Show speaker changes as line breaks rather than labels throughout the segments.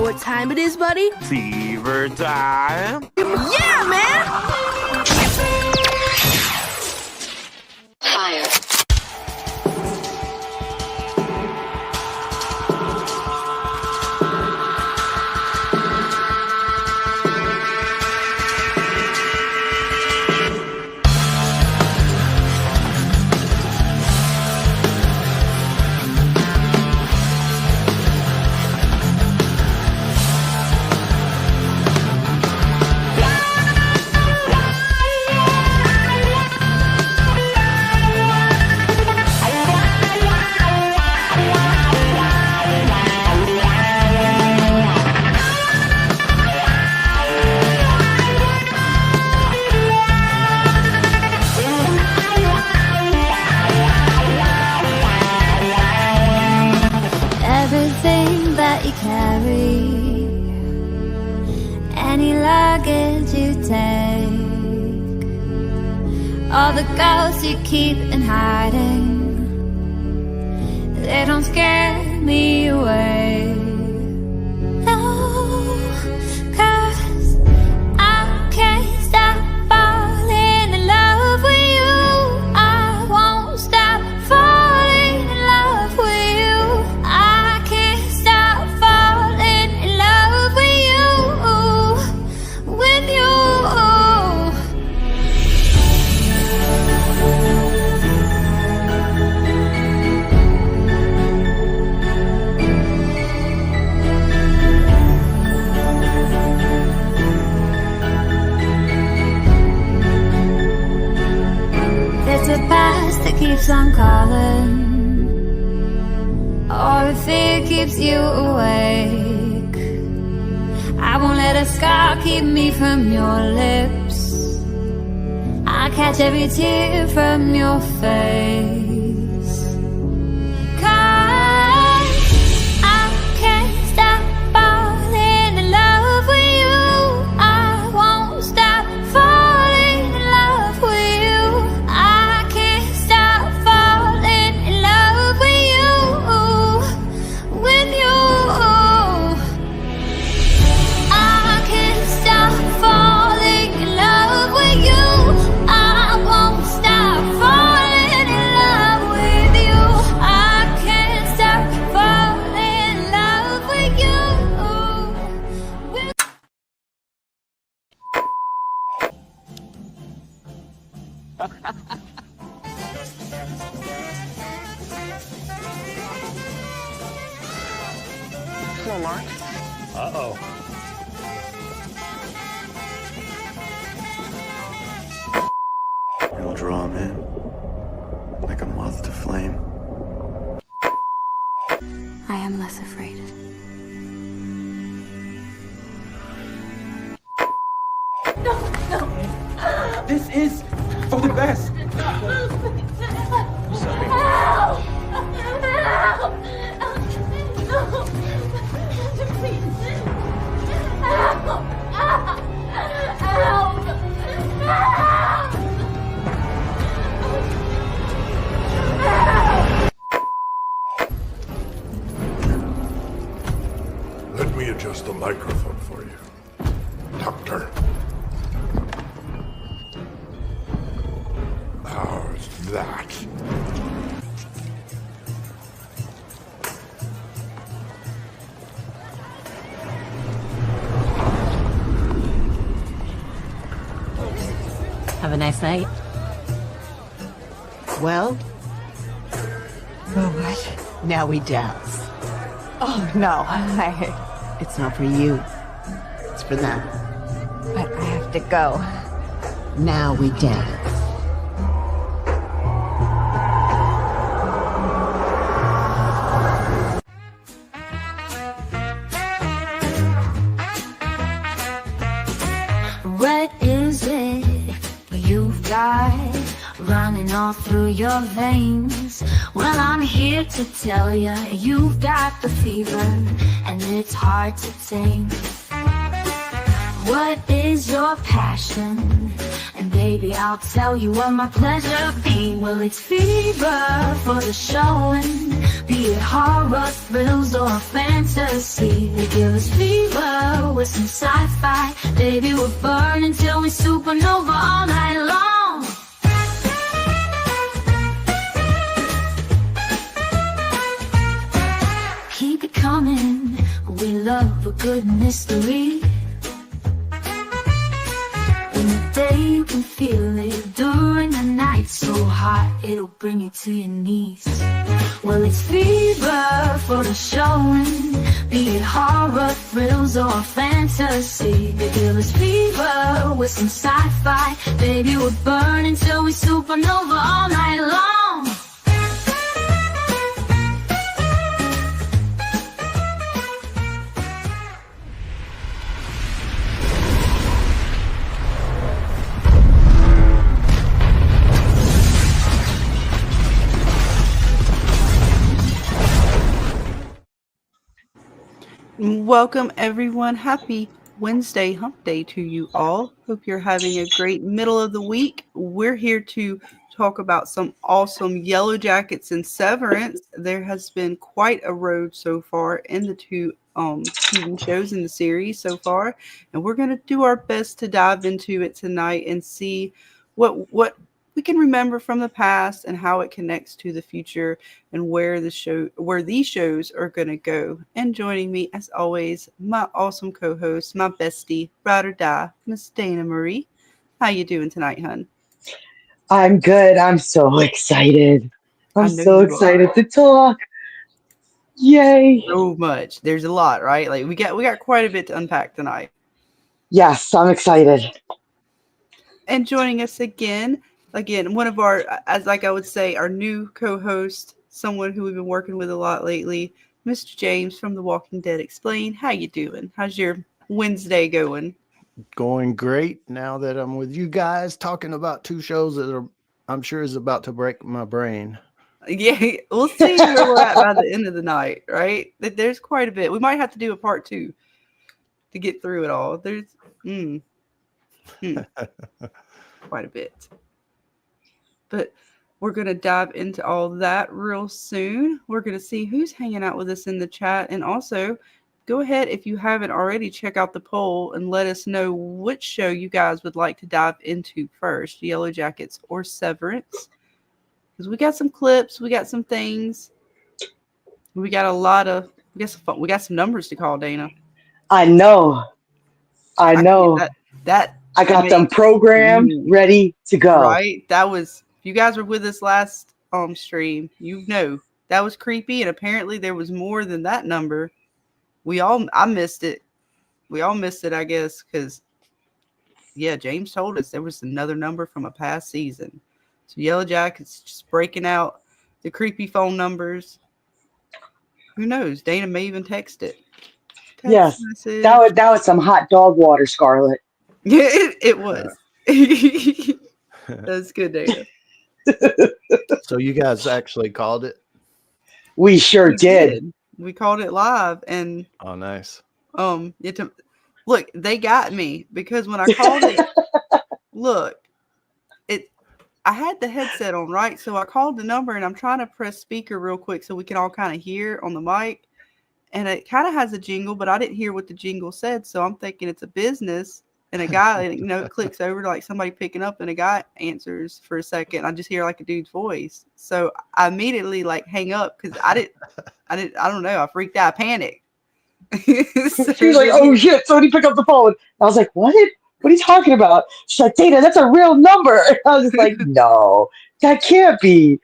what time it is, buddy?
Fever time.
Yeah, man!
Fire.
Everything that you carry, any luggage you take, all the ghosts you keep in hiding, they don't scare me away. No, 'cause I can't stop falling in love with you. I won't stop falling in love with you. I can't stop falling in love with you, with you. There's a past that keeps on calling, or if fear keeps you awake. I won't let a scar keep me from your lips. I catch every tear from your face. 'Cause I can't stop falling in love with you. I won't stop falling in love with you. I can't stop falling in love with you, with you. I can't stop falling in love with you. I won't stop falling in love with you. I can't stop falling in love with you.
Hello, Mark.
Uh-oh.
You'll draw him in like a moth to flame.
I am less afraid.
This is for the best.
Help! Help! No! Please! Help! Help!
Let me adjust the microphone for you. Doctor. How's that?
Have a nice night.
Well? Oh, what? Now we dance.
Oh, no.
It's not for you. It's for them.
But I have to go.
Now we dance.
What is it you've got running all through your veins? Well, I'm here to tell you, you've got the fever, and it's hard to tame. What is your passion? And baby, I'll tell you what my pleasure be. Well, it's fever for the showing, Be it horror, thrills, or fantasy. They give us fever with some sci-fi. Baby, we'll burn until we supernova all night long. Keep it coming, we love a good mystery. In the day you can feel it, during the night so hot it'll bring you to your knees. Well, it's fever for the showing, be it horror, thrills, or fantasy. They give us fever with some sci-fi. Baby, we'll burn until we supernova all night long.
Welcome, everyone. Happy Wednesday hump day to you all. Hope you're having a great middle of the week. We're here to talk about some awesome Yellowjackets and Severance. There has been quite a road so far in the two TV shows in the series so far, and we're going to do our best to dive into it tonight and see what we can remember from the past and how it connects to the future and where these shows are going to go. And joining me, as always, my awesome co-host, my bestie, ride or die, Miss Dana Marie. How you doing tonight, hun?
I'm good. I'm so excited.
I
I'm
know
so
you
excited
are.
to talk. Yay.
So much. There's a lot, right? Like we got quite a bit to unpack tonight.
Yes, I'm excited.
And joining us again, one of our, as like I would say, our new co-host, someone who we've been working with a lot lately, Mr. James from The Walking Dead Explained. How you doing? How's your Wednesday going?
Going great now that I'm with you guys talking about two shows that I'm sure is about to break my brain.
Yeah, we'll see where we're at by the end of the night, right? There's quite a bit. We might have to do a part 2 to get through it all. There's quite a bit. But we're going to dive into all that real soon. We're going to see who's hanging out with us in the chat. And also, go ahead, if you haven't already, check out the poll and let us know which show you guys would like to dive into first, Yellowjackets or Severance. Because we got some clips, we got some things. We got we got some numbers to call, Dana.
I know. I know. I got them programmed, ready to go.
Right? That was, if you guys were with us last stream, you know that was creepy, and apparently there was more than that number. I missed it. We all missed it, I guess, because James told us there was another number from a past season. So Yellowjackets just breaking out the creepy phone numbers. Who knows? Dana may even text it.
Yes,
message.
that was some hot dog water, Scarlett.
Yeah, it was. That's good, Dana.
So you guys actually called it?
We sure did.
We called it live, and
oh, nice.
Look, they got me because when I called it, I had the headset on, right? So I called the number, and I'm trying to press speaker real quick so we can all kind of hear on the mic, and it kind of has a jingle, but I didn't hear what the jingle said, so I'm thinking it's a business. And a guy, it clicks over to like somebody picking up, and a guy answers for a second. I just hear like a dude's voice. So I immediately like hang up because I don't know. I freaked out. I panicked.
So she was like, oh shit, somebody pick up the phone. I was like, what are you talking about? She's like, Dana, that's a real number. I was just like, no, that can't be.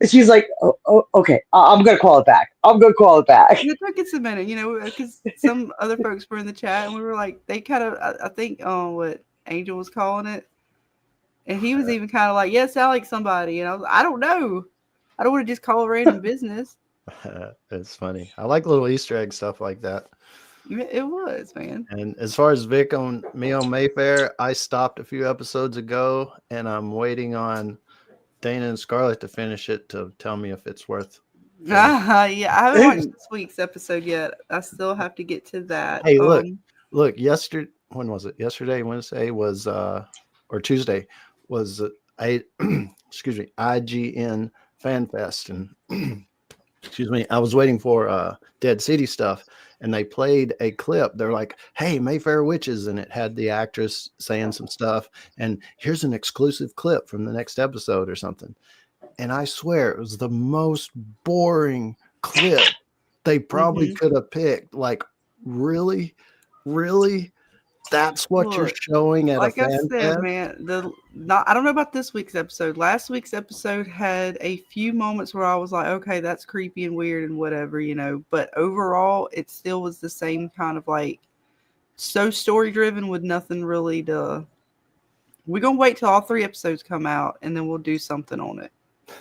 And she's like, oh, okay, I'm going to call it back.
It took us a minute, because some other folks were in the chat, and we were like, they kind of, I think, what Angel was calling it. And he was even kind of like, yeah, sound like somebody. And I was like, I don't know. I don't want to just call a random business.
It's funny. I like little Easter egg stuff like that.
It was, man.
And as far as Vic on Mayfair, I stopped a few episodes ago, and I'm waiting on Dana and Scarlett to finish it to tell me if it's worth.
I haven't watched this week's episode yet. I still have to get to that.
Hey, look. Yesterday, when was it? Yesterday, Wednesday was, or Tuesday was IGN Fan Fest, and excuse me, I was waiting for Dead City stuff, and they played a clip. They're like, "Hey, Mayfair Witches," and it had the actress saying some stuff, and here's an exclusive clip from the next episode or something. And I swear it was the most boring clip they probably could have picked. Like, really? That's what you're
Look,
showing at a
like I
fan
said,
fest?
man, I don't know about this week's episode. Last week's episode had a few moments where I was like, okay, that's creepy and weird and whatever, you know. But overall, it still was the same kind of like so story driven with nothing really to. We're gonna wait till all 3 episodes come out and then we'll do something on it.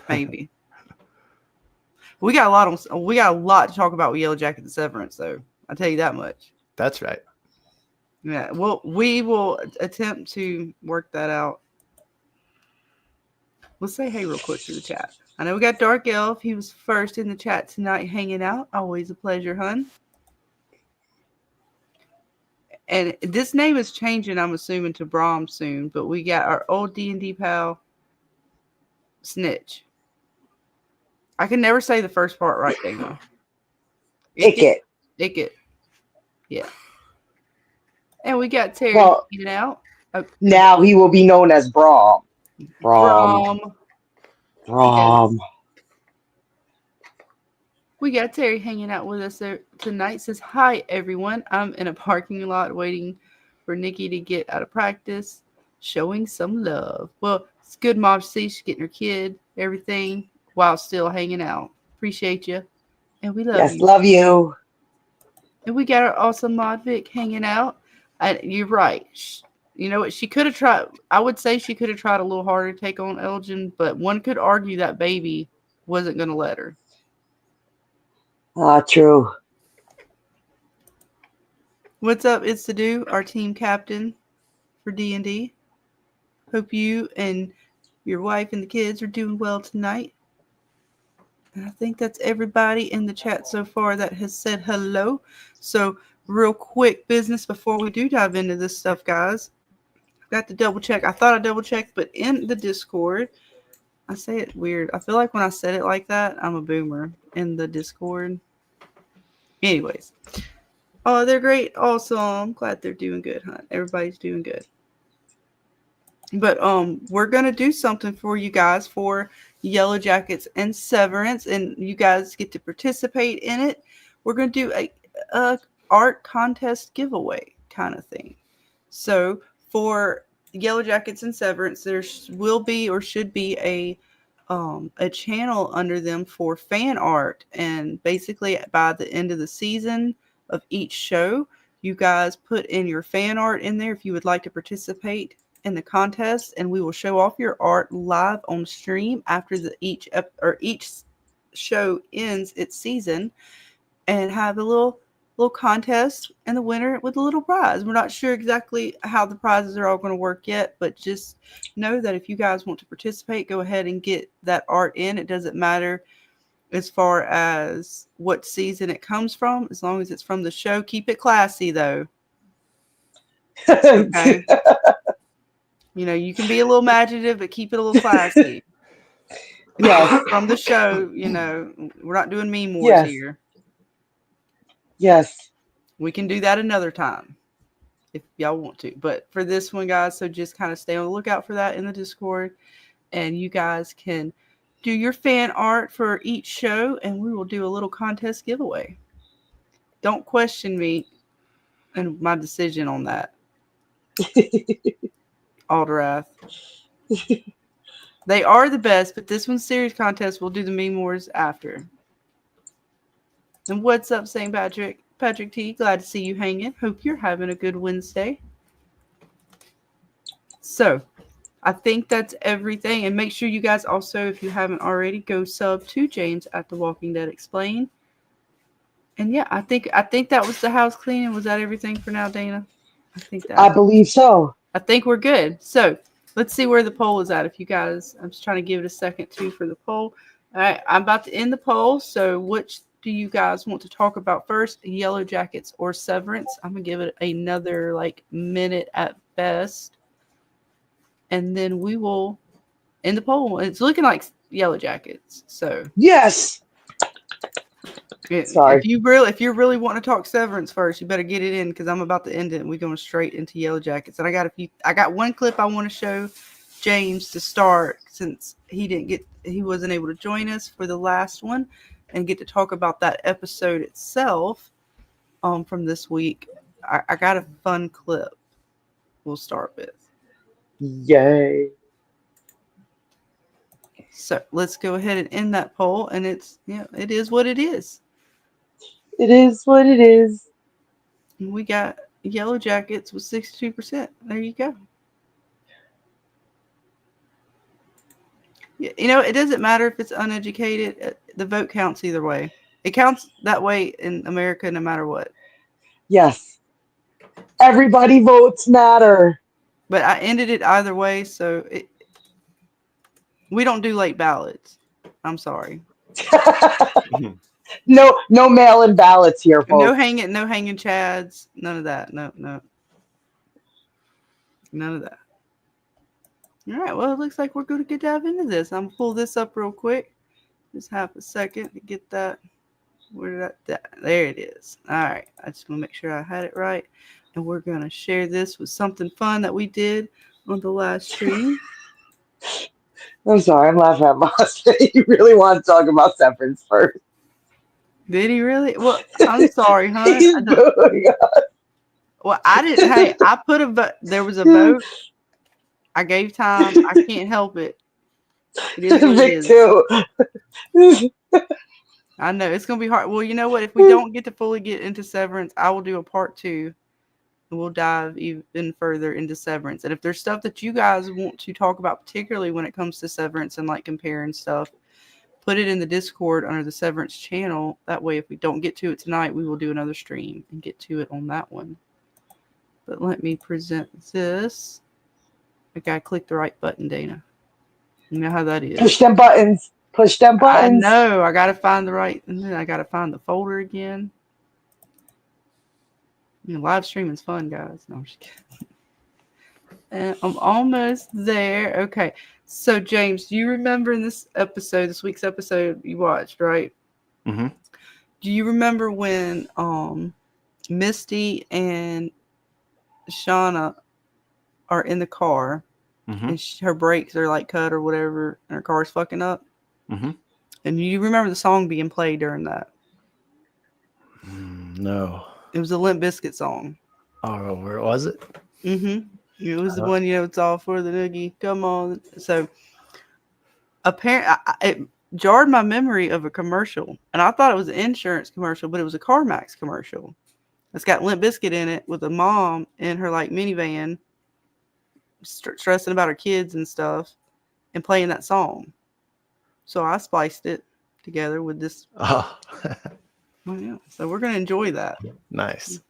Maybe. We got a lot to talk about with Yellowjackets and Severance, though. I'll tell you that much.
That's right.
Yeah, well, we will attempt to work that out. Let's say hey real quick to the chat. I know we got Dark Elf. He was first in the chat tonight hanging out. Always a pleasure, hun. And this name is changing, I'm assuming, to Brahm soon. But we got our old D&D pal, Snitch. I can never say the first part right, Dana. Icket. Yeah. And we got Terry hanging out.
Now he will be known as Brahm.
Brahm.
Brahm.
We got Terry hanging out with us tonight. Says, hi, everyone. I'm in a parking lot waiting for Nikki to get out of practice. Showing some love. Well, it's good mom to see she's getting her kid, everything, while still hanging out. Appreciate you. And we love you.
Yes, love you.
And we got our awesome Mod Vic hanging out. And you're right. You know what? She could have tried. I would say she could have tried a little harder to take on Elgin, but one could argue that baby wasn't going to let her.
True.
What's up? It's to do our team captain for D&D. Hope you and your wife and the kids are doing well tonight. And I think that's everybody in the chat so far that has said hello. So real quick business before we do dive into this stuff, guys. I've got to double check. I thought I double checked, but in the Discord, I say it weird. I feel like when I said it like that, I'm a boomer in the Discord. Anyways. Oh, they're great. Also, I'm glad they're doing good, huh? Everybody's doing good. But we're going to do something for you guys for Yellowjackets and Severance, and you guys get to participate in it. We're going to do a art contest giveaway kind of thing. So for Yellowjackets and Severance, there will be or should be a channel under them for fan art, and basically by the end of the season of each show, you guys put in your fan art in there if you would like to participate in the contest, and we will show off your art live on stream after each show ends its season, and have a little contest, and the winner with a little prize. We're not sure exactly how the prizes are all going to work yet, but just know that if you guys want to participate, go ahead and get that art in. It doesn't matter as far as what season it comes from, as long as it's from the show. Keep it classy, though. Okay. You know, you can be a little imaginative, but keep it a little classy.
Yes.
From the show, you know, we're not doing meme wars here.
Yes.
We can do that another time if y'all want to. But for this one, guys, so just kind of stay on the lookout for that in the Discord. And you guys can do your fan art for each show, and we will do a little contest giveaway. Don't question me and my decision on that. Alderath. They are the best, but this one's series contest. We'll do the meme wars after. And what's up, St. Patrick? Patrick T, glad to see you hanging. Hope you're having a good Wednesday. So, I think that's everything. And make sure you guys also, if you haven't already, go sub to James at The Walking Dead Explain. And yeah, I think that was the house cleaning. Was that everything for now, Dana? I
believe so.
I think we're good. So let's see where the poll is at. If you guys, I'm just trying to give it a second too for the poll. All right, I'm about to end the poll. So which do you guys want to talk about first? Yellowjackets or Severance? I'm gonna give it another minute at best, and then we will end the poll. It's looking like Yellowjackets. So
yes. Sorry.
If you really want to talk Severance first, you better get it in because I'm about to end it and we're going straight into Yellow Jackets. And I got one clip I want to show James to start since he wasn't able to join us for the last one and get to talk about that episode itself from this week. I got a fun clip we'll start with.
Yay.
So let's go ahead and end that poll, and it is what it is.
It is what it is.
We got Yellow Jackets with 62%. There you go. It doesn't matter if it's uneducated. The vote counts either way. It counts that way in America no matter what.
Yes. Everybody votes matter.
But I ended it either way, so we don't do late ballots. I'm sorry.
No mail-in ballots here, folks.
No hanging chads. None of that. No. None of that. All right. Well, it looks like we're going to dive into this. I'm gonna pull this up real quick. Just half a second to get that. There it is. All right. I just want to make sure I had it right. And we're going to share this with something fun that we did on the last stream.
I'm sorry. I'm laughing at Moss. He really wanted to talk about Severance first.
Did he really? Well, I'm sorry, huh?
He's booing us.
Well, I didn't. Hey, I put a vote. There was a vote. I gave time. I can't help it. It is what it is.
Too.
I know it's gonna be hard. Well, you know what? If we don't get to fully get into Severance, I will do a part 2, and we'll dive even further into Severance. And if there's stuff that you guys want to talk about, particularly when it comes to Severance and like comparing stuff, put it in the Discord under the Severance channel. That way, if we don't get to it tonight, we will do another stream and get to it on that one. But let me present this. I gotta click the right button, Dana. You know how that is.
Push them buttons. Push them buttons.
I know. I gotta find the right, and then I gotta find the folder again. Live streaming's fun, guys. No, I'm just kidding. And I'm almost there. Okay. So, James, do you remember in this week's episode you watched, right?
Mm-hmm.
Do you remember when Misty and Shauna are in the car and her brakes are like cut or whatever, and her car's fucking up?
Mm-hmm.
And you remember the song being played during that?
No.
It was a Limp Bizkit song.
Oh, where was it?
Mm-hmm. It was the one, it's all for the noogie. Come on. So, apparently, it jarred my memory of a commercial. And I thought it was an insurance commercial, but it was a CarMax commercial. It's got Limp Bizkit in it with a mom in her, like, minivan stressing about her kids and stuff and playing that song. So, I spliced it together with this.
Oh.
Well, yeah. So, we're going to enjoy that.
Nice.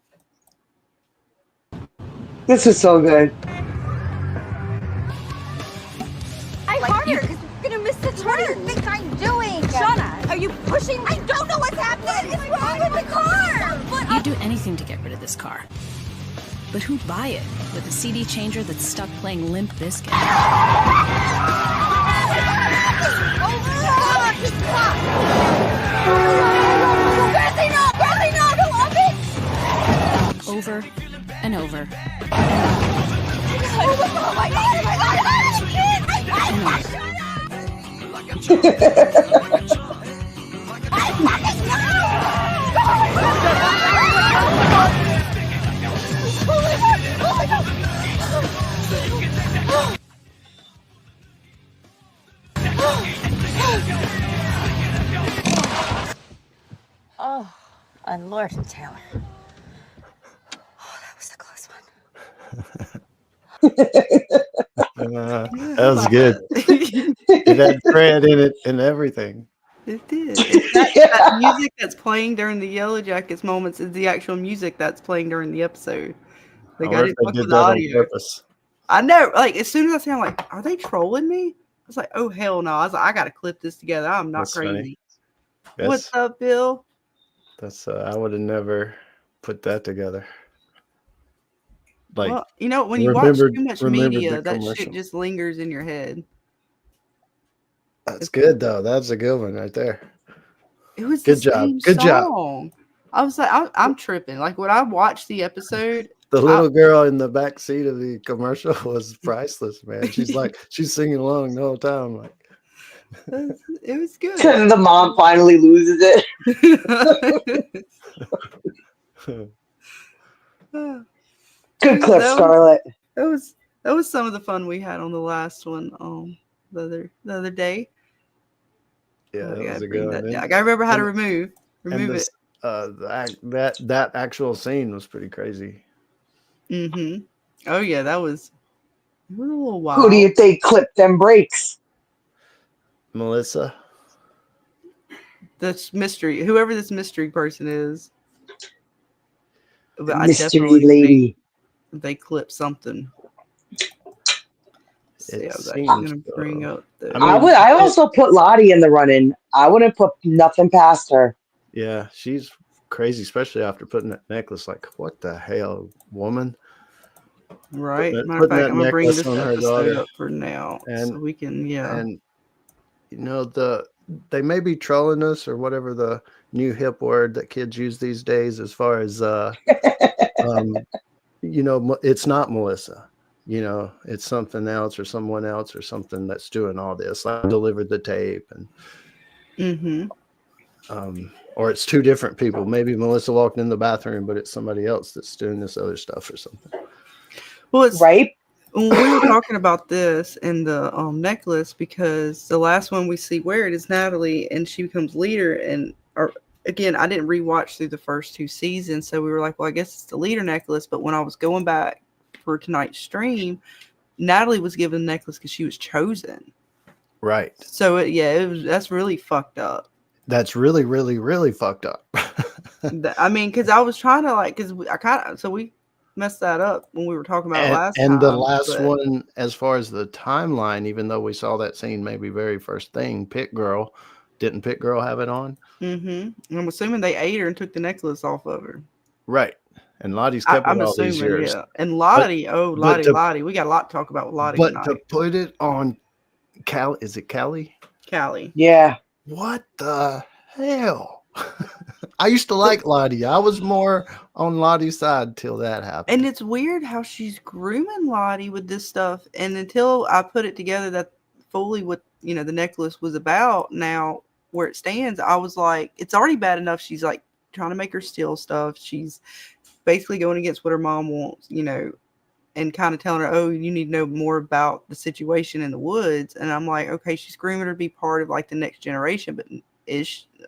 This is so good.
Harder, because you're gonna miss the turn. What do you think I'm doing? Shauna, are you pushing? I don't know what's happening. What is wrong with the car?
You'd do anything to get rid of this car. But who'd buy it with a CD changer that's stuck playing Limp Bizkit? Over and over.
Oh my god! Oh my god! Oh, and Lord and Taylor. Oh, that was a close one.
That was good. It had Fred in it and everything.
It did. That music that's playing during the Yellow Jackets moments is the actual music that's playing during the episode. They got it fucked with the audio.
On purpose.
I know. Like, as soon as I say, I'm like, are they trolling me? I was like, oh, hell no. I was like, I got to clip this together. I'm not
That's
crazy.
Funny.
What's up, Bill?
That's I would have never put that together. Like,
well, you know, when you watch too much media, that shit just lingers in your head.
That's good, though. That's a good one right there.
It was
Good
the
job.
same
Good job.
song. I was like, I'm tripping. Like when I watched the episode,
The little girl in the back seat of the commercial was priceless, man. She's like, she's singing along the whole time. Like,
it was good.
And the mom finally loses it. Good clip, Scarlett.
That was some of the fun we had on the last one. The other day.
Yeah,
Oh,
that was a good one.
Yeah, I gotta remember how to remove it.
That actual scene was pretty crazy.
Mm-hmm. Oh yeah, that was a little wild.
Who do you think clipped them brakes?
Melissa.
This mystery, whoever this mystery person is. But
Mystery lady.
They clip something.
It
I'm gonna bring up
I also put Lottie in the running. I wouldn't put nothing past her.
Yeah, she's crazy, especially after putting that necklace. Like, what the hell, woman?
Right. Matter of fact, I'm gonna bring this episode up for now, so we can.
And you know, they may be trolling us or whatever the new hip word that kids use these days, as far as you know, it's not Melissa. You know, it's something else or someone else or something that's doing all this. Like delivered the tape and or it's two different people. Maybe Melissa walked in the bathroom, but it's somebody else that's doing this other stuff or something.
Well, it's
right.
When we were talking about this and the necklace, because the last one we see wear it is Natalie, and she becomes leader. And again, I didn't rewatch through the first 2 seasons, so we were like, well, I guess it's the leader necklace. But when I was going back for tonight's stream, Natalie was given the necklace because she was chosen.
Right.
So that's really fucked up.
That's really, really, really fucked up.
I mean, because I was trying to we messed that up when we were talking about last time.
And the last one, as far as the timeline, even though we saw that scene maybe very first thing, didn't Pit Girl have it on?
Mm-hmm. I'm assuming they ate her and took the necklace off of her.
Right. And Lottie's kept it all these years.
Yeah. And Lottie, Lottie. We got a lot to talk about with Lottie tonight.
To put it on Callie, is it Callie?
Callie.
Yeah.
What the hell? I used to like Lottie. I was more on Lottie's side till that happened.
And it's weird how she's grooming Lottie with this stuff. And until I put it together that fully what, the necklace was about, now where it stands, I was like, it's already bad enough. She's like trying to make her steal stuff. She's basically going against what her mom wants, and kind of telling her, oh, you need to know more about the situation in the woods. And I'm like, okay, she's grooming her to be part of like the next generation, but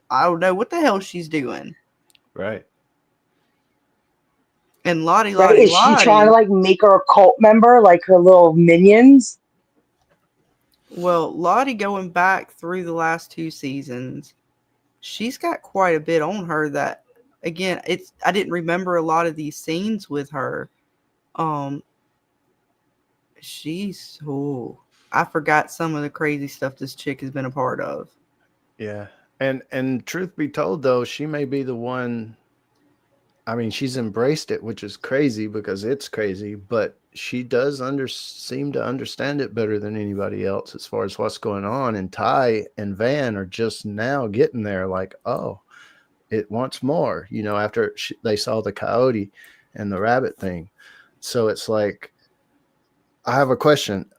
I don't know what the hell she's doing.
Right.
And Lottie,
is she trying to like make her a cult member, like her little minions?
Well, Lottie, going back through the last 2 seasons, she's got quite a bit on her that, again, I didn't remember a lot of these scenes with her. I forgot some of the crazy stuff this chick has been a part of.
Yeah. And truth be told, though, she may be the one. I mean, she's embraced it, which is crazy because it's crazy, but she does seem to understand it better than anybody else as far as what's going on. And Ty and Van are just now getting there, like, oh, it wants more, after they saw the coyote and the rabbit thing. So it's like, I have a question.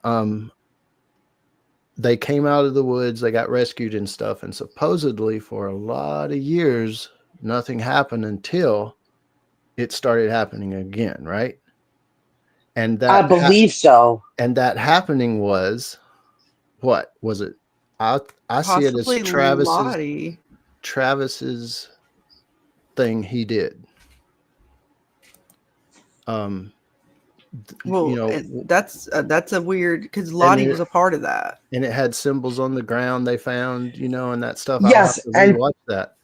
They came out of the woods, they got rescued and stuff, and supposedly for a lot of years, nothing happened until it started happening again, right? And that
I believe so.
And that happening was, what was it? I see it as Travis's thing he did.
That's a weird, because Lottie was a part of that,
and it had symbols on the ground they found, and that stuff.
Yes, and
watch that.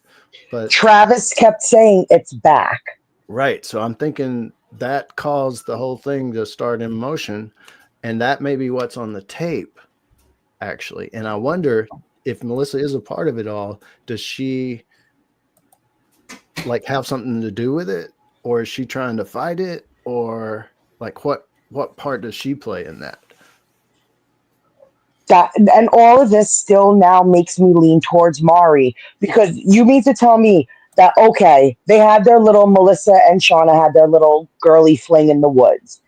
But
Travis kept saying it's back.
Right, so I'm thinking that caused the whole thing to start in motion, and that may be what's on the tape, actually. And I wonder if Melissa is a part of it all. Does she like have something to do with it, or is she trying to fight it, or like what part does she play in that?
That and all of this still now makes me lean towards Mari, because you mean to tell me that okay, they had their little Melissa and Shauna had their little girly fling in the woods.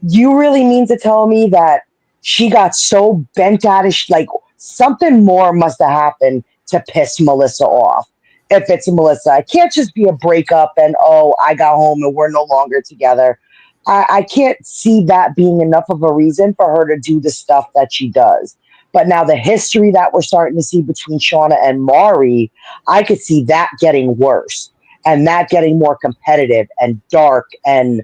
You really mean to tell me that she got so bent out of like something more must have happened to piss Melissa off? If it's Melissa, it can't just be a breakup and oh, I got home and we're no longer together. I can't see that being enough of a reason for her to do the stuff that she does. But now the history that we're starting to see between Shauna and Mari, I could see that getting worse and that getting more competitive and dark and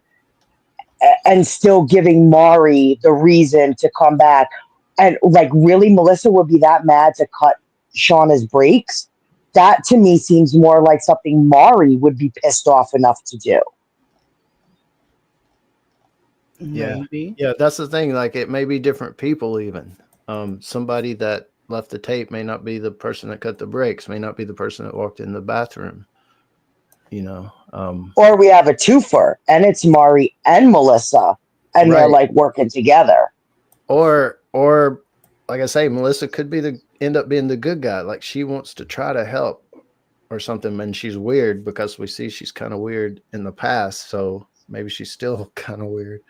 still giving Mari the reason to come back. And like, really, Melissa would be that mad to cut Shauna's breaks? That to me seems more like something Mari would be pissed off enough to do.
Maybe.
Yeah, that's the thing. Like, it may be different people even. Somebody that left the tape may not be the person that cut the brakes, may not be the person that walked in the bathroom, you know.
Or we have a twofer and it's Mari and Melissa and they're
Right.
like working together.
Or like I say, Melissa could be end up being the good guy. Like, she wants to try to help or something, and she's weird because we see she's kind of weird in the past, so maybe she's still kind of weird.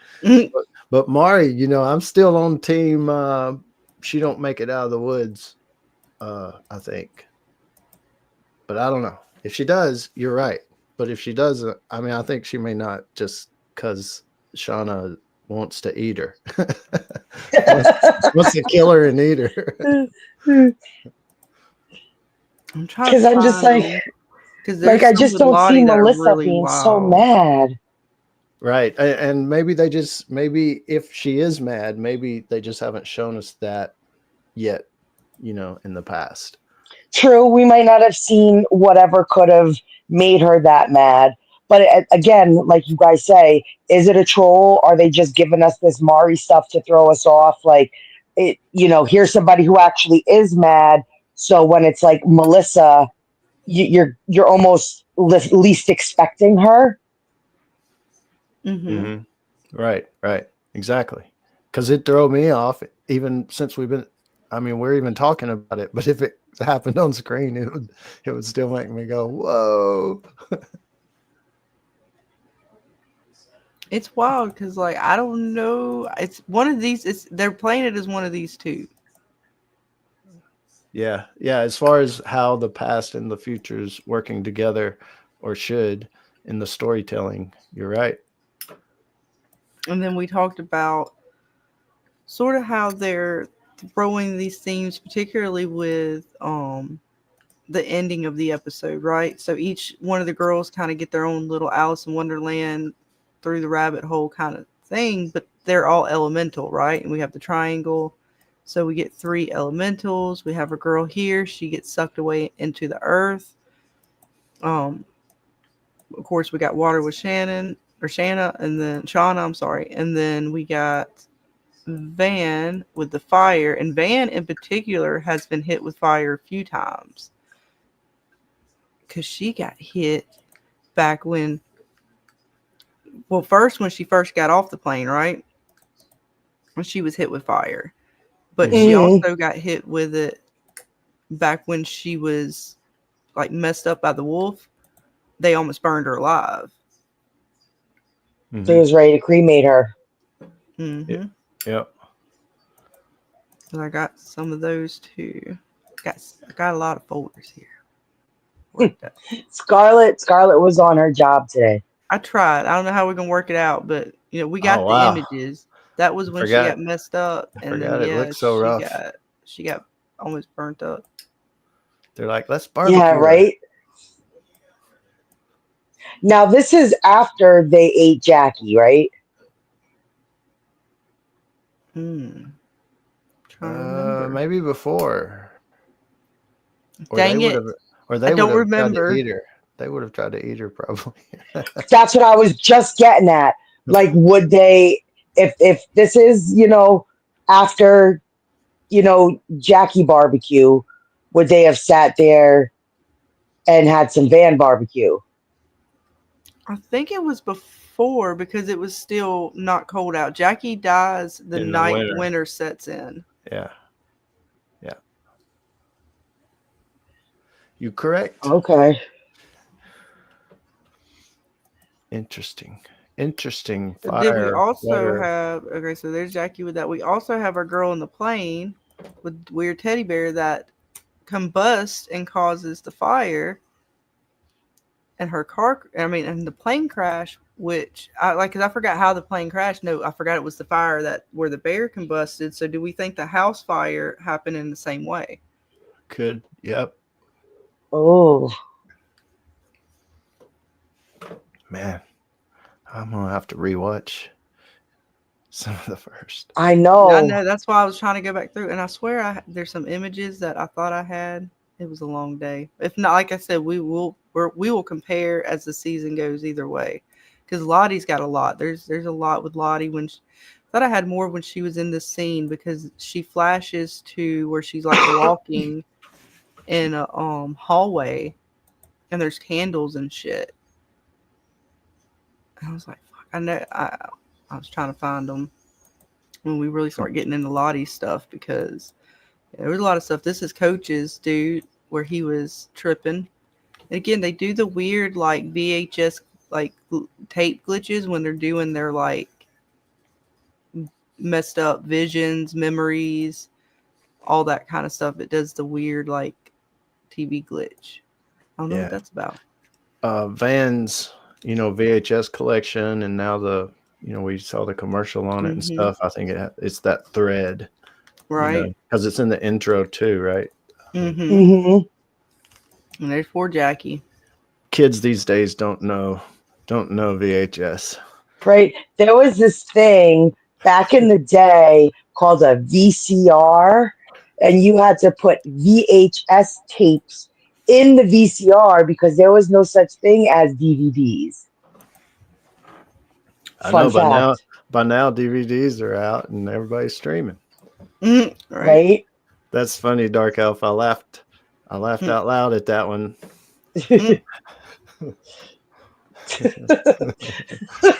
But Mari, you know, I'm still on team she don't make it out of the woods, I think. But I don't know. If she does, you're right. But if she doesn't, I mean, I think she may not, just because Shauna wants to eat her. wants to kill her and eat her.
I'm trying
Because I'm just like I just don't see Melissa being so mad.
Right. And maybe if she is mad, maybe they just haven't shown us that yet, you know, in the past.
True, we might not have seen whatever could have made her that mad. But again, like you guys say, is it a troll? Are they just giving us this Mari stuff to throw us off? Like, it, you know, here's somebody who actually is mad. So when it's like Melissa, you're almost least expecting her.
Mm-hmm. Right. Exactly. Because it threw me off even since we're even talking about it. But if it happened on screen, it would still make me go, whoa.
It's wild because, like, I don't know. It's one of these. They're playing it as one of these two.
Yeah. As far as how the past and the future is working together, or should, in the storytelling, you're right.
And then we talked about sort of how they're throwing these themes, particularly with the ending of the episode, right? So each one of the girls kind of get their own little Alice in Wonderland through the rabbit hole kind of thing, but they're all elemental, right? And we have the triangle. So we get 3 elementals. We have a girl here. She gets sucked away into the earth. Of course, we got water with Shanna, and then Shauna, I'm sorry. And then we got Van with the fire. And Van in particular has been hit with fire a few times. Because she got hit back when she first got off the plane, right? When she was hit with fire. But she also got hit with it back when she was like messed up by the wolf. They almost burned her alive.
So he was ready to cremate her.
Mm-hmm.
Yep.
And I got some of those too. I got a lot of folders here.
Scarlett was on her job today.
I tried. I don't know how we're gonna work it out, but you know, we got the images. That was when she got messed up, and then
it looked so rough.
She got almost burnt up.
They're like, let's barbecue.
Yeah, right. Now this is after they ate Jackie, right?
Maybe before.
Dang it!
Or they
I don't
would have
remember.
tried to eat her. They would have tried to eat her probably.
That's what I was just getting at. Like, would they, if this is, you know, after, you know, Jackie barbecue, would they have sat there and had some Van barbecue?
I think it was before because it was still not cold out. Jackie dies the night winter sets in.
Yeah. You correct?
Okay.
Interesting. Interesting.
Then we
Fire,
also
water.
have, okay, so there's Jackie with that. We also have our girl in the plane with weird teddy bear that combusts and causes the fire. And her car, and the plane crash, which because I forgot how the plane crashed. No, I forgot it was the fire that where the bear combusted. So do we think the house fire happened in the same way?
Could. Yep.
Oh.
Man, I'm going to have to rewatch some of the first.
I know.
I know. That's why I was trying to go back through. And I swear there's some images that I thought I had. It was a long day. If not, like I said, we will compare as the season goes either way. Because Lottie's got a lot. There's a lot with Lottie I thought I had more when she was in this scene because she flashes to where she's like walking in a hallway and there's candles and shit. I was like, fuck, I know. I was trying to find them when we really start getting into Lottie's stuff because there was a lot of stuff. This is Coach's dude where he was tripping. And again, they do the weird like VHS like tape glitches when they're doing their like messed up visions, memories, all that kind of stuff. It does the weird like TV glitch. I don't know what that's about.
Van's, VHS collection, and now we saw the commercial on it and stuff. I think it's that thread,
right?
Because it's in the intro too, right?
And there's poor Jackie.
Kids these days don't know VHS.
Right. There was this thing back in the day called a VCR, and you had to put VHS tapes in the VCR because there was no such thing as DVDs.
I know, by now DVDs are out and everybody's streaming.
Right.
That's funny, Dark Elf. I laughed out loud at that one.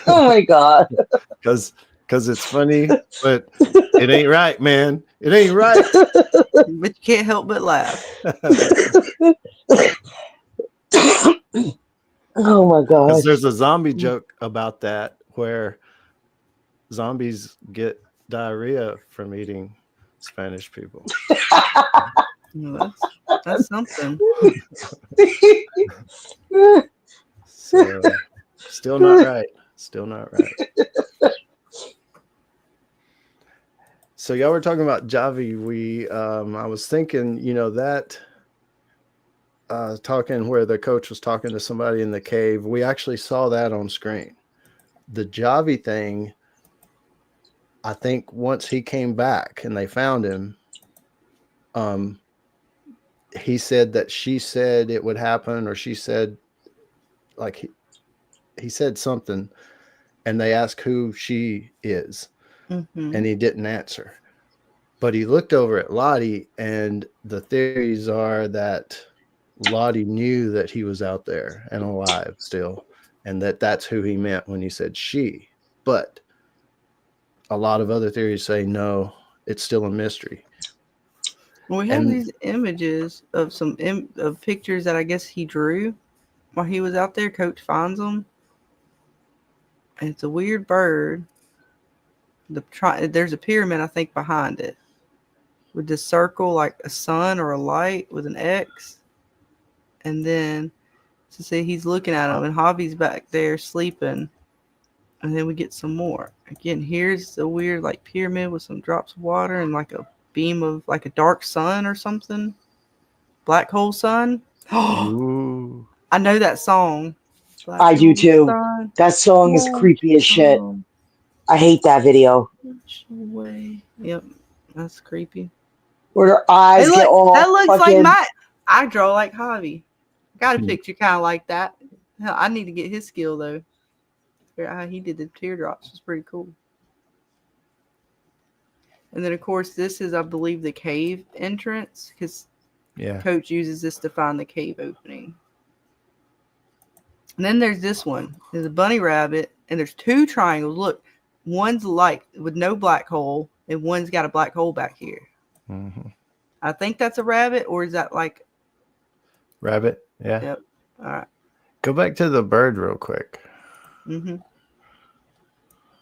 Oh my god.
Because it's funny, but it ain't right, man. It ain't right.
But you can't help but laugh.
Oh my god.
Because there's a zombie joke about that where zombies get diarrhea from eating Spanish people.
That's something.
So, still not right. So y'all were talking about Javi. I was thinking, that talking where the coach was talking to somebody in the cave. We actually saw that on screen. The Javi thing, I think once he came back and they found him, he said that she said it would happen, or she said like he said something, and they asked who she is, and he didn't answer. But he looked over at Lottie, and the theories are that Lottie knew that he was out there and alive still, and that's who he meant when he said she. But a lot of other theories say no, it's still a mystery.
Well, we have these images of some of pictures that I guess he drew while he was out there. Coach finds them. And it's a weird bird. There's a pyramid, I think, behind it. With this circle like a sun or a light with an X. And then, to see he's looking at him, and Javi's back there sleeping. And then we get some more. Again, here's the weird like pyramid with some drops of water and like a beam of like a dark sun or something. Black hole sun.
Ooh.
I know that song. Black
I do too.
Sun.
That song is creepy as shit. I hate that video.
Yep, that's creepy.
Where their eyes get all
that looks
fucking...
like I draw like Javi. Got a picture kind of like that. Hell, I need to get his skill though. How he did the teardrops was pretty cool. And then of course this is, I believe, the cave entrance because Coach uses this to find the cave opening. And then there's this one. There's a bunny rabbit, and there's two triangles. Look, one's like with no black hole, and one's got a black hole back here. I think that's a rabbit, or is that like
Rabbit. Yeah.
Yep. All right.
Go back to the bird real quick.
Mm-hmm.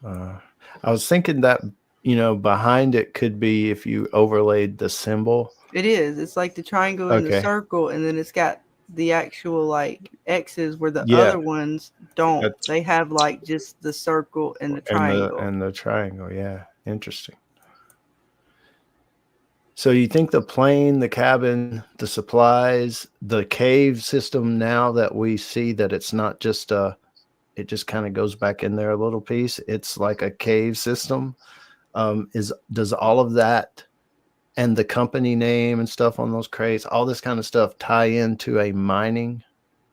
I was thinking that, you know, behind it could be if you overlaid the symbol.
It is. It's like the triangle and the
Okay.
circle, and then it's got the actual like X's where the
Yeah.
other ones don't.
That's-
They have like just the circle and the triangle.
And the triangle. Yeah. Interesting. So you think the plane, the cabin, the supplies, the cave system, now that we see that it's not just it just kind of goes back in there a little piece. It's like a cave system. Does all of that and the company name and stuff on those crates, all this kind of stuff tie into a mining,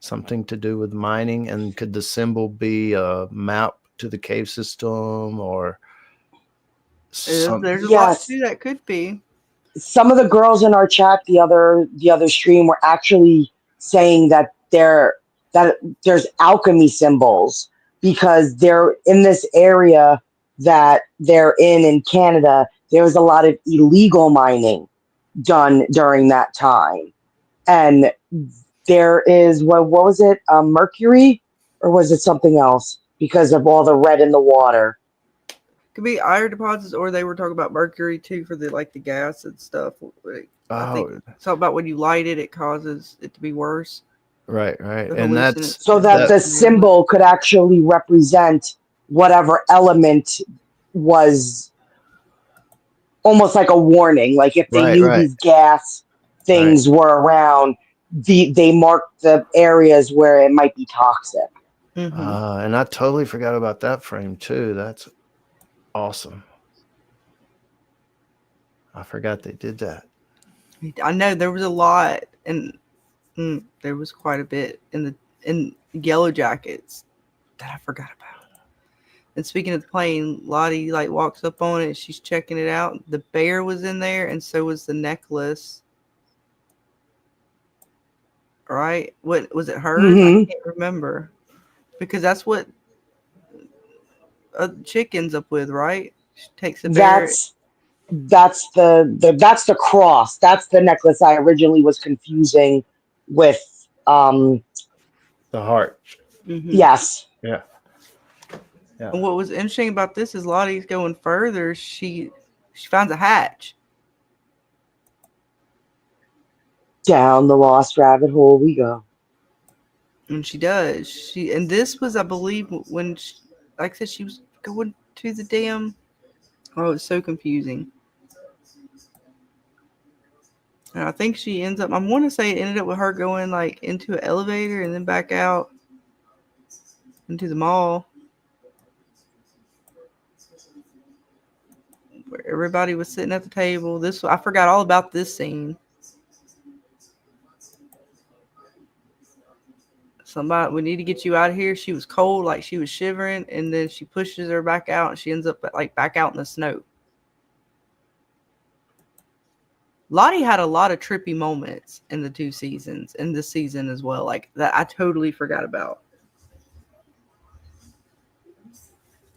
something to do with mining? And could the symbol be a map to the cave system or
There's a lot
Yes.
to that could be.
Some of the girls in our chat the other stream were actually saying that there's alchemy symbols because they're in this area that they're in Canada. There was a lot of illegal mining done during that time, and there is what was it, mercury, or was it something else because of all the red in the water?
Could be iron deposits, or they were talking about mercury too for the like the gas and stuff. I think it's about when you light it, it causes it to be worse.
Right.
The
And that's
so that the symbol could actually represent whatever element was almost like a warning. Like if they knew these gas things were around, they marked the areas where it might be toxic.
Mm-hmm.
And I totally forgot about that frame too. That's awesome. I forgot they did that.
I know there was a lot, and there was quite a bit in Yellowjackets that I forgot about. And speaking of the plane, Lottie like walks up on it. She's checking it out. The bear was in there, and so was the necklace. Right? What was it? Hers?
Mm-hmm.
I can't remember because that's what a chick ends up with, right? She takes the bear.
That's the cross. That's the necklace I originally was confusing with
the heart.
Mm-hmm.
Yes.
Yeah.
And what was interesting about this is Lottie's going further. She finds a hatch.
Down the lost rabbit hole we go.
And she does. And this was, I believe, when like I said, she was going to the damn. Oh, it's so confusing. And I think she ends up. I want to say it ended up with her going like into an elevator and then back out into the mall, where everybody was sitting at the table. I forgot all about this scene. Somebody, we need to get you out of here. She was cold, like she was shivering, and then she pushes her back out, and she ends up like back out in the snow. Lottie had a lot of trippy moments in the 2 seasons, in this season as well, like that I totally forgot about.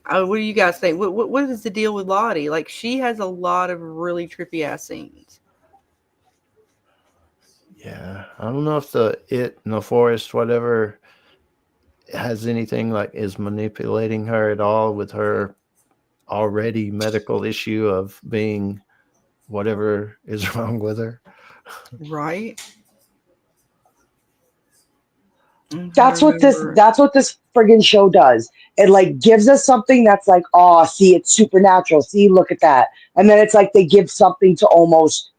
What do you guys think? What is the deal with Lottie? Like, she has a lot of really trippy ass scenes.
Yeah, I don't know if in the forest, whatever, has anything like is manipulating her at all with her already medical issue of being whatever is wrong with her.
Right.
That's what this friggin' show does. It like gives us something that's like, oh, see, it's supernatural. See, look at that. And then it's like they give something to almost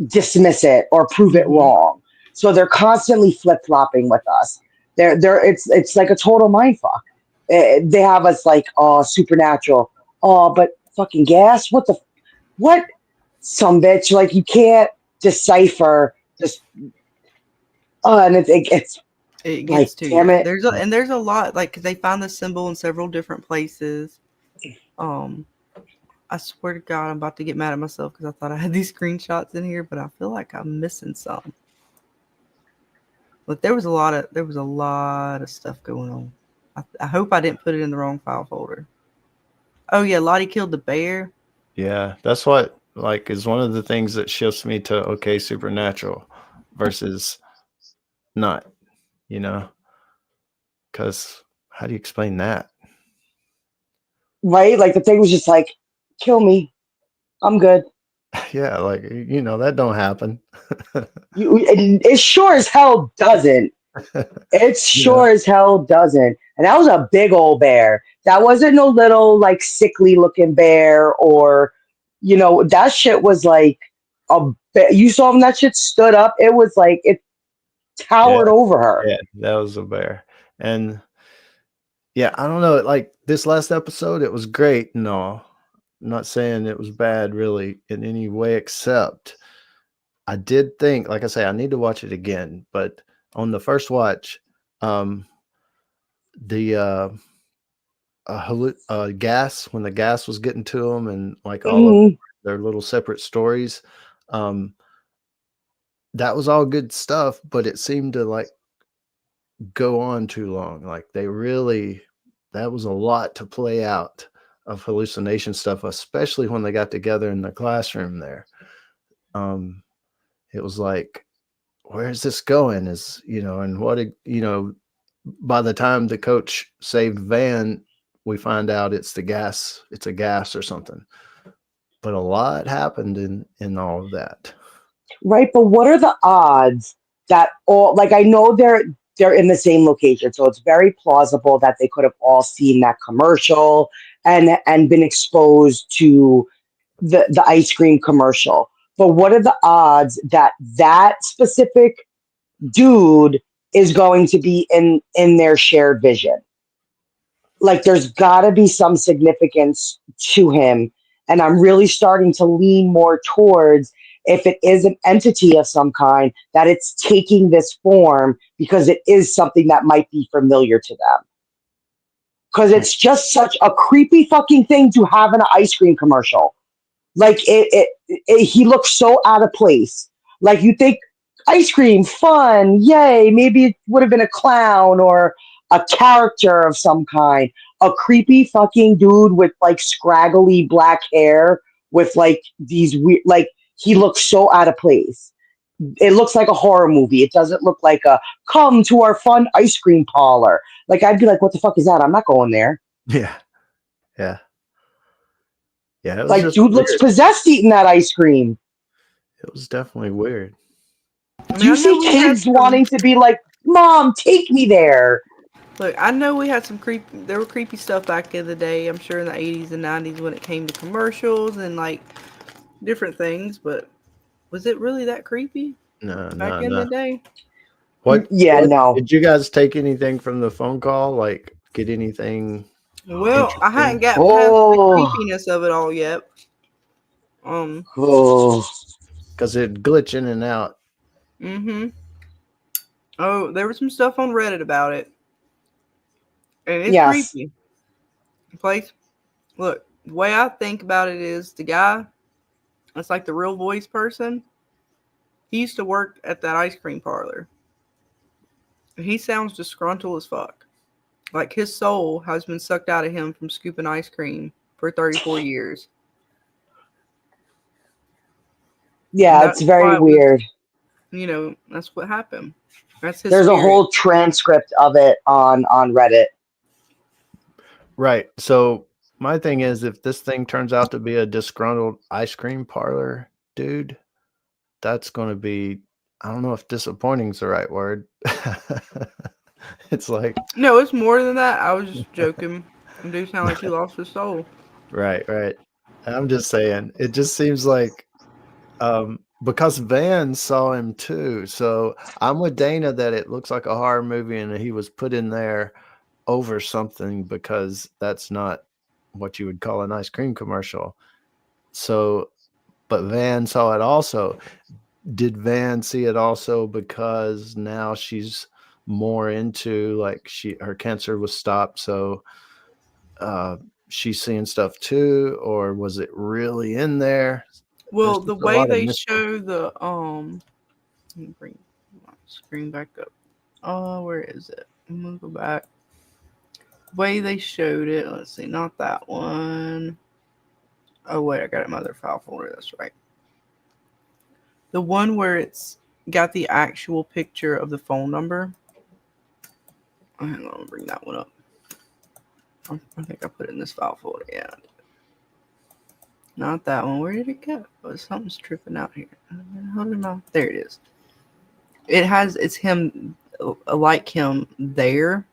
dismiss it or prove it wrong. So they're constantly flip-flopping with us. It's like a total mindfuck. They have us like, oh, supernatural. Oh, but fucking gas? What? Some bitch. Like, you can't decipher just. And it gets
like, to
damn
you.
it.
There's a lot, like, cause they find the symbol in several different places. I swear to God, I'm about to get mad at myself because I thought I had these screenshots in here, but I feel like I'm missing some. But there was a lot of stuff going on. I hope I didn't put it in the wrong file folder. Oh yeah, Lottie killed the bear.
Yeah, that's what like is one of the things that shifts me to okay, supernatural versus not, you know, because how do you explain that?
Right? Like the thing was just like, kill me. I'm good.
Yeah, like, you know, that don't happen.
It sure as hell doesn't. It
Yeah.
sure as hell doesn't. And that was a big old bear. That wasn't no little like sickly looking bear or, that shit was like you saw him, that shit stood up. It was like it
Yeah.
towered over her.
Yeah. That was a bear. And yeah, I don't know. Like this last episode, it was great. No, I'm not saying it was bad really in any way, except I did think, like I say, I need to watch it again. But on the first watch, um, the gas, when the gas was getting to them and like all of
Mhm.
their little separate stories, um, that was all good stuff, but it seemed to like go on too long. Like that was a lot to play out of hallucination stuff, especially when they got together in the classroom there. It was like, where's this going? And by the time the coach saved Van, we find out it's a gas or something. But a lot happened in all of that.
Right, but what are the odds that all, like, I know they're in the same location, so it's very plausible that they could have all seen that commercial and been exposed to the ice cream commercial. But what are the odds that that specific dude is going to be in their shared vision? Like there's got to be some significance to him, and I'm really starting to lean more towards, if it is an entity of some kind, that it's taking this form because it is something that might be familiar to them, because it's just such a creepy fucking thing to have in an ice cream commercial. Like he looks so out of place. Like you think ice cream, fun, yay. Maybe it would have been a clown or a character of some kind. A creepy fucking dude with like scraggly black hair with like these weird, like he looks so out of place. It looks like a horror movie. It doesn't look like a come to our fun ice cream parlor. Like I'd be like, what the fuck is that? I'm not going there.
Yeah. Yeah. Yeah. It was
Like
just
dude looks
weird.
possessed eating that ice cream.
It was definitely weird.
Do you see kids wanting to be like, Mom, take me there?
Look, I know we had there were creepy stuff back in the day, I'm sure in the 80s and 90s when it came to commercials and like different things, but was it really that creepy back in the day?
What
No.
Did you guys take anything from the phone call? Like get anything
Well, I hadn't got past the creepiness of it all yet.
Because it glitch in and out.
Mm-hmm. Oh, there was some stuff on Reddit about it. And it's creepy. Look, the way I think about it is the guy that's like the real voice person, he used to work at that ice cream parlor. And he sounds disgruntled as fuck. Like his soul has been sucked out of him from scooping ice cream for 34 years.
Yeah, it's very weird.
That's what happened. That's his
There's
spirit.
a whole transcript of it on Reddit.
Right. So my thing is, if this thing turns out to be a disgruntled ice cream parlor dude, that's going to be, I don't know if disappointing is the right word. It's like,
no, it's more than that. I was just joking. It do sound like he lost his soul.
Right. I'm just saying, it just seems like, because Van saw him too. So I'm with Dana that it looks like a horror movie and he was put in there over something, because that's not what you would call an ice cream commercial. So, but Van saw it also. Did Van see it also because now she's more into, like, her cancer was stopped, so she's seeing stuff too, or was it really in there?
Well, the way they show the let me bring my screen back up. Oh, where is it? I'm gonna go back. The way they showed it, let's see, not that one. Oh wait, I got it in my other file folder. That's right. The one where it's got the actual picture of the phone number. Hang on, I'll bring that one up. I think I put it in this file folder. Yeah. Not that one. Where did it go? Oh, something's tripping out here. There it is. It's him, like him there.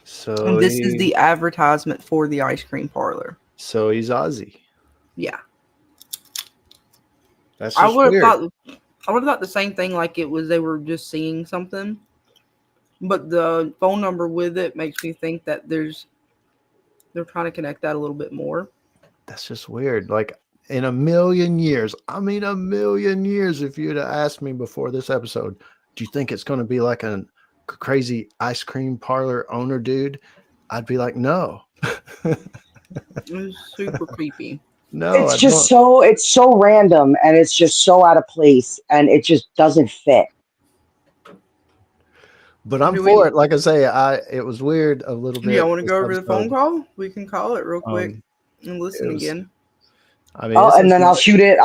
So
And this is the advertisement for the ice cream parlor.
So he's Aussie.
Yeah.
That's just weird.
I would have thought the same thing, like it was they were just seeing something. But the phone number with it makes me think that they're trying to connect that a little bit more.
That's just weird. Like in a million years, if you'd have asked me before this episode, do you think it's going to be like a crazy ice cream parlor owner dude? I'd be like, no.
It was super creepy.
No,
it's just so random, and it's just so out of place, and it just doesn't fit.
But I'm for it. Like I say, it was weird a little bit.
Yeah, want to go over the phone call? We can call it real quick and listen again.
I mean,
and then I'll shoot it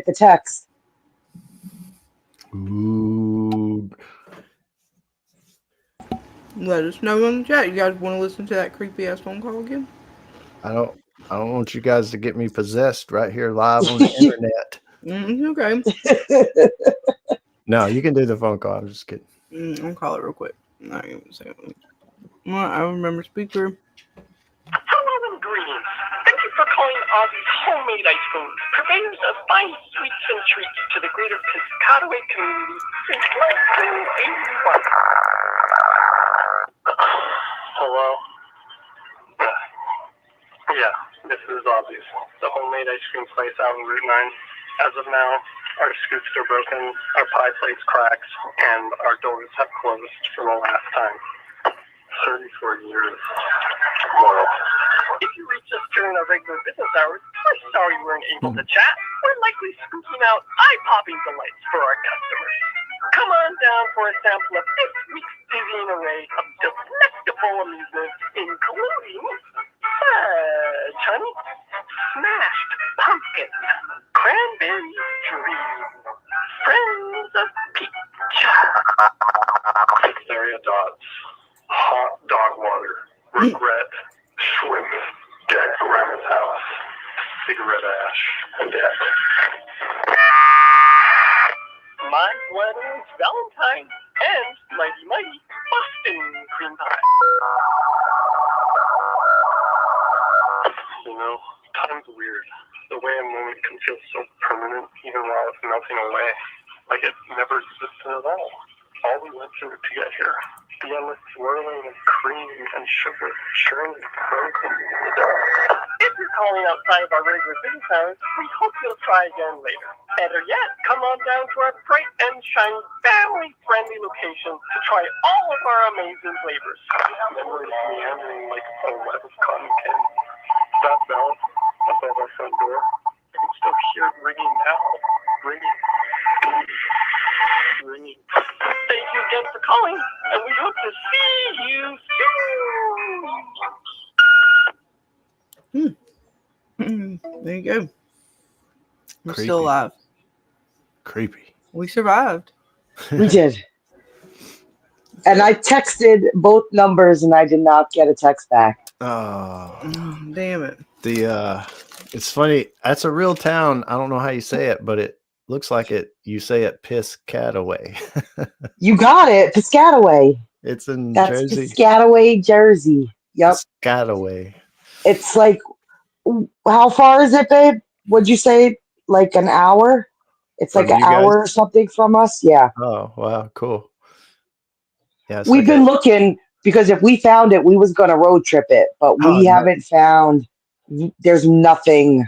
the text.
Ooh.
Let us know in the chat. You guys want to listen to that creepy ass phone call again?
I don't want you guys to get me possessed right here live on the internet.
Okay.
No, you can do the phone call. I'm just kidding.
I'll call it real quick. I remember speaker.
Hello and greetings. Thank you for calling Ozzy's Homemade Ice Cream, purveyors of fine sweets and treats to the greater Piscataway community since 1981. Hello? Yeah, this is Ozzy's, the homemade ice cream place out on Route 9. As of now, our scoops are broken, our pie plate's cracked, and our doors have closed for the last time. 34 years. Well, if you reach us during our regular business hours, we're sorry we weren't able to chat. We're likely scooping out eye-popping delights for our customers. Come on down for a sample of this week's dizzying array of delectable amusements, including honey, smashed pumpkin, cranberry dream, friends of peach, area dots, hot dog water, regret, shrimp, Jack around his house, cigarette ash, and death. My wedding's Valentine and mighty Boston cream pie. You know, time's weird. The way a moment can feel so permanent, even while it's melting away. Like it never existed at all. All we went through to get here. The endless swirling of cream and sugar, churning broken in the dark. If you're calling outside of our regular business hours, we hope you'll try again later. Better yet, come on down to our bright and shiny, family-friendly location to try all of our amazing flavors. Memories meandering like a web of cotton candy. That bell above our front door, I can still hear it ringing now. Ringing. Thank you again for calling, and we hope to see you soon.
There you go. We're
Creepy.
still alive.
Creepy.
We survived.
We did. And I texted both numbers, and I did not get a text back.
Oh,
damn it.
It's funny. That's a real town. I don't know how you say it, but it looks like you say it Piscataway.
You got it. Piscataway.
It's in
That's
Jersey.
Piscataway, Jersey. Yep.
Piscataway.
It's like, how far is it, babe? Would you say like an hour? It's
From
like an
you
hour
guys?
or something from us. Yeah.
Oh, wow. Cool. Yeah. it's
We've
like
been looking because if we found it, we was going to road trip it, but we
no.
haven't found, there's nothing.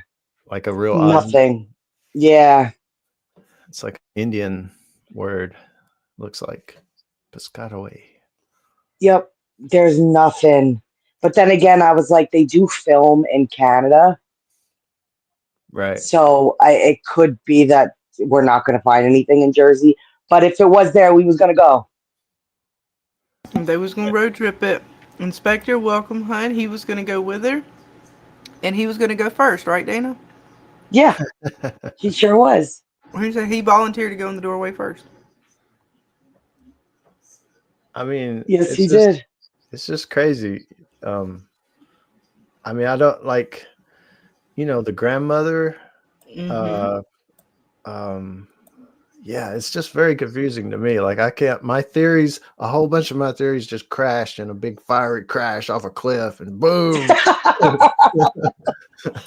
like a real
Nothing. Yeah.
It's like an Indian word. Looks like Piscataway.
Yep. There's nothing. But then again, I was like, they do film in Canada.
Right.
So it could be that we're not going to find anything in Jersey. But if it was there, we was going to go.
They was going to road trip it. Inspector Welcome Hunt, he was going to go with her. And he was going to go first, right, Dana?
Yeah. He sure was.
He said he volunteered to go in the doorway first.
I mean,
Yes, he did.
It's just crazy. I mean, I don't like, the grandmother.
Mm-hmm.
Yeah, it's just very confusing to me. Like, a whole bunch of my theories just crashed in a big fiery crash off a cliff, and boom.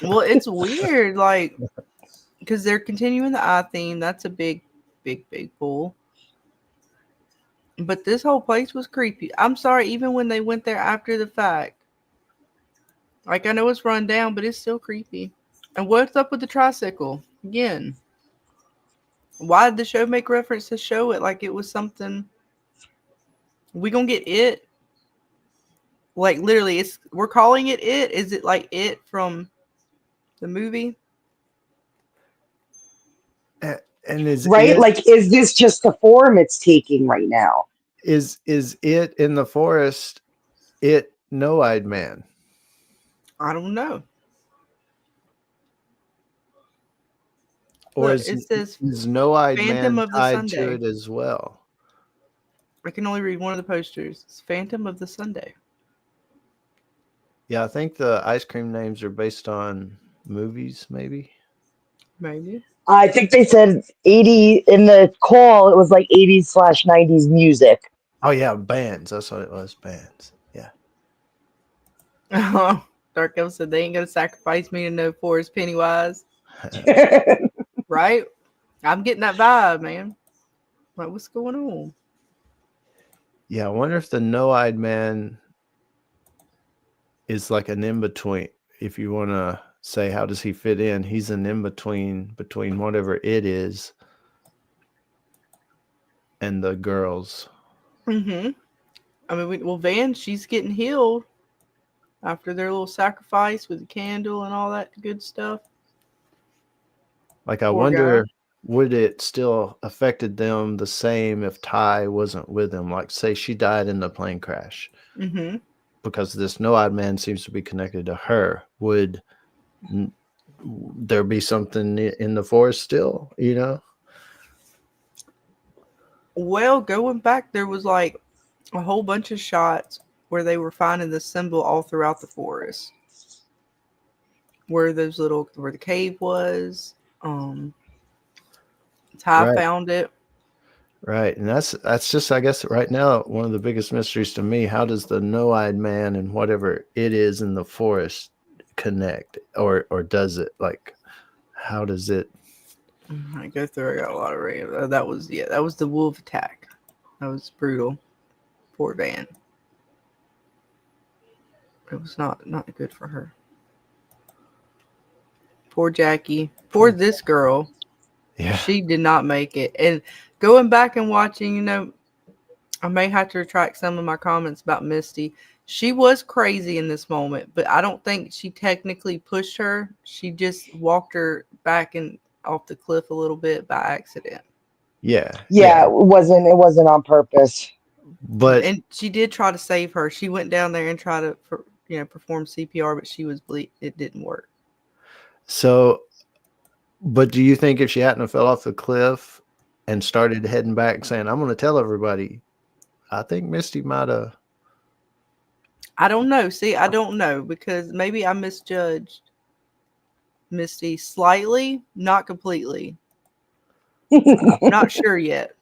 Well, it's weird, like, because they're continuing the eye theme. That's a big pull. But this whole place was creepy. I'm sorry, even when they went there after the fact. Like, I know it's run down, but it's still creepy. And what's up with the tricycle? Again, why did the show make reference to show it like it was something? We gonna get it? Like, literally, we're calling it it? Is it like it from the movie?
And is
Right? Like, is this just the form it's taking right now?
Is it in the forest? It no-eyed man?
I don't know.
Or
Look, it says
is no-eyed
Phantom
man
of the
tied to
Sunday.
it as well?
I can only read one of the posters. It's Phantom of the Sunday.
Yeah, I think the ice cream names are based on movies, maybe.
Maybe.
I think they said 80 in the call. It was like 80s/90s music.
Oh yeah, bands. That's what it was. Bands. Yeah.
Dark Elf said they ain't gonna sacrifice me to no forest Pennywise. Right? I'm getting that vibe, man. Like, what's going on?
Yeah, I wonder if the no-eyed man is like an in-between. If you want to say, how does he fit in? He's an in-between between whatever it is and the girls.
Mm-hmm. I mean, Van, she's getting healed after their little sacrifice with the candle and all that good stuff.
Like, I wonder, would it still affected them the same if Ty wasn't with him? Like, say she died in the plane crash.
Mm-hmm.
Because this no-eyed man seems to be connected to her. Would there be something in the forest still,
Well, going back, there was like a whole bunch of shots where they were finding the symbol all throughout the forest. Where the cave was. Ty found it.
Right. And that's just, I guess, right now, one of the biggest mysteries to me. How does the no-eyed man and whatever it is in the forest connect? Or does it? Like, how does it?
I go through. I got a lot of random. That was the wolf attack. That was brutal. Poor Van. It was not good for her. Poor Jackie. Poor this girl.
Yeah.
She did not make it. And going back and watching, I may have to retract some of my comments about Misty. She was crazy in this moment, but I don't think she technically pushed her. She just walked her back and off the cliff a little bit by accident.
Yeah.
Yeah, it wasn't on purpose.
And
she did try to save her. She went down there and tried to perform CPR, but she was it didn't work.
So, but do you think if she hadn't fell off the cliff and started heading back saying, I'm going to tell everybody, I think Misty might have.
I don't know. See, I don't know, because maybe I misjudged Misty slightly, not completely. Not sure yet.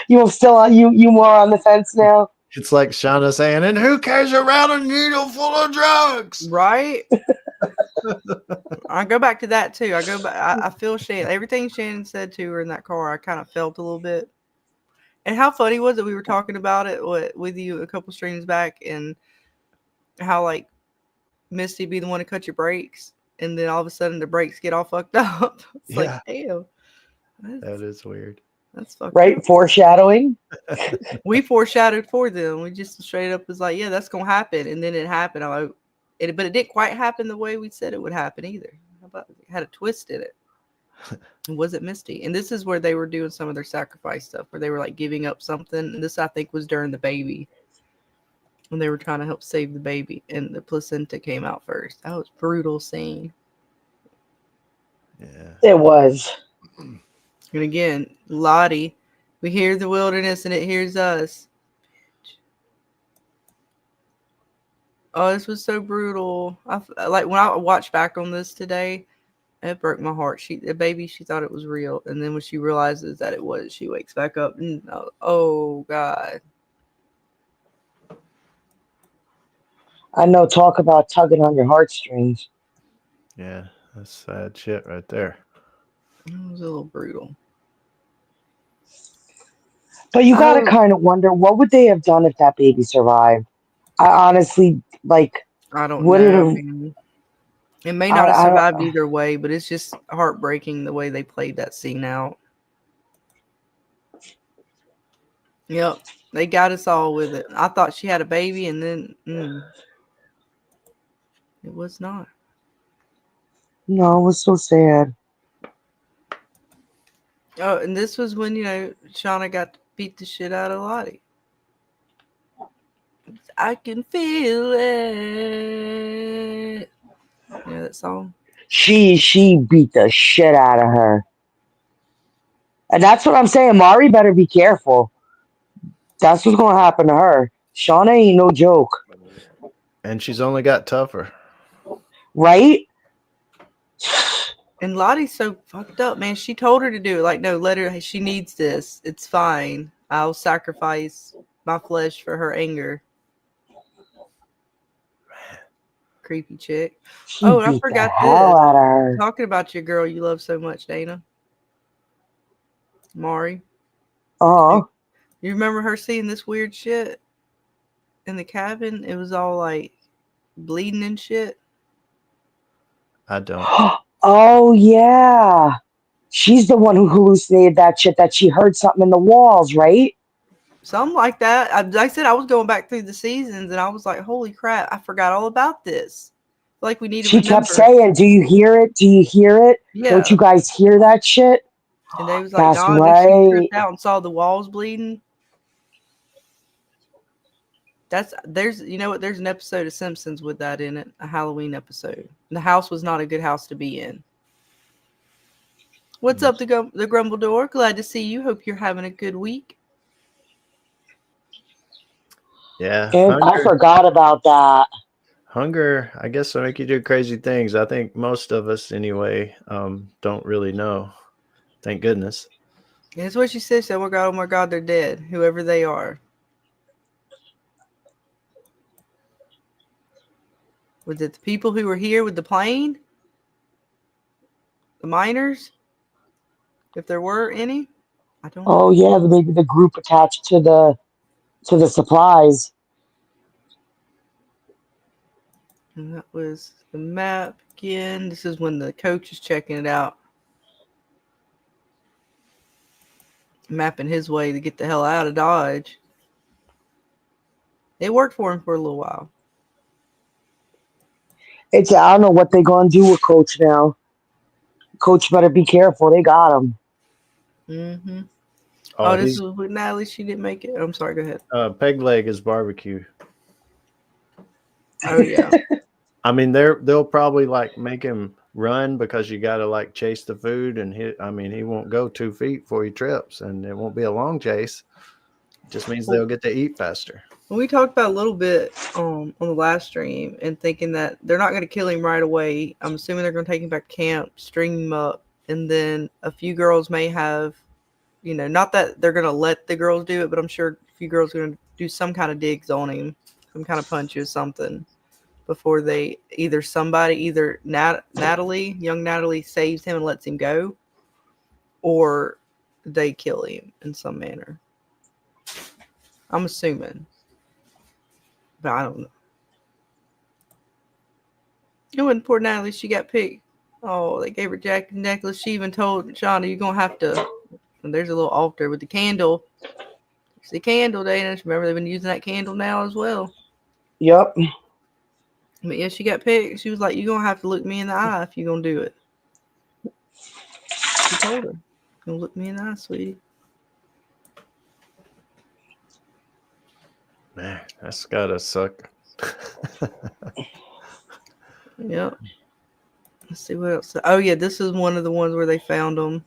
You more on the fence now?
It's like Shauna saying, and who carries around a needle full of drugs?
Right? I go back to that too. I feel Shannon. Everything Shannon said to her in that car, I kind of felt a little bit. And how funny was it? We were talking about it with you a couple streams back, and how like Misty be the one to cut your brakes, and then all of a sudden the brakes get all fucked up. It's like, damn.
That is weird.
That's fucked
right?
Up.
Foreshadowing.
We foreshadowed for them. We just straight up was like, yeah, that's gonna happen, and then it happened. I'm like, but it didn't quite happen the way we said it would happen either. How about it had a twist in it? It wasn't Misty. And this is where they were doing some of their sacrifice stuff, where they were like giving up something. And this, I think, was during the baby, when they were trying to help save the baby, and the placenta came out first. That was a brutal scene.
Yeah,
it was.
And again, Lottie, we hear the wilderness and it hears us. Oh, this was so brutal. Like when I watched back on this today, it broke my heart. The baby, she thought it was real, and then when she realizes that it was, she wakes back up and oh God.
I know. Talk about tugging on your heartstrings.
Yeah, that's sad shit right there.
It was a little brutal.
But you gotta kind of wonder what would they have done if that baby survived. I honestly
I don't
would it
know,
have?
man. It may not have survived either way, but it's just heartbreaking the way they played that scene out. Yep, they got us all with it. I thought she had a baby, and then it was not.
No, it was so sad.
Oh, and this was when Shauna got to beat the shit out of Lottie. I can feel it. You know that song?
She beat the shit out of her. And that's what I'm saying. Mari better be careful. That's what's gonna happen to her. Shauna ain't no joke.
And she's only got tougher.
Right?
And Lottie's so fucked up, man. She told her to do it. Like, no, let her. She needs this. It's fine. I'll sacrifice my flesh for her anger. Creepy chick.
She
Oh, and I
beat the
forgot
hell
this.
out of her.
Talking about your girl you love so much, Dana. Mari.
Uh-huh.
You remember her seeing this weird shit in the cabin? It was all like bleeding and shit.
I don't.
Oh yeah. She's the one who hallucinated that shit, that she heard something in the walls, right?
Something like that. Like I said, I was going back through the seasons and I was like, holy crap, I forgot all about this. Like we need to
She
remember.
kept saying, "Do you hear it? Do you hear it?
Yeah.
Don't you guys hear that shit?"
And they was like,
That's
no, and then she tripped out and saw the walls bleeding. There's an episode of Simpsons with that in it, a Halloween episode. And the house was not a good house to be in. What's up, the Grumbledore? Glad to see you. Hope you're having a good week.
Yeah.
And I forgot about that.
Hunger, I guess, will make you do crazy things. I think most of us, anyway, don't really know. Thank goodness.
That's what she said. She said, oh my God, they're dead. Whoever they are. Was it the people who were here with the plane? The miners? If there were any? I don't know.
Oh yeah, maybe the group attached to the supplies.
And that was the map again. This is when the coach is checking it out. Mapping his way to get the hell out of Dodge. It worked for him for a little while.
I don't know what they're gonna do with Coach now. Coach better be careful. They got him.
Mm-hmm. Oh, this was with Natalie. She didn't make it. I'm sorry. Go ahead.
Peg leg is barbecue.
Oh yeah.
I mean, they'll probably like make him run because you got to like chase the food, and he won't go 2 feet before he trips, and it won't be a long chase. It just means they'll get to eat faster.
We talked about a little bit on the last stream and thinking that they're not going to kill him right away. I'm assuming they're going to take him back to camp, string him up, and then a few girls may have, not that they're going to let the girls do it, but I'm sure a few girls are going to do some kind of digs on him, some kind of punches, something, before they either Natalie, young Natalie, saves him and lets him go, or they kill him in some manner. I'm assuming. But I don't know. And poor Natalie, she got picked. Oh, they gave her jacket and necklace. She even told Shauna, you're going to have to. And there's a little altar with the candle. It's the candle, Dana. Remember, they've been using that candle now as well.
Yep.
But yeah, she got picked. She was like, you're going to have to look me in the eye if you're going to do it. She told her, you're going to look me in the eye, sweetie.
Man, that's gotta suck.
Yep. Let's see what else. Oh yeah, this is one of the ones where they found them.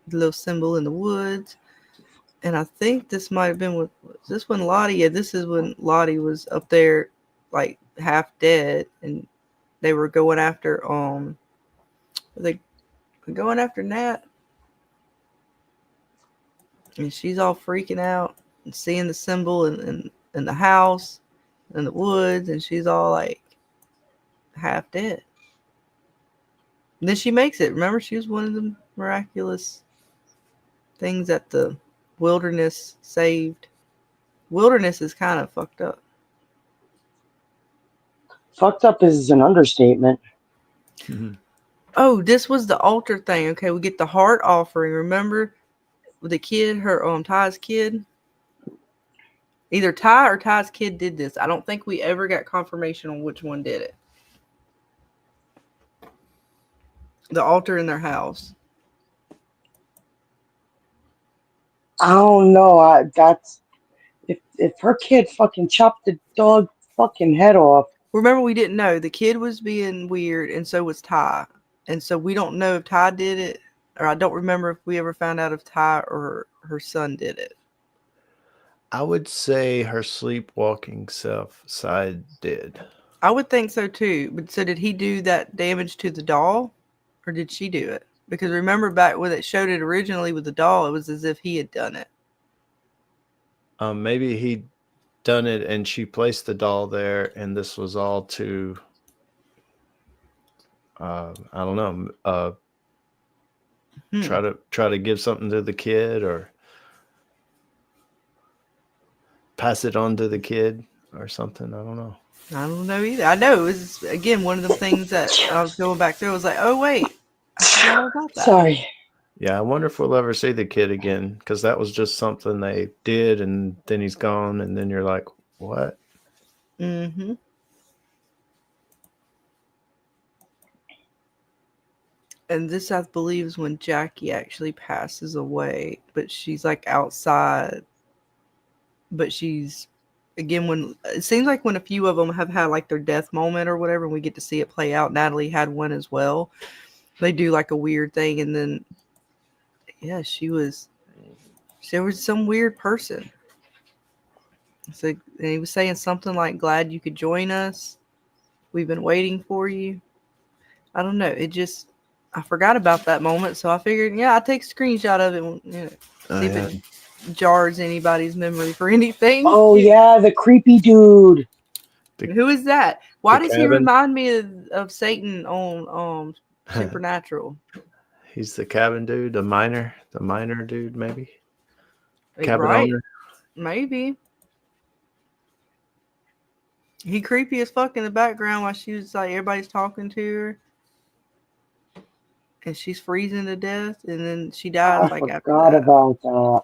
the little symbol in the woods. And I think this might have been with, was this when Lottie? Yeah, this is when Lottie was up there, like half dead, and they were going after were they going after Nat, and she's all freaking out and seeing the symbol in the house, in the woods, and she's all like half dead. And then she makes it. Remember, she was one of the miraculous things that the wilderness saved. Wilderness is kind of fucked up.
Fucked up is an understatement.
Mhm.
Oh, this was the altar thing. Okay, we get the heart offering. Remember with the kid, her Ty's kid? Either Ty or Ty's kid did this. I don't think we ever got confirmation on which one did it. The altar in their house.
I don't know. That's if her kid fucking chopped the dog fucking head off.
Remember, we didn't know. The kid was being weird, and so was Ty. And so we don't know if Ty did it, or I don't remember if we ever found out if Ty or her son did it.
I would say her sleepwalking self side did.
I would think so too. But so did he do that damage to the doll, or did she do it? Because remember back when it showed it originally with the doll, it was as if he had done it.
Maybe he done it and she placed the doll there, and this was all to I don't know, try to give something to the kid or pass it on to the kid or something. I don't know.
I don't know either. I know it was, again, one of the things that I was going back through. I was like, oh wait, I forgot all about that.
Sorry.
Yeah, I wonder if we'll ever see the kid again, because that was just something they did, and then he's gone, and then you're like, what?
Mm-hmm. And this, I believe, is when Jackie actually passes away, but she's like outside. But she's, again, when it seems like when a few of them have had like their death moment or whatever, and we get to see it play out. Natalie had one as well. They do like a weird thing, and then yeah, there was some weird person. So and he was saying something like, "Glad you could join us. We've been waiting for you." I don't know. It just, I forgot about that moment, so I figured, yeah, I'll take a screenshot of it and see if it jars anybody's memory for anything.
Oh yeah, the creepy dude.
Who is that? Why does he
cabin?
remind me of Satan on Supernatural?
He's the cabin dude, the miner dude, maybe. Cabin
Right.
owner.
Maybe. He creepy as fuck in the background while she was like, everybody's talking to her. And she's freezing to death, and then she dies
I
like after
forgot
that.
about that.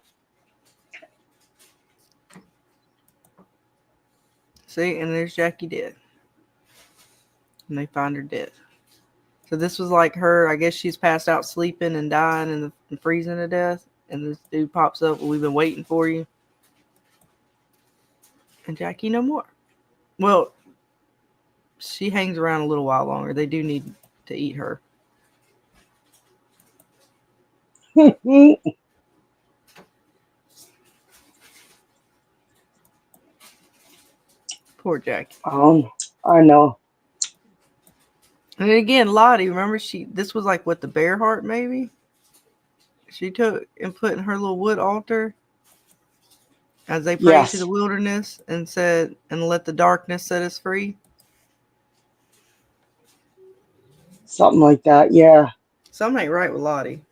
See, and there's Jackie dead. And they find her dead. So this was like her, I guess she's passed out sleeping and dying and freezing to death. And this dude pops up, well, we've been waiting for you. And Jackie no more. Well, she hangs around a little while longer. They do need to eat her. Poor Jackie.
I know.
And again, Lottie, remember this was like what, the bear heart maybe? She took and put in her little wood altar as they prayed to the wilderness and said, and let the darkness set us free.
Something like that, yeah.
Something ain't right with Lottie.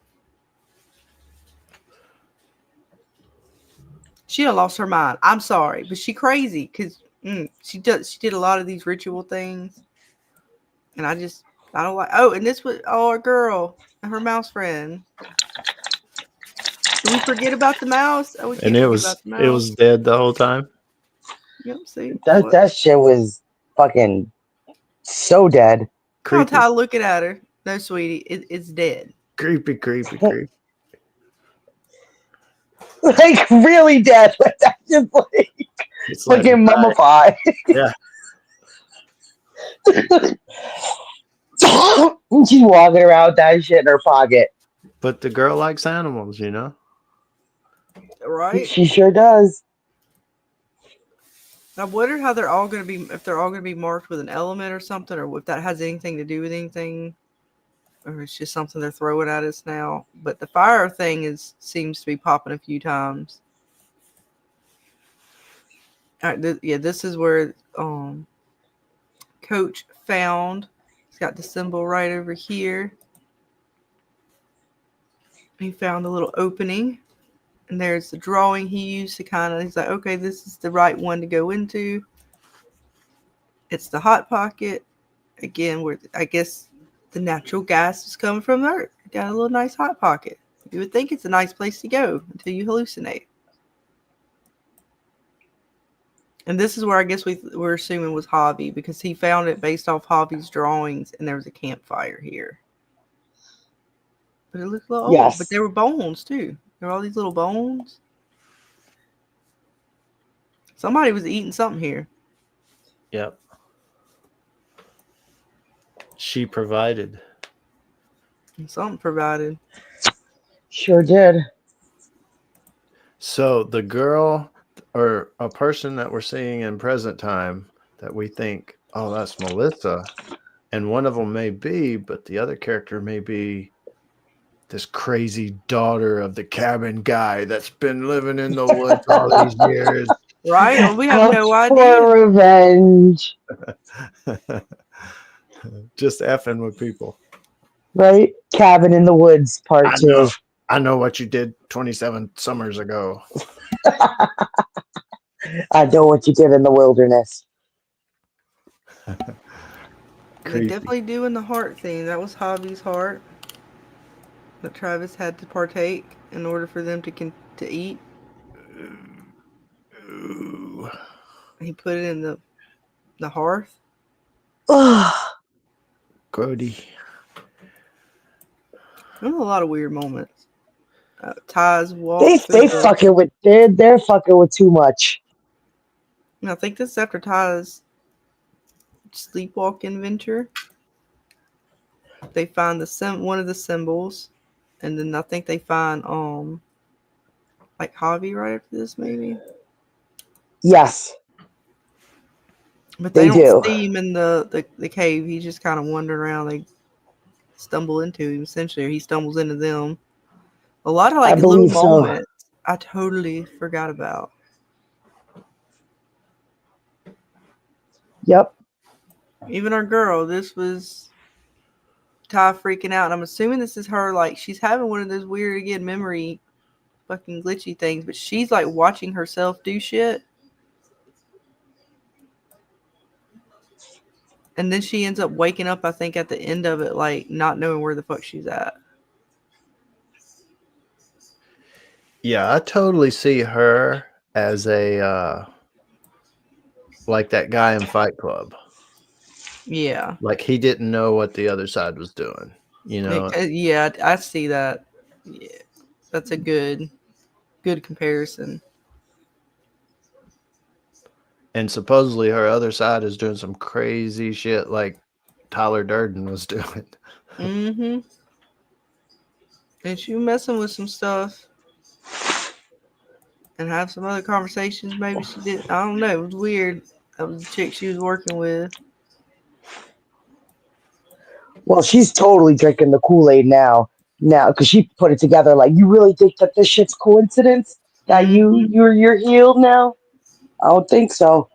She done lost her mind. I'm sorry, but she crazy because she did a lot of these ritual things, and I don't like. Oh, and this was our girl and her mouse friend. Did we forget about the mouse? Oh, we can't
And it was dead the whole time.
Yep. See
that shit was fucking so dead.
How Ty looking at her? No, sweetie, it's dead.
Creepy.
Like really dead. Like that just like
It's
fucking mummified.
Yeah.
She's walking around with that shit in her pocket.
But the girl likes animals, you know?
Right?
She sure does.
I wonder how they're all going to be, if they're all going to be marked with an element or something, or if that has anything to do with anything, or it's just something they're throwing at us now. But the fire thing seems to be popping a few times. All right, this is where Coach found. He's got the symbol right over here. He found a little opening, and there's the drawing he used to kind of. He's like, okay, this is the right one to go into. It's the hot pocket. Again, where I guess the natural gas is coming from the earth. Got a little nice hot pocket. You would think it's a nice place to go until you hallucinate. And this is where I guess we're assuming was Javi, because he found it based off Javi's drawings, and there was a campfire here. But it looked a little old. But there were bones too. There were all these little bones. Somebody was eating something here.
Yep. She provided.
Something provided.
Sure did.
So the girl or a person that we're seeing in present time that we think, oh, that's Melissa. And one of them may be, but the other character may be this crazy daughter of the cabin guy that's been living in the woods all these years.
Right? Well, we have
Out
no idea.
for revenge.
Just effing with people.
Right? Cabin in the Woods, part 2.
I know what you did 27 summers ago.
I know what you did in the wilderness.
They're definitely doing the heart thing. That was Javi's heart that Travis had to partake in order for them to eat.
Ooh.
He put it in the hearth.
Grody.
There were a lot of weird moments. Ty's walk.
They're fucking with too much.
I think this is after Ty's sleepwalking venture. They find one of the symbols, and then I think they find like Javi right after this, maybe.
Yes.
But they don't see him in the cave. He's just kind of wandering around. They stumble into him, essentially, or he stumbles into them. A lot of like little moments I totally forgot about.
Yep.
Even our girl, this was Ty freaking out. And I'm assuming this is her, like, she's having one of those weird, again, memory fucking glitchy things, but she's like watching herself do shit. And then she ends up waking up, I think, at the end of it, like, not knowing where the fuck she's at.
Yeah, I totally see her as a, like that guy in Fight Club.
Yeah.
Like he didn't know what the other side was doing, you know?
Yeah, I see that. Yeah, that's a good comparison.
And supposedly her other side is doing some crazy shit like Tyler Durden was doing.
Mm-hmm. And she was messing with some stuff. And have some other conversations. Maybe she did. I don't know. It was weird. That was the chick she was working with.
Well, she's totally drinking the Kool-Aid now, because she put it together. Like, you really think that this shit's coincidence that you're healed now? I don't think so.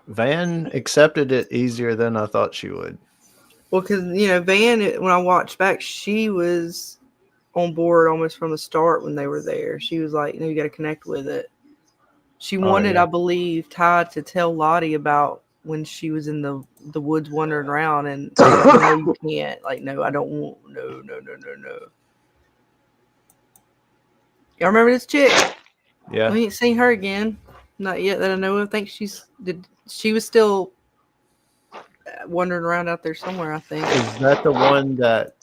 Van accepted it easier than I thought she would.
Well, because Van, when I watched back, she was on board almost from the start when they were there. She was like, you got to connect with it. She wanted, I believe, Ty to tell Lottie about when she was in the woods wandering around, and like, no, you can't. Like, no, I don't want. No. Y'all remember this chick?
Yeah.
We ain't seen her again. Not yet that I know of. I think she was still wandering around out there somewhere, I think.
Is that the one that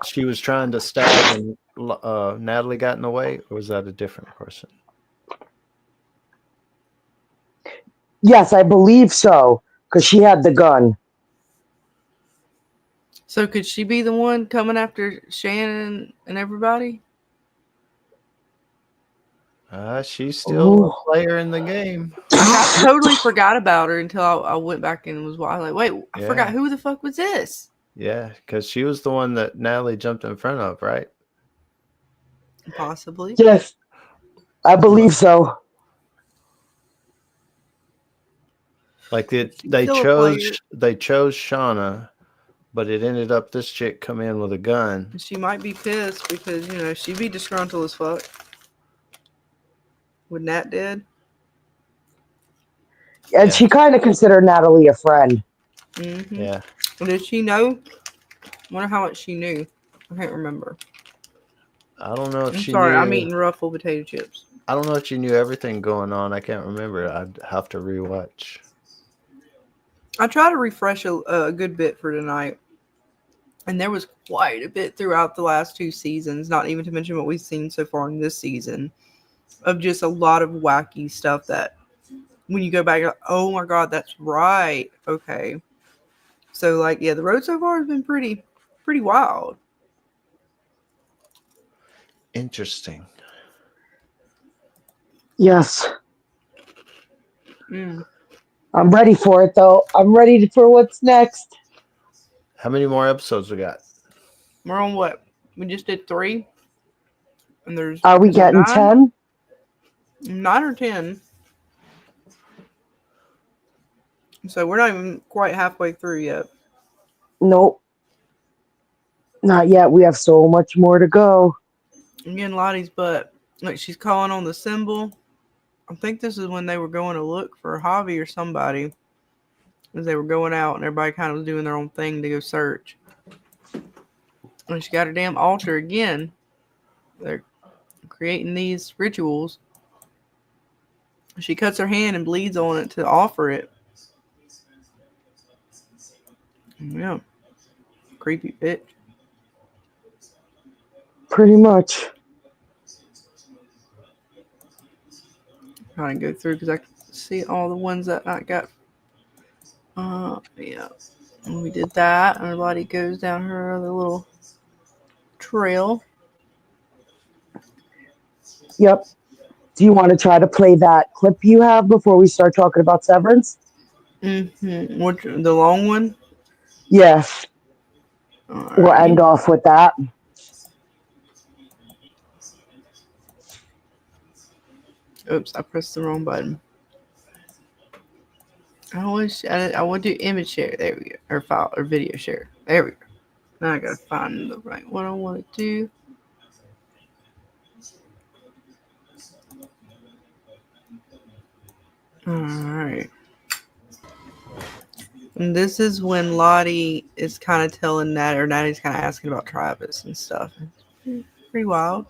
she was trying to stab and Natalie got in the way, or was that a different person?
Yes, I believe so, because she had the gun.
So could she be the one coming after Shannon and everybody?
She's still
Ooh.
a player in the game.
I totally forgot about her until I went back and was like, wait, I forgot who the fuck was this?
Yeah, because she was the one that Natalie jumped in front of, right?
Possibly.
Yes, I believe so.
Like they
still a
chose
player.
Shauna, but it ended up this chick come in with a gun.
She might be pissed because, you know, she'd be disgruntled as fuck. With Nat dead.
And she kind of considered Natalie a friend.
Mm-hmm.
Yeah.
Did she know? I wonder how much she knew. I can't remember.
I don't know if
I'm
she
sorry,
knew.
I'm eating Ruffled potato chips.
I don't know if she knew everything going on. I can't remember. I'd have to rewatch.
I try to refresh a good bit for tonight. And there was quite a bit throughout the last 2 seasons, not even to mention what we've seen so far in this season, of just a lot of wacky stuff that when you go back, you're like, oh my God, that's right. Okay. So, like, yeah, the road so far has been pretty wild.
Interesting.
Yes.
Mm.
I'm ready for it, though. I'm ready for what's next.
How many more episodes we got?
We're on what? We just did 3? And
Are we getting
9?
10?
9 or 10. So we're not even quite halfway through yet.
Nope. Not yet. We have so much more to go.
Again, Lottie's butt. Like, she's calling on the symbol. I think this is when they were going to look for Javi or somebody. As they were going out and everybody kind of was doing their own thing to go search. And she got her damn altar again. They're creating these rituals. She cuts her hand and bleeds on it to offer it. Yeah. Creepy bitch.
Pretty much.
Trying to go through because I can see all the ones that I got. Yeah. And we did that. And everybody goes down her other little trail.
Yep. Do you want to try to play that clip you have before we start talking about Severance?
Mm-hmm. The long one?
Yes.
Alrighty.
We'll end off with that.
Oops, I pressed the wrong button. I want to do image share. There we go. Or file or video share. There we go. Now I gotta find the right one I want to do. Alright. And this is when Lottie is kind of telling Nat, or Nattie's kind of asking about Travis and stuff. Pretty wild.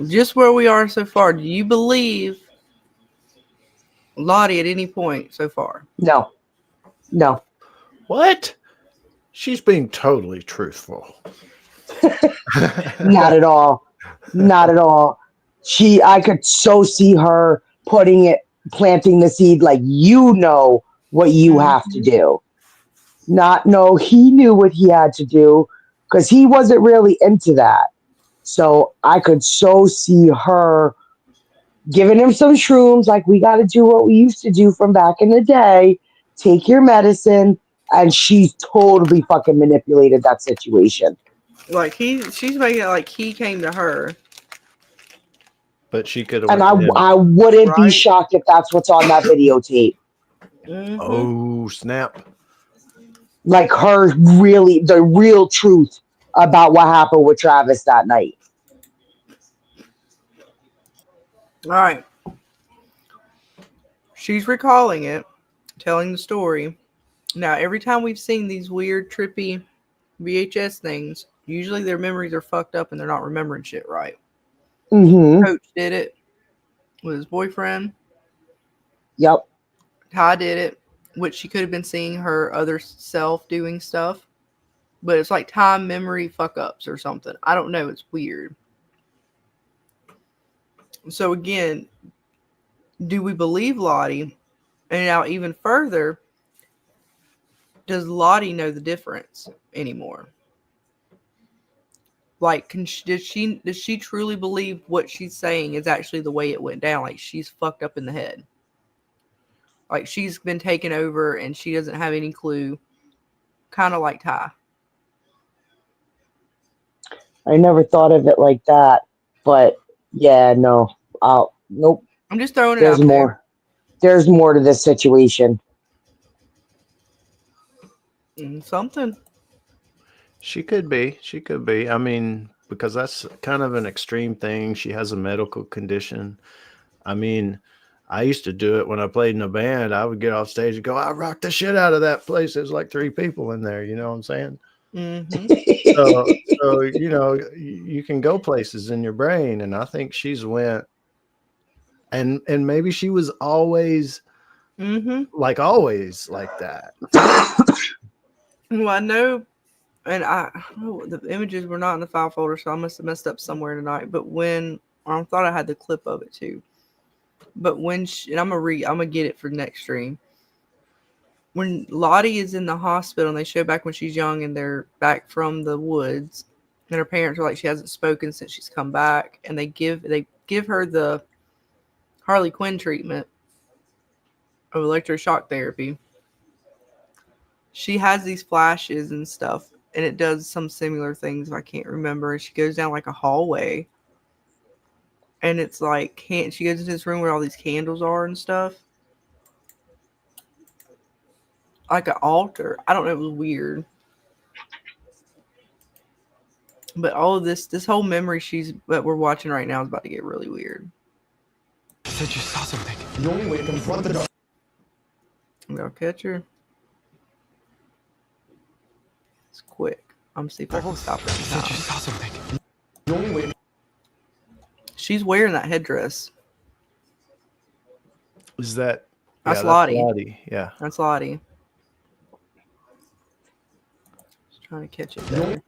Just where we are so far, do you believe Lottie at any point so far?
No. No.
What? She's being totally truthful.
Not at all. Not at all. I could so see her planting the seed like, you know what you have to do. He knew what he had to do because he wasn't really into that. So I could so see her giving him some shrooms, like, we got to do what we used to do from back in the day. Take your medicine. And she's totally fucking manipulated that situation.
Like she's making it like he came to her.
But she could have.
And I wouldn't be shocked if that's what's on that videotape.
Mm-hmm.
Oh, snap.
Like the real truth about what happened with Travis that night.
All right. She's recalling it, telling the story. Now, every time we've seen these weird, trippy VHS things, usually their memories are fucked up and they're not remembering shit right.
Mm-hmm.
Coach did it with his boyfriend.
Yep.
Ty did it, which she could have been seeing her other self doing stuff. But it's like time memory fuck ups or something. I don't know. It's weird. So again, do we believe Lottie? And now even further, does Lottie know the difference anymore? Like, does she truly believe what she's saying is actually the way it went down? Like, she's fucked up in the head. Like, she's been taken over and she doesn't have any clue. Kind of like Ty.
I never thought of it like that, but yeah, no. Nope.
I'm just throwing it
There's
out
more. There's more to this situation.
there. Something.
She could be. She could be. I mean, because that's kind of an extreme thing. She has a medical condition. I mean, I used to do it when I played in a band. I would get off stage and go, I rocked the shit out of that place. There's like 3 people in there. You know what I'm saying?
Mm-hmm.
So you know, you can go places in your brain. And I think she's went. And maybe she was always always like that.
Well, I know. And the images were not in the file folder, so I must have messed up somewhere tonight. But I thought I had the clip of it too. But when and I'm gonna get it for next stream. When Lottie is in the hospital and they show back when she's young and they're back from the woods, and her parents are like, she hasn't spoken since she's come back, and they give her the Harley Quinn treatment of electroshock therapy. She has these flashes and stuff. And it does some similar things. I can't remember. She goes down like a hallway. And it's like, she goes into this room where all these candles are and stuff. Like an altar. I don't know. It was weird. But all of this whole memory that we're watching right now is about to get really weird.
You said you saw something. The only way to confront the dark.
I'll catch her. It's quick. I'm gonna see if I can stop her.
You said you saw something. The only way.
She's wearing that headdress.
Is that?
That's Lottie.
Lottie. Yeah.
That's Lottie. Just trying to catch it there.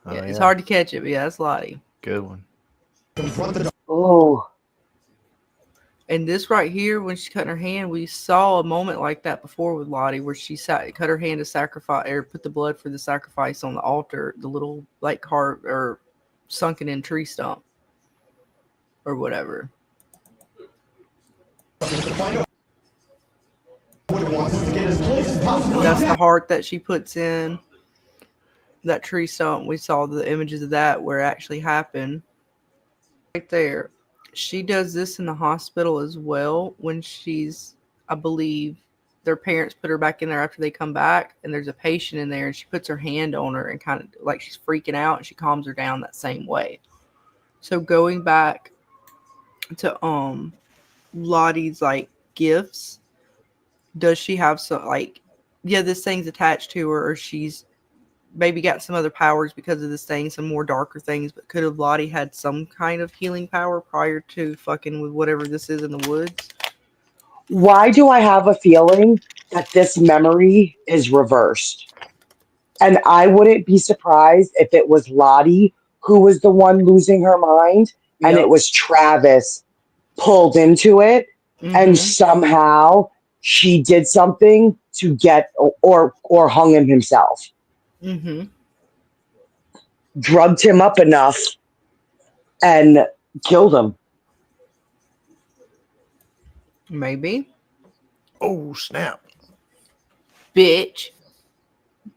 It's hard to catch it, but yeah, that's Lottie.
Good one.
Oh.
And this right here, when she's cutting her hand, we saw a moment like that before with Lottie, where she cut her hand to sacrifice, or put the blood for the sacrifice on the altar, the little like heart or sunken in tree stump or whatever. That's the heart that she puts in that tree stump. We saw the images of that where it actually happened right there. She does this in the hospital as well when I believe their parents put her back in there after they come back, and there's a patient in there, and she puts her hand on her and kind of like she's freaking out, and she calms her down that same way. So going back to Lottie's like gifts, does she have some this thing's attached to her, or she's maybe got some other powers because of this thing, some more darker things, but could have Lottie had some kind of healing power prior to fucking with whatever this is in the woods?
Why do I have a feeling that this memory is reversed? And I wouldn't be surprised if it was Lottie who was the one losing her mind, and it was Travis pulled into it, and somehow she did something to get or hung him himself. Drugged him up enough and killed him.
Maybe.
Oh, snap.
Bitch.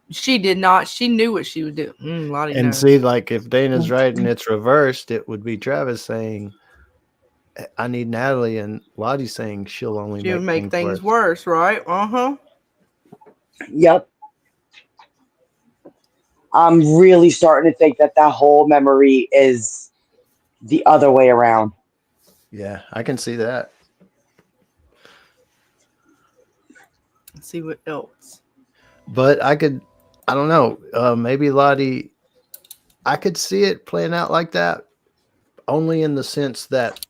She did not. She knew what she was doing. Lottie knows.
See, like if Dana's right and it's reversed, it would be Travis saying, I need Natalie, and Lottie saying she'll make things
worse, right?
Yep. I'm really starting to think that whole memory is the other way around.
Yeah, I can see that.
Let's see what else.
But I don't know. Maybe Lottie, I could see it playing out like that, only in the sense that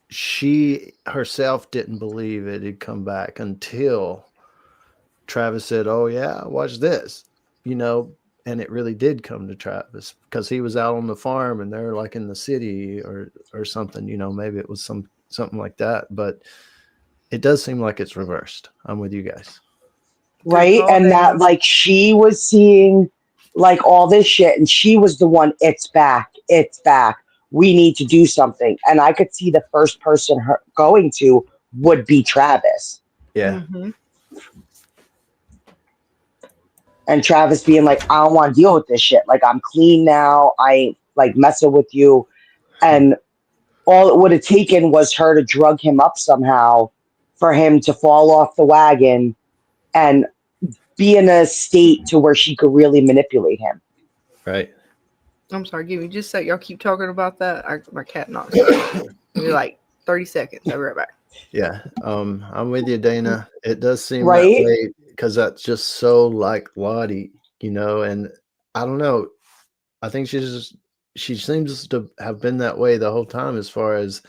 she herself didn't believe it had come back until Travis said, "Oh yeah, watch this," and it really did come to Travis because he was out on the farm and they're like in the city or something. Maybe it was something like that, but it does seem like it's reversed. I'm with you guys.
Right? And that like she was seeing like all this shit and she was the one, it's back. We need to do something. And I could see the first person her going to would be Travis.
Yeah.
Mm-hmm.
And Travis being like, I don't want to deal with this shit. Like, I'm clean now. I ain't like messing with you. And all it would have taken was her to drug him up somehow for him to fall off the wagon and be in a state to where she could really manipulate him.
Right.
I'm sorry, give me just a sec. Y'all keep talking about that. My cat knocks. Maybe like 30 seconds. I'll be right back.
Yeah. I'm with you, Dana. It does seem
Right?
that way because that's just so like Lottie, you know, and I don't know. I think she seems to have been that way the whole time as far as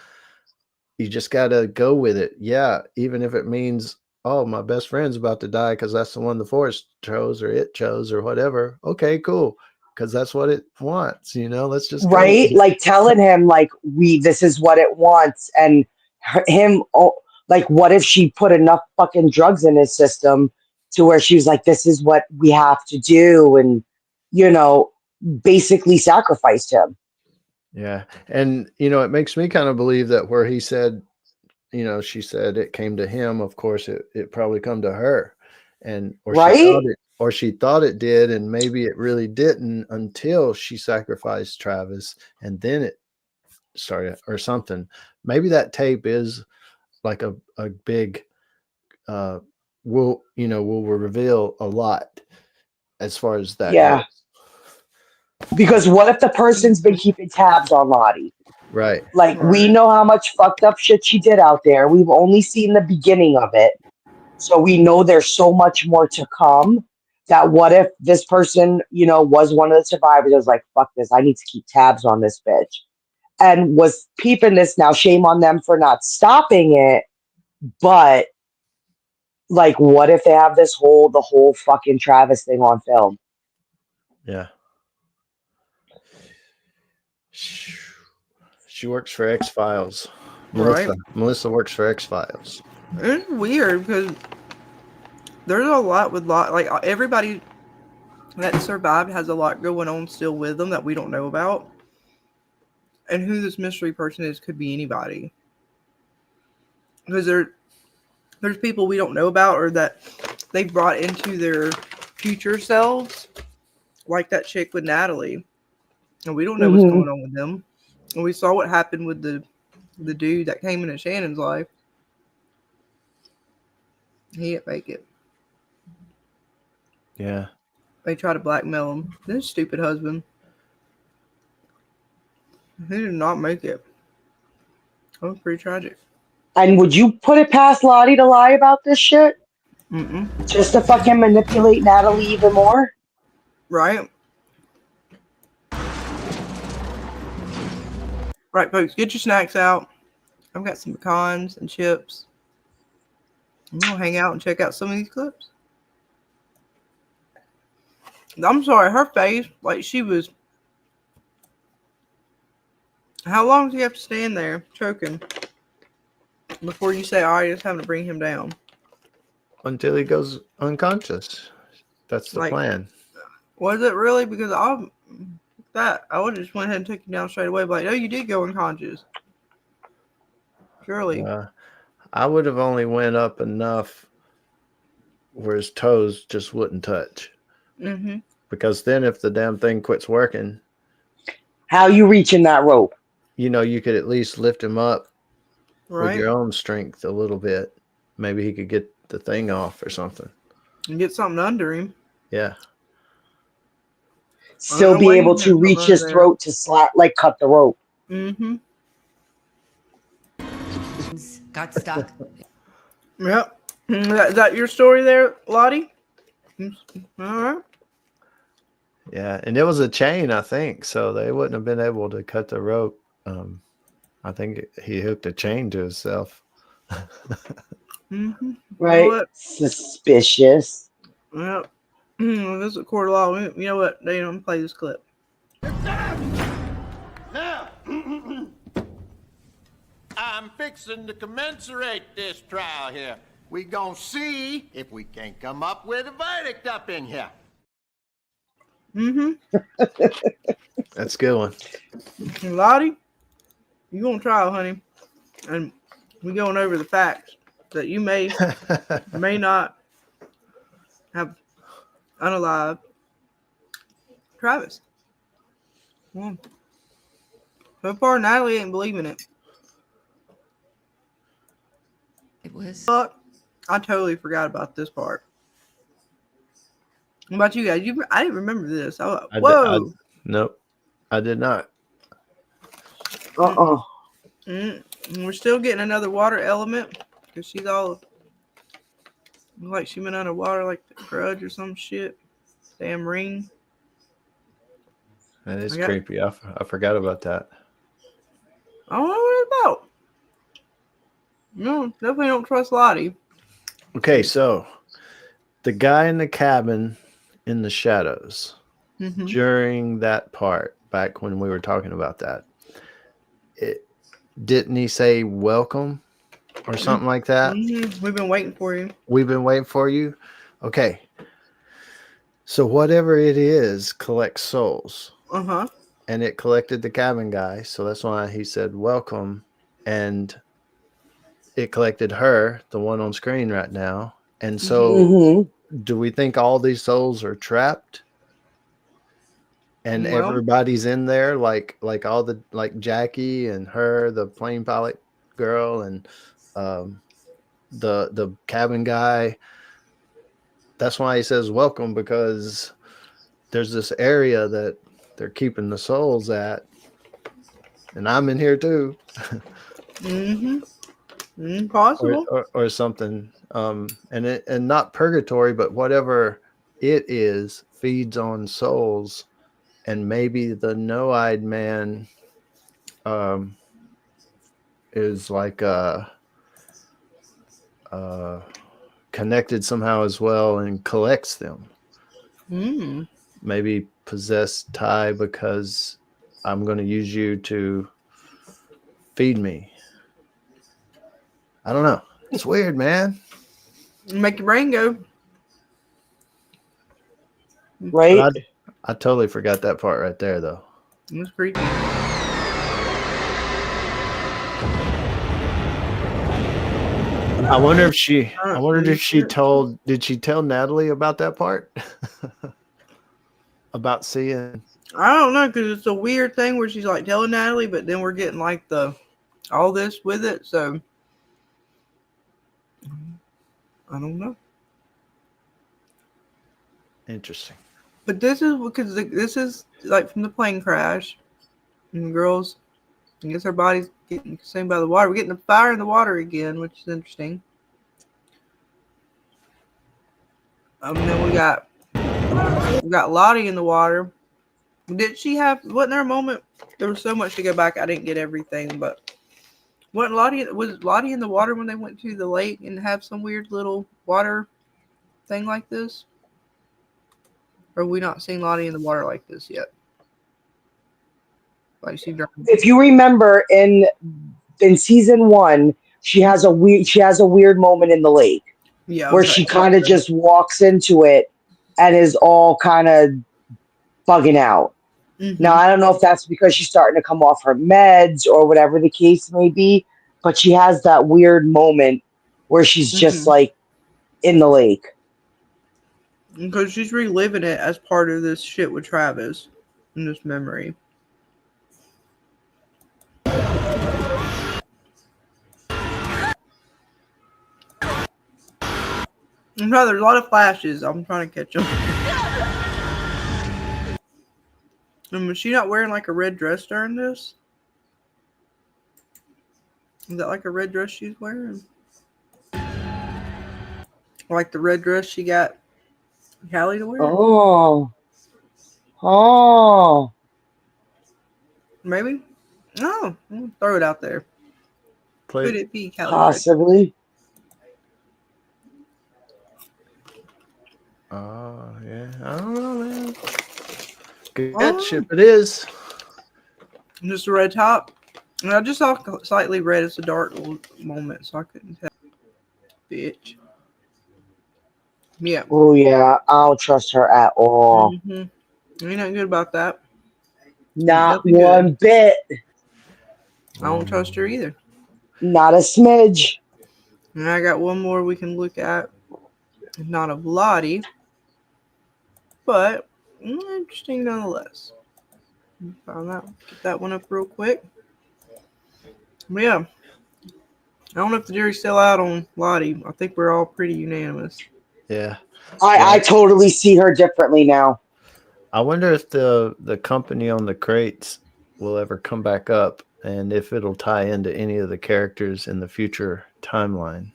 you just got to go with it. Yeah. Even if it means, oh, my best friend's about to die because that's the one the forest chose or it chose or whatever. Okay, cool. Because that's what it wants, you know, let's just
right.
go.
Like telling him like this is what it wants. And like, what if she put enough fucking drugs in his system to where she was like, this is what we have to do. And, you know, basically sacrificed him.
Yeah. And, you know, it makes me kind of believe that where he said, you know, she said it came to him, of course, it probably come to her. And, or she thought it did. And maybe it really didn't until she sacrificed Travis and then it started or something. Maybe that tape is like a big, will reveal a lot as far as that goes.
Because what if the person's been keeping tabs on Lottie?
Right.
Like, we know how much fucked up shit she did out there. We've only seen the beginning of it. So we know there's so much more to come that what if this person, you know, was one of the survivors, was like, fuck this, I need to keep tabs on this bitch. And was peeping this. Now, shame on them for not stopping it. But, like, what if they have the whole fucking Travis thing on film?
Yeah. She works for X-Files. Melissa works for X-Files.
It's weird because there's a lot like everybody that survived has a lot going on still with them that we don't know about. And who this mystery person is could be anybody. Because there's people we don't know about or that they brought into their future selves. Like that chick with Natalie. And we don't know what's going on with them. And we saw what happened with the dude that came into Shannon's life. He didn't make it.
Yeah.
They try to blackmail him. This stupid husband. He did not make it. That was pretty tragic.
And would you put it past Lottie to lie about this shit?
Mm-mm.
Just to fucking manipulate Natalie even more?
Right. Right, folks, get your snacks out. I've got some pecans and chips. I'm going to hang out and check out some of these clips. I'm sorry, her face, like she was... How long do you have to stand there choking before you say, all right, it's time to bring him down?
Until he goes unconscious. That's the plan.
Was it really? Because I would have just went ahead and took you down straight away. But like, oh, you did go unconscious. Surely.
I would have only went up enough where his toes just wouldn't touch.
Mm-hmm.
Because then if the damn thing quits working.
How you reaching that rope?
You know, you could at least lift him up
with
your own strength a little bit. Maybe he could get the thing off or something.
And get something under him.
Yeah.
Still be able to reach his throat to cut the rope.
Mm-hmm.
Got stuck.
Yep. Is that your story there, Lottie? All right.
Yeah, and it was a chain, I think, so they wouldn't have been able to cut the rope. I think he hooked a chain to himself.
Mm-hmm.
Right. You know, suspicious.
Yep. This is a court of law. You know what? They don't play this clip.
Now, I'm I'm fixing to commensurate this trial here. We gonna see if we can come up with a verdict up in here.
Mm-hmm.
That's a good one.
Lottie, you on trial, honey. And we going over the facts that you may not have unalived Travis. So far, Natalie ain't believing it.
It was.
But I totally forgot about this part. What about you guys? I didn't remember this. Whoa.
Nope. I did not.
We're still getting another water element because she's all like she went underwater like the Grudge or some shit. Damn ring.
That is creepy. I forgot about that.
I don't know what it's about. No, definitely don't trust Lottie.
Okay, so the guy in the cabin in the shadows during that part, back when we were talking about that, didn't he say welcome or something like that?
We've been waiting for you.
We've been waiting for you. Okay. So whatever it is collects souls. And it collected the cabin guy. So that's why he said welcome. And it collected her, the one on screen right now. And so do we think all these souls are trapped? And everybody's in there, like all the, like Jackie and her, the plane pilot girl, and the cabin guy. That's why he says welcome, because there's this area that they're keeping the souls at, and I'm in here too.
Possible
or something. And not purgatory, but whatever it is feeds on souls. And maybe the no-eyed man is like connected somehow as well and collects them. Maybe possess Ty because I'm going to use you to feed me. I don't know. It's weird, man.
Make your brain go.
Right?
I totally forgot that part right there, though.
It was creepy.
I wonder if she told. Did she tell Natalie about that part? About seeing.
I don't know, because it's a weird thing where she's like telling Natalie, but then we're getting like all this with it. So I don't know.
Interesting.
But this is because this is like from the plane crash, and the girls, I guess their bodies getting consumed by the water. We're getting the fire in the water again, which is interesting. And then we got Lottie in the water. Wasn't there a moment? There was so much to go back. I didn't get everything, but was Lottie in the water when they went to the lake and have some weird little water thing like this? Or have we not seen Lottie in the water like this yet? Like
if you remember in season 1, she has a weird moment in the lake.
Yeah.
Where she kind of just walks into it and is all kind of bugging out. Now, I don't know if that's because she's starting to come off her meds or whatever the case may be, but she has that weird moment where she's just like in the lake.
Because she's reliving it as part of this shit with Travis in this memory. There's a lot of flashes. I'm trying to catch them. And was she not wearing like a red dress during this? Is that like a red dress she's wearing? Like the red dress she got Callie to wear?
Oh.
Maybe? No. I'll throw it out there. Could it be Callie?
Possibly.
Yeah. I don't know, man. Good ship it is.
Just a red top. And I just saw slightly red as a dark moment, so I couldn't tell. Bitch. Yeah.
Oh yeah, I don't trust her at all.
Ain't nothing good about that.
Not
Nothing good.
one bit.
I don't trust her either.
Not a smidge.
And I got one more we can look at. Not of Lottie, but interesting nonetheless. Found that. Get that one up real quick. Yeah. I don't know if the jury's still out on Lottie. I think we're all pretty unanimous.
Yeah.
I totally see her differently now.
I wonder if the company on the crates will ever come back up and if it'll tie into any of the characters in the future timeline.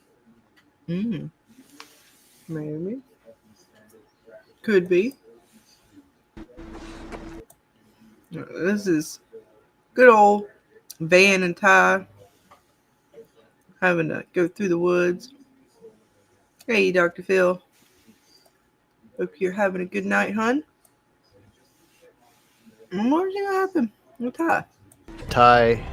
Maybe. Could be. This is good old Van and Ty having to go through the woods. Hey, Dr. Phil. Hope you're having a good night, hon. What's going to happen with Ty?
Ty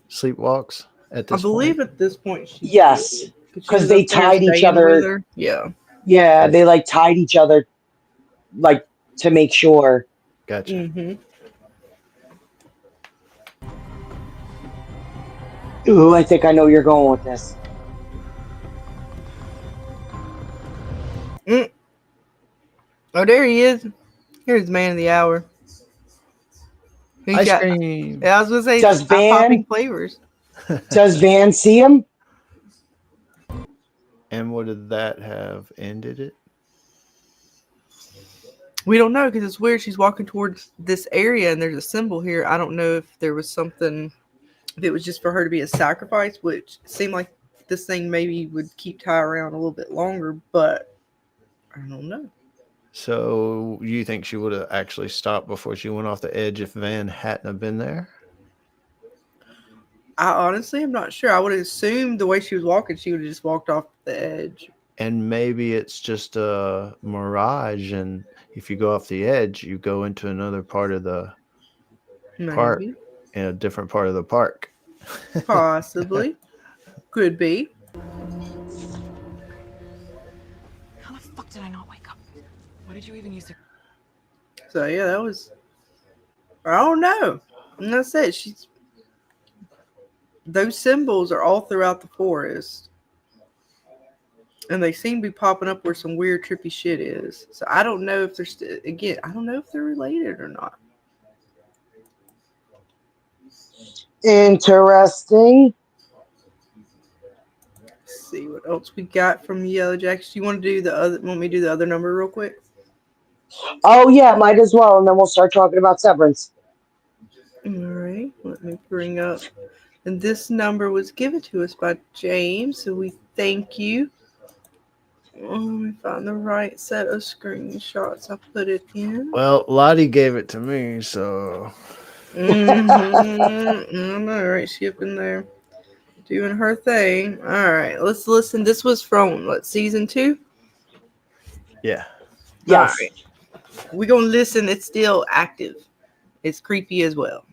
sleepwalks at this
I believe
point?
at this point she
Yes,
did,
because they tied each
staying with
other.
her. Yeah.
Yeah, they like tied each other, like to make sure.
Gotcha.
Ooh, I think I know where you're going with this.
Oh, there he is. Here's the man of the hour.
Ice cream.
Yeah, I was gonna say
Does
popping flavors.
Does Van see him?
And would that have ended it?
We don't know because it's weird. She's walking towards this area and there's a symbol here. I don't know if there was something, if it was just for her to be a sacrifice, which seemed like this thing maybe would keep Ty around a little bit longer, but I don't know.
So you think she would have actually stopped before she went off the edge if Van hadn't have been there?
I honestly am not sure. I would assume the way she was walking, she would have just walked off the edge.
And maybe it's just a mirage, and if you go off the edge, you go into another part of the park, in a different part of the park.
Possibly. Could be.
How the fuck did I not wake up? What did you even use to...
So yeah, that was, I don't know. And that's it. Those symbols are all throughout the forest. And they seem to be popping up where some weird trippy shit is. So I don't know if they're again, I don't know if they're related or not.
Interesting.
Let's see what else we got from Yellowjackets. You want to do want me to do the other number real quick?
Oh yeah, might as well, and then we'll start talking about Severance.
All right, let me bring up. And this number was given to us by James, so we thank you. Let me find the right set of screenshots. I put it in.
Well, Lottie gave it to me, so.
All right, she up in there doing her thing. All right, let's listen. This was from season 2?
Yeah.
Yes.
All right. We're gonna listen. It's still active. It's creepy as well.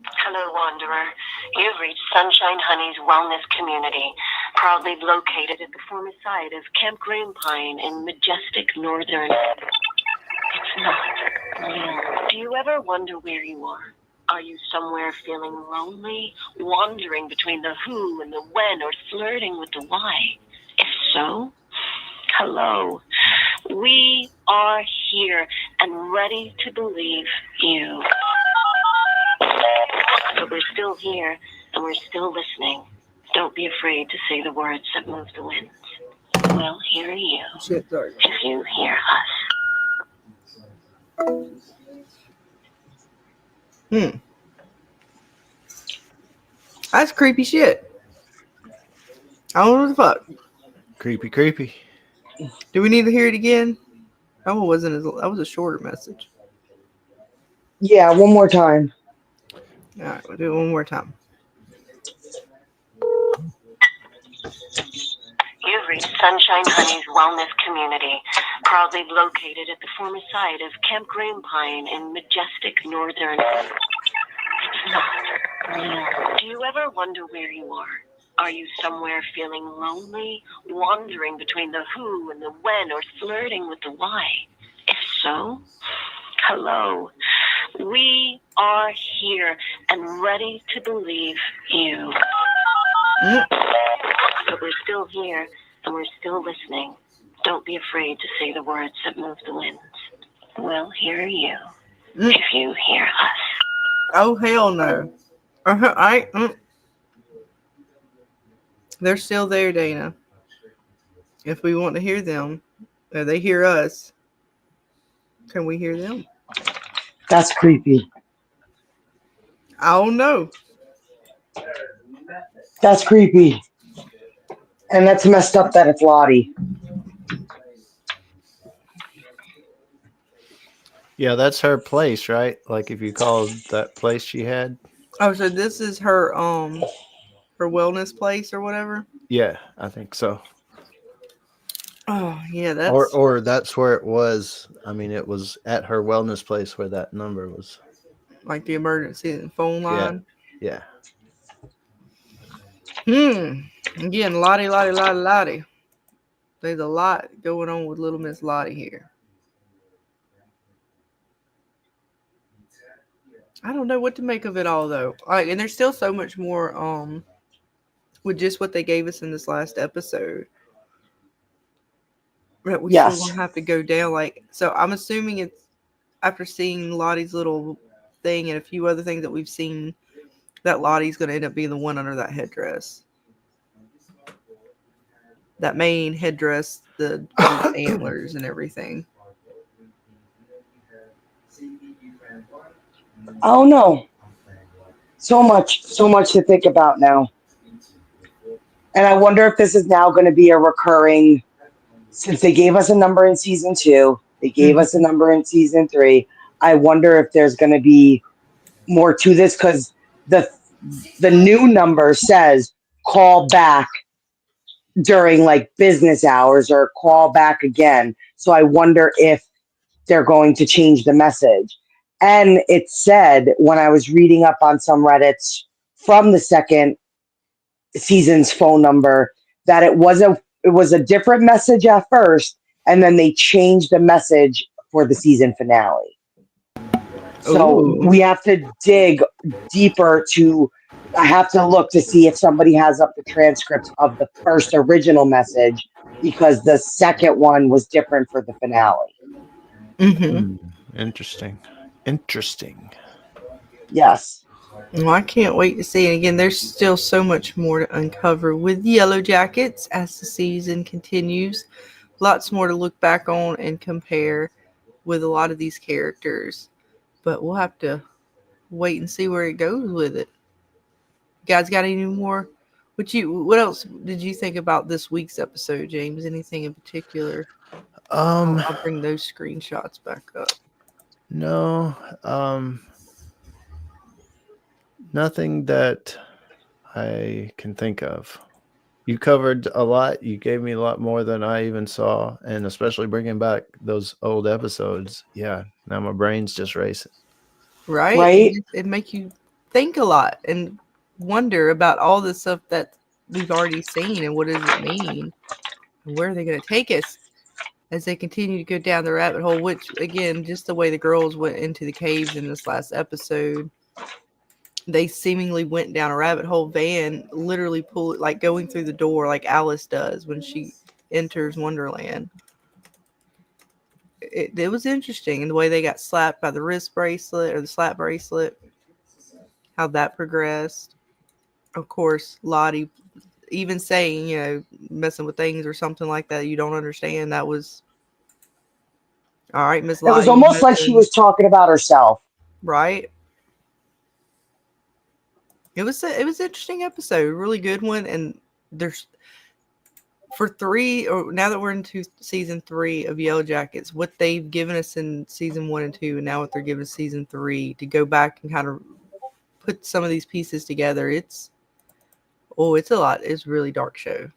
Hello, Wanderer. You've reached Sunshine Honey's wellness community, proudly located at the former site of Camp Greenpine in majestic northern... It's not real. Do you ever wonder where you are? Are you somewhere feeling lonely, wandering between the who and the when, or flirting with the why? If so, hello. We are here and ready to believe you. But we're still here, and we're still listening. Don't be afraid to say the words that move the winds. We'll hear you if you hear us.
That's creepy shit. I don't know what the fuck.
Creepy.
Do we need to hear it again? That was a shorter message.
Yeah, one more time.
All right, we'll do it one more time.
You've reached Sunshine Honey's wellness community, proudly located at the former site of Camp Green Pine in majestic northern. Do you ever wonder where you are? Are you somewhere feeling lonely, wandering between the who and the when, or flirting with the why? If so, hello. We are here and ready to believe you. But we're still here and we're still listening. Don't be afraid to say the words that move the winds. We'll hear you if you hear us.
Oh, hell no. They're still there, Dana. If we want to hear them, or they hear us, can we hear them?
That's creepy.
I don't know.
That's creepy. And that's messed up that it's Lottie.
Yeah, that's her place, right? Like if you called that place she had.
Oh, so this is her wellness place or whatever?
Yeah, I think so.
Oh, yeah, that's
Or that's where it was. I mean, it was at her wellness place where that number was.
like the emergency phone line.
Yeah.
Again, Lottie. There's a lot going on with little Miss Lottie here. I don't know what to make of it all, though. And there's still so much more with just what they gave us in this last episode that we still gonna have to go down. Like, so I'm assuming it's after seeing Lottie's little thing and a few other things that we've seen that Lottie's gonna end up being the one under that headdress. That main headdress, the antlers and everything.
Oh no. So much to think about now. And I wonder if this is now going to be a recurring, since they gave us a number in season 2, they gave us a number in season 3. I wonder if there's going to be more to this, because the new number says call back during like business hours or call back again. So I wonder if they're going to change the message. And it said when I was reading up on some Reddits from the second season's phone number that it was a different message at first, and then they changed the message for the season finale. So we have to dig deeper I have to look to see if somebody has up the transcripts of the first original message, because the second one was different for the finale.
Interesting.
Yes.
Well, I can't wait to see it again. There's still so much more to uncover with Yellowjackets as the season continues. Lots more to look back on and compare with a lot of these characters. But we'll have to wait and see where it goes with it. You guys got any more? What else did you think about this week's episode, James? Anything in particular? I'll bring those screenshots back up.
No. Nothing that I can think of. You covered a lot. You gave me a lot more than I even saw, and especially bringing back those old episodes. Yeah, now my brain's just racing.
Right? It makes you think a lot and wonder about all the stuff that we've already seen and what does it mean and where are they going to take us as they continue to go down the rabbit hole, which, again, just the way the girls went into the caves in this last episode, they seemingly went down a rabbit hole. Van literally going through the door like Alice does when she enters Wonderland. It was interesting, and the way they got slapped by the wrist bracelet or the slap bracelet, how that progressed. Of course, Lottie even saying, messing with things or something like that you don't understand. That was all right, Miss Lottie.
It was almost like she was talking about herself.
Right. It was an interesting episode, really good one, and there's now that we're into season 3 of Yellowjackets, what they've given us in season 1 and 2, and now what they're giving us season 3, to go back and kind of put some of these pieces together, it's a lot. It's a really dark show.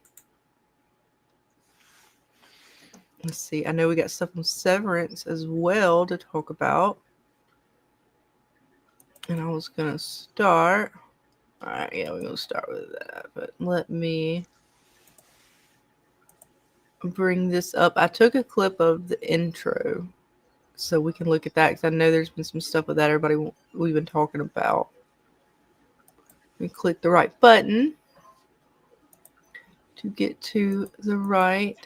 Let's see. I know we got stuff on Severance as well to talk about. And I was going to start. All right, yeah, we're going to start with that. But let me bring this up. I took a clip of the intro so we can look at that because I know there's been some stuff with that we've been talking about. We click the right button to get to the right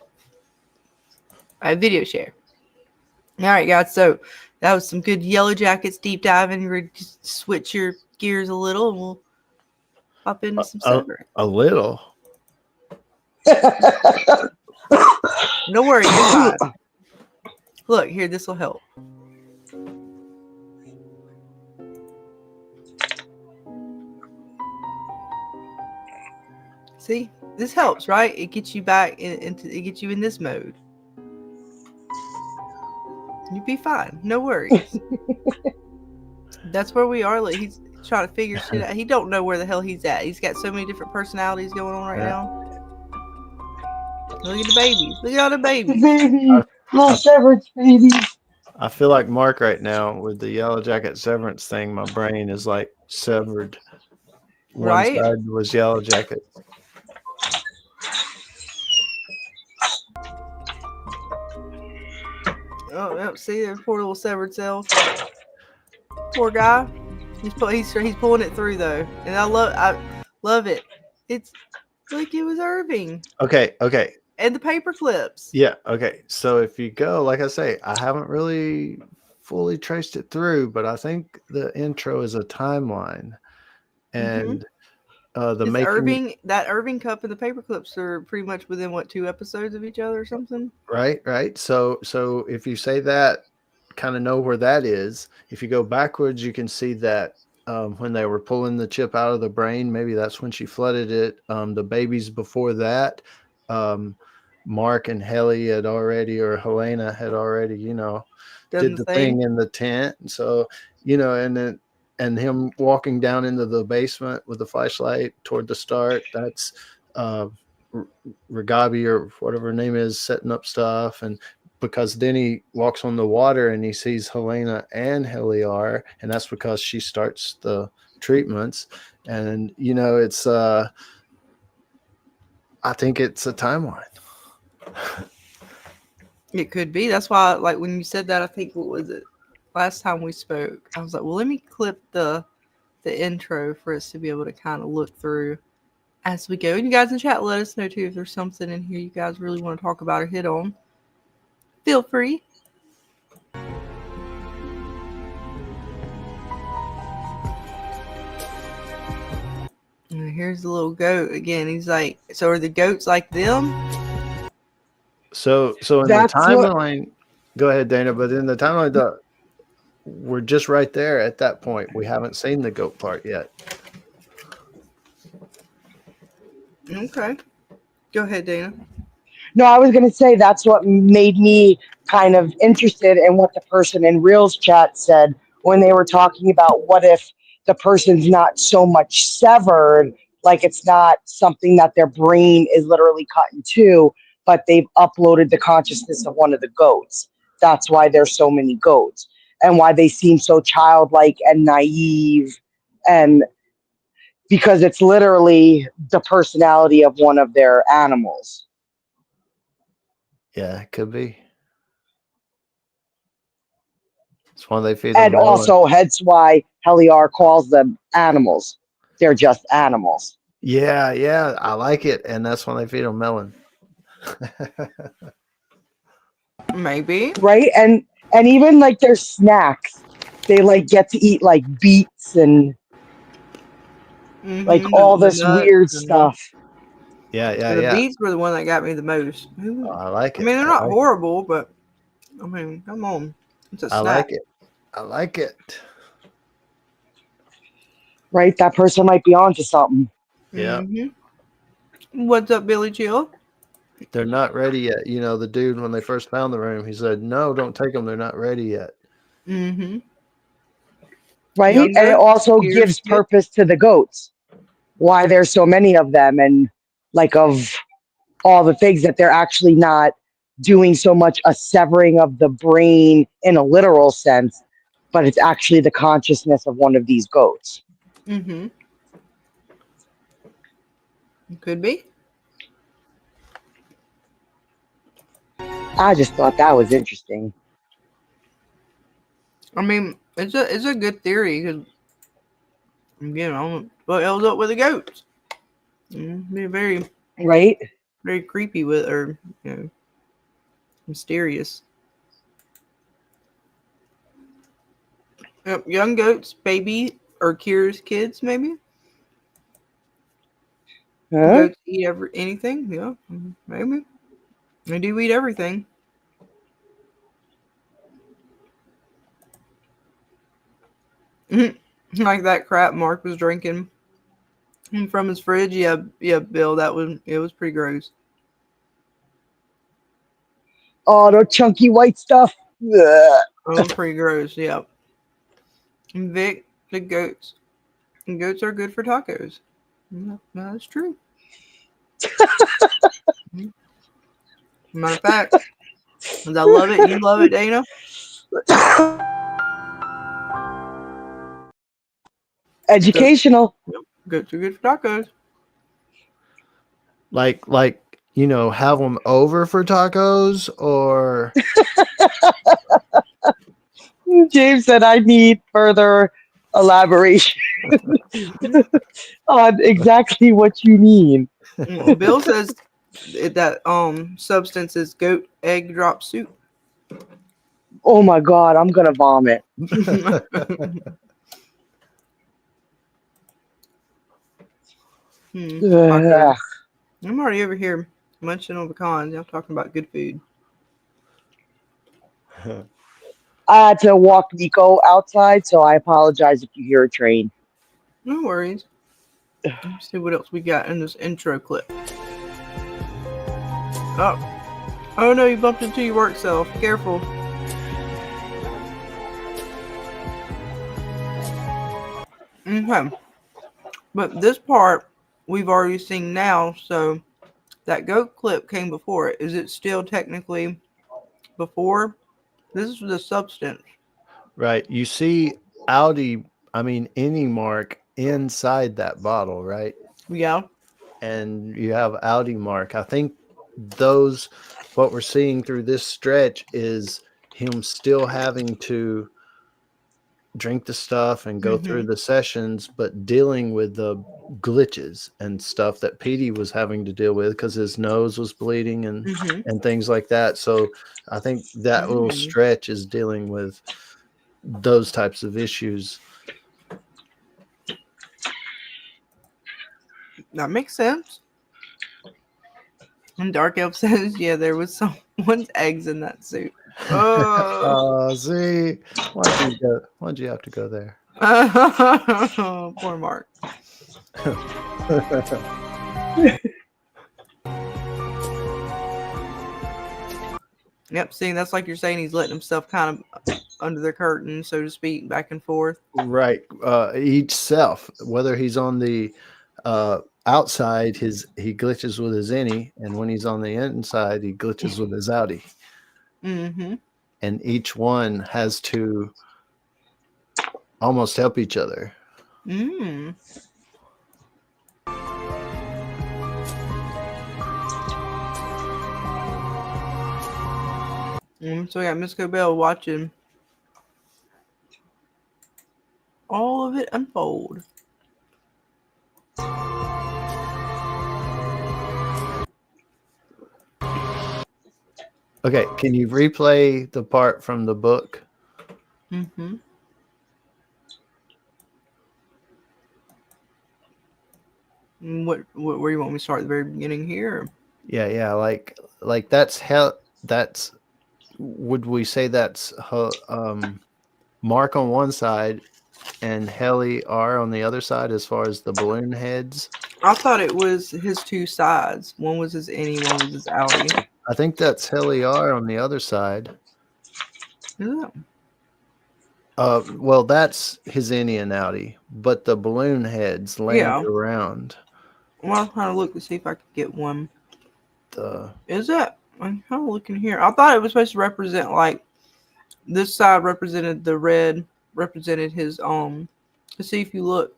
video share. All right, guys. So that was some good Yellowjackets deep diving. We're going to switch your gears a little, and we'll hop into some Severance.
A little.
Don't worry, you're fine. Look here. This will help. See, this helps, right? It gets you back into. It gets you in this mode. You'd be fine. No worries. That's where we are. Like, he's trying to figure shit out. He don't know where the hell he's at. He's got so many different personalities going on right now. Look at the babies. Look at all the babies.
Baby. My Severance baby.
I feel like Mark right now with the Yellowjacket Severance thing. My brain is like severed. One side was Yellowjacket.
Oh, yep. See, there's poor little severed cells. Poor guy. He's pulling it through though, and I love it. It's like it was Irving.
Okay.
And the paper clips.
Yeah. Okay. So if you go, like I say, I haven't really fully traced it through, but I think the intro is a timeline, and
that Irving cup and the paper clips are pretty much within 2 episodes of each other or something.
Right. So if you say that, kind of know where that is. If you go backwards, you can see that when they were pulling the chip out of the brain, maybe that's when she flooded it. The babies before that, Mark and Helena had already, did the thing in the tent. So, and him walking down into the basement with the flashlight toward the start, that's Regabi or whatever her name is setting up stuff. And because then he walks on the water and he sees Helena and Heliar, and that's because she starts the treatments. And, it's, I think it's a timeline.
It could be. That's why, like, when you said that, I think, what was it? Last time we spoke, I was like, well, let me clip the intro for us to be able to kind of look through as we go. And you guys in chat, let us know too if there's something in here you guys really want to talk about or hit on. Feel free. And here's the little goat again. He's like, so are the goats like them?
So in the timeline, go ahead, Dana. But in the timeline, we're just right there at that point. We haven't seen the goat part yet.
Okay. Go ahead, Dana.
No, I was going to say that's what made me kind of interested in what the person in Reels chat said when they were talking about what if the person's not so much severed, like it's not something that their brain is literally cut in two, but they've uploaded the consciousness of one of the goats. That's why there's so many goats and why they seem so childlike and naive, and because it's literally the personality of one of their animals.
Yeah, it could be. It's one they feed them.
And also, hence why Heliar calls them animals. They're just animals.
Yeah, I like it, and that's when they feed them melon.
Maybe.
Right, and even like their snacks, they like get to eat like beets and like all this weird stuff.
Yeah.
The beets were the one that got me the most.
Oh, I like it.
I mean, they're not horrible, but I mean, come on, it's a snack.
I like it.
Right, that person might be onto something.
Yeah.
Mm-hmm. What's up, Billy Jill?
They're not ready yet. The dude, when they first found the room, he said, "No, don't take them. They're not ready yet."
Mm-hmm.
Right, and it also gives purpose to the goats. Why there's so many of them, and like of all the things that they're actually not doing so much a severing of the brain in a literal sense, but it's actually the consciousness of one of these goats.
Mm-hmm. Could be.
I just thought that was interesting.
I mean, it's a good theory because, you know, what else up with the goats? Be very
Right?
very creepy with, or you know, mysterious. Yep, young goats, baby or cures kids, maybe.
Huh?
Goats eat anything, yeah, maybe. They do eat everything. Like that crap Mark was drinking from his fridge. Yeah, yeah, Bill, it was pretty gross.
Oh, the chunky white stuff. Ugh.
Oh, pretty gross. Yeah. And Vic, the goats. And goats are good for tacos. Yeah, that's true. Matter of fact, I love it. You love it, Dana.
Educational.
Goats are good for tacos.
Like you know, have them over for tacos, or
James said, I need further elaboration on exactly what you mean.
Bill says that substance is goat egg drop soup.
Oh my God, I'm going to vomit.
Tacos. I'm already over here munching on pecans. I'm talking about good food.
I had to walk Nico outside, so I apologize if you hear a train.
No worries. Let's see what else we got in this intro clip. Oh no, you bumped into your work self. Careful. Okay. But this part we've already seen now, so that goat clip came before it. Is it still technically before? This is the substance.
right? You see any mark inside that bottle, right?
Yeah.
And you have Audi mark. I think what we're seeing through this stretch is him still having to drink the stuff and go through the sessions, but dealing with the glitches and stuff that Petey was having to deal with because his nose was bleeding and things like that. So I think that little stretch is dealing with those types of issues.
That makes sense. And Dark Elf says, yeah, there was someone's eggs in that soup. Oh,
see, why'd you have to go there?
Poor Mark. Yep, see, that's like you're saying he's letting himself kind of under the curtain, so to speak, back and forth.
Right. Each self, whether he's on the outside, he glitches with his innie, and when he's on the inside, he glitches with his outie.
Mm-hmm.
And each one has to almost help each other.
Mm. So we got Miss Cobell watching all of it unfold.
Okay, can you replay the part from the book?
Mm-hmm. Where do you want me to start at the very beginning here?
Yeah, like that's would we say that's Mark on one side and Helly R on the other side as far as the balloon heads?
I thought it was his two sides. One was his innie, one was his outie.
I think that's Helly R on the other side.
Yeah.
Well, that's his innie and outie, but the balloon heads land around.
Well, I'm trying to look to see if I could get one. Is that I'm kind of looking here. I thought it was supposed to represent like this side represented the red, represented his to see if you look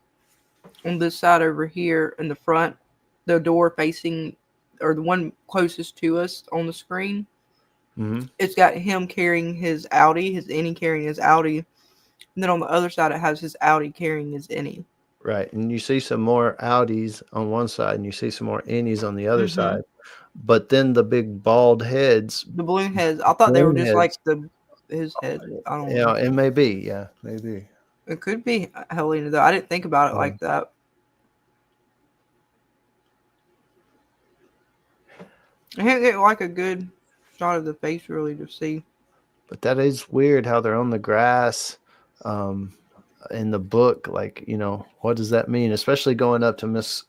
on this side over here in the front, the door facing or the one closest to us on the screen.
Mm-hmm.
It's got him carrying his Audi, his innie carrying his Audi. And then on the other side, it has his Audi carrying his innie.
Right. And you see some more Audis on one side and you see some more innies on the other
Mm-hmm.
side. But then the big bald heads.
The balloon heads. I thought they were just like his head. I don't know.
Yeah, it may be. Yeah, maybe.
It could be Helena, though. I didn't think about it like that. I can't get like a good shot of the face really to see.
But that is weird how they're on the grass in the book. Like, you know, what does that mean? Especially going up to Miss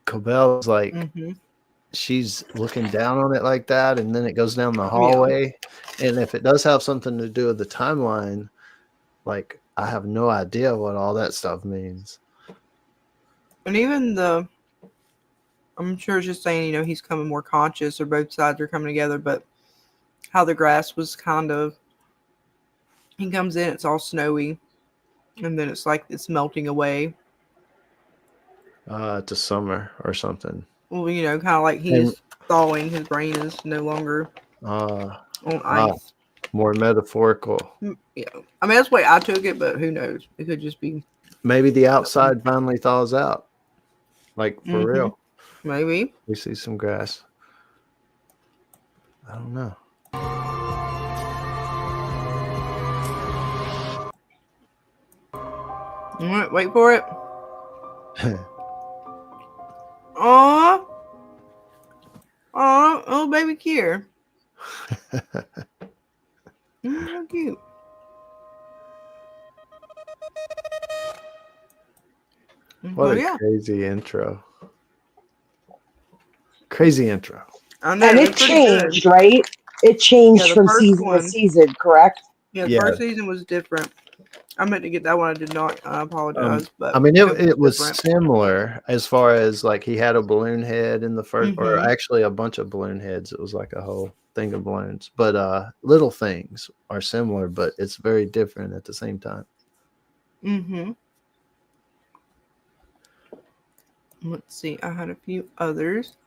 Cobell's like she's looking down on it like that, and then it goes down the hallway. Yeah. And if it does have something to do with the timeline, like I have no idea what all that stuff means.
And even I'm sure it's just saying, you know, he's coming more conscious or both sides are coming together, but how the grass was kind of, he comes in, it's all snowy, and then it's like it's melting away.
To summer or something.
Well, you know, kind of like he's thawing. His brain is no longer on ice.
More metaphorical.
Yeah. I mean, that's the way I took it, but who knows? It could just be.
Maybe the outside finally thaws out. Like, for real.
Maybe.
We see some grass. I don't know.
All right, wait for it. Aw. Aw, oh, baby Kier. How cute.
What a crazy intro. Crazy intro.
And it changed, right? It changed from season to season, correct?
Yeah, the first season was different. I meant to get that one. I did not. I apologize. But
I mean, it was similar as far as like he had a balloon head in the first, or actually a bunch of balloon heads. It was like a whole thing of balloons. But little things are similar, but it's very different at the same time.
Mm-hmm. Let's see. I had a few others.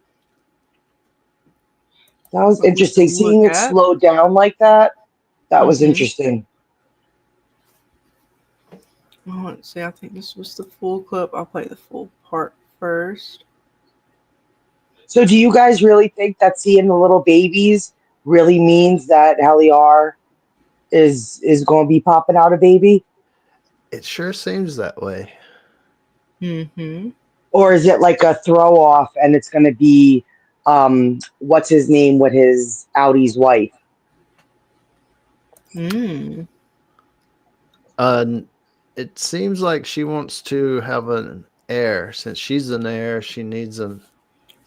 That was interesting. Seeing it slow down like that, that was interesting.
Well, let's see. I think this was the full clip. I'll play the full part first.
So do you guys really think that seeing the little babies really means that Heliar is going to be popping out a baby?
It sure seems that way.
Mm-hmm.
Or is it like a throw off and it's going to be, what's his name with his Audi's wife?
It seems like she wants to have an heir. Since she's an heir, she needs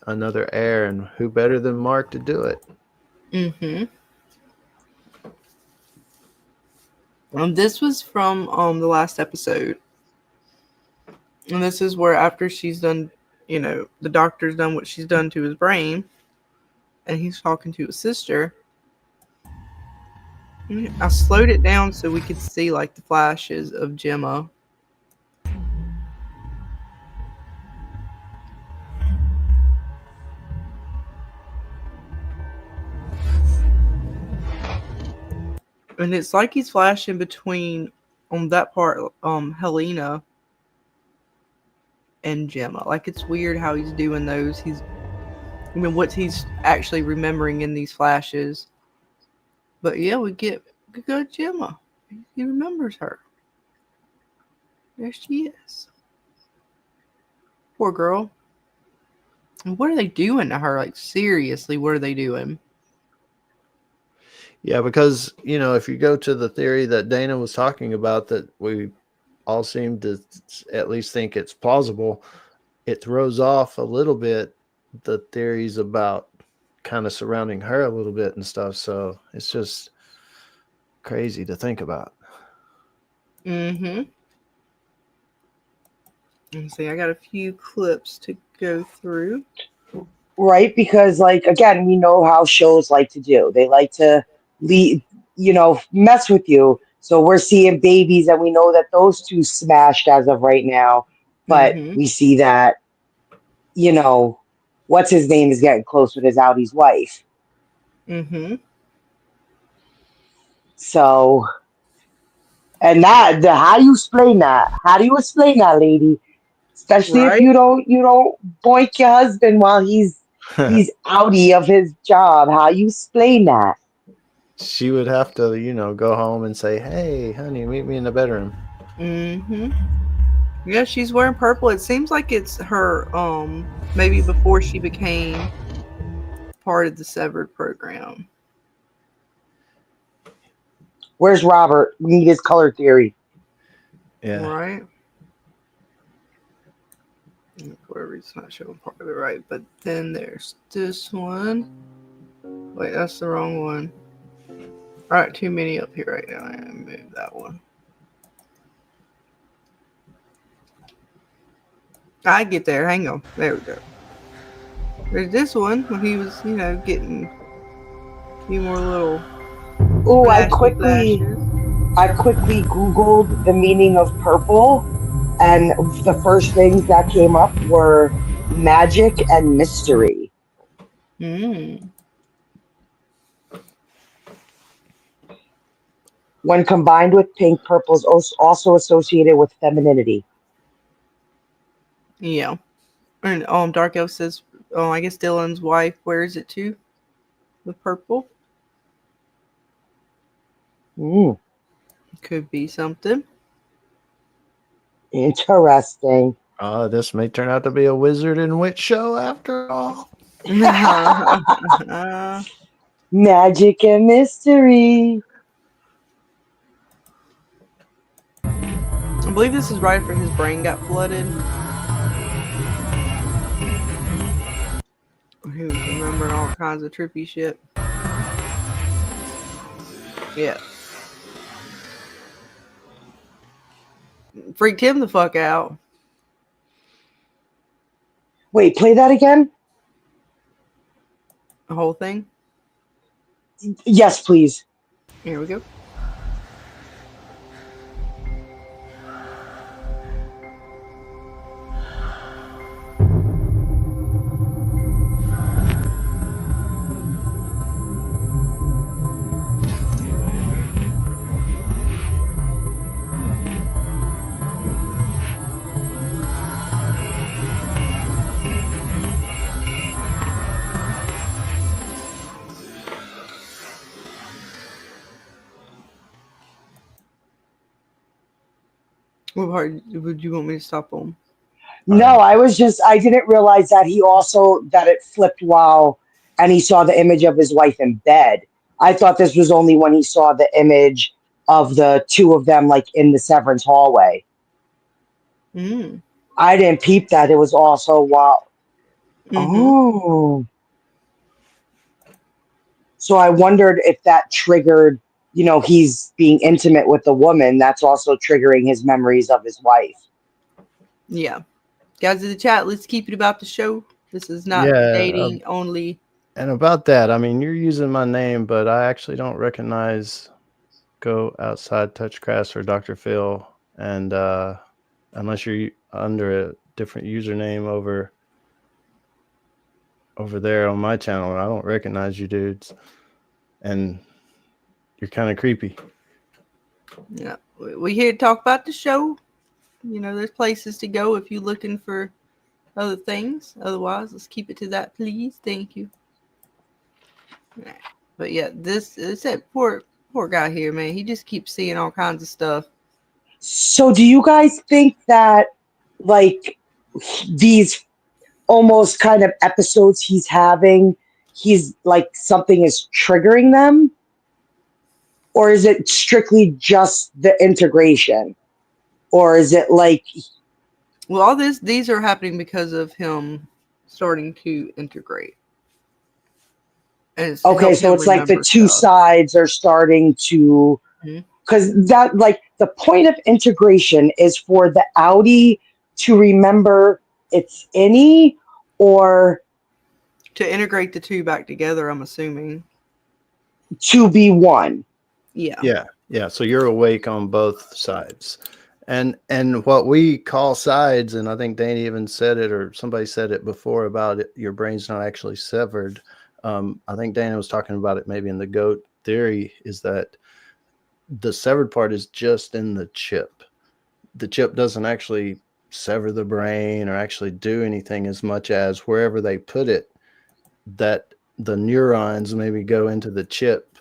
another heir, and who better than Mark to do it?
This was from the last episode. And this is where after she's done, you know, the doctor's done what she's done to his brain, and he's talking to his sister. I slowed it down so we could see like the flashes of Gemma. And it's like he's flashing between on that part Helena and Gemma. Like it's weird how he's doing those. What he's actually remembering in these flashes. But yeah, we get good Gemma. He remembers her. There she is. Poor girl. And what are they doing to her? Like seriously, what are they doing?
Yeah, because, you know, if you go to the theory that Dana was talking about that we all seem to at least think it's plausible, it throws off a little bit the theories about kind of surrounding her a little bit and stuff. So it's just crazy to think about.
And see, I got a few clips to go through.
right? Because, like, again, we know how shows like to do. They like to lead, mess with you. So we're seeing babies, and we know that those two smashed as of right now. But
Mm-hmm.
we see that, what's his name is getting close with his Audi's wife.
Mm-hmm.
So, and how do you explain that? How do you explain that, lady? Especially if
Right?
you don't boink your husband while he's outie of his job. How you explain that?
She would have to, go home and say, "Hey, honey, meet me in the bedroom."
Mm-hmm. Yeah, she's wearing purple. It seems like it's her, maybe before she became part of the Severed program.
Where's Robert? We need his color theory.
Yeah.
Right? Whatever, it's not showing part of it right. But then there's this one. Wait, that's the wrong one. Alright, too many up here right now. I'm going to move that one. I get there. Hang on. There we go. There's this one when he was, getting a few more little
Oh, I
flashy
quickly
flashes.
Googled the meaning of purple, and the first things that came up were magic and mystery.
Mm.
When combined with pink, purple is also associated with femininity.
Yeah. And Dark Elf says, I guess Dylan's wife wears it too. The purple.
Mm,
Could be something.
interesting.
This may turn out to be a wizard and witch show after all.
Magic and mystery.
I believe this is right after his brain got flooded. He was remembering all kinds of trippy shit. Yeah. Freaked him the fuck out.
Wait, play that again?
The whole thing?
Yes, please.
Here we go. What part would you want me to stop on?
No, I didn't realize that that it flipped and he saw the image of his wife in bed. I thought this was only when he saw the image of the two of them, like, in the Severance hallway.
Mm.
I didn't peep that. It was also while.
Mm-hmm.
Oh. So I wondered if that triggered, he's being intimate with the woman. That's also triggering his memories of his wife.
Yeah. Guys in the chat, let's keep it about the show. This is not dating only.
And about that, I mean, you're using my name, but I actually don't recognize Go Outside, Touch Grass, or Dr. Phil. And unless you're under a different username over there on my channel, I don't recognize you dudes. And you're kind of creepy.
Yeah. We're here to talk about the show. There's places to go if you're looking for other things. Otherwise, let's keep it to that, please. Thank you. Right. But yeah, it's that poor guy here, man. He just keeps seeing all kinds of stuff.
So do you guys think that, like, these almost kind of episodes he's having, he's like something is triggering them? Or is it strictly just the integration? Or is it like...
Well, all these are happening because of him starting to integrate.
Okay, so it's like the two sides are starting to... Because that, like, the point of integration is for the Audi to remember its innie, or
To integrate the two back together, I'm assuming.
To be one.
Yeah.
Yeah. So you're awake on both sides. And what we call sides, and I think Danny even said it, or somebody said it before about it, your brain's not actually severed. I think Danny was talking about it maybe in the GOAT theory, is that the severed part is just in the chip. The chip doesn't actually sever the brain or actually do anything, as much as wherever they put it, that the neurons maybe go into the chip.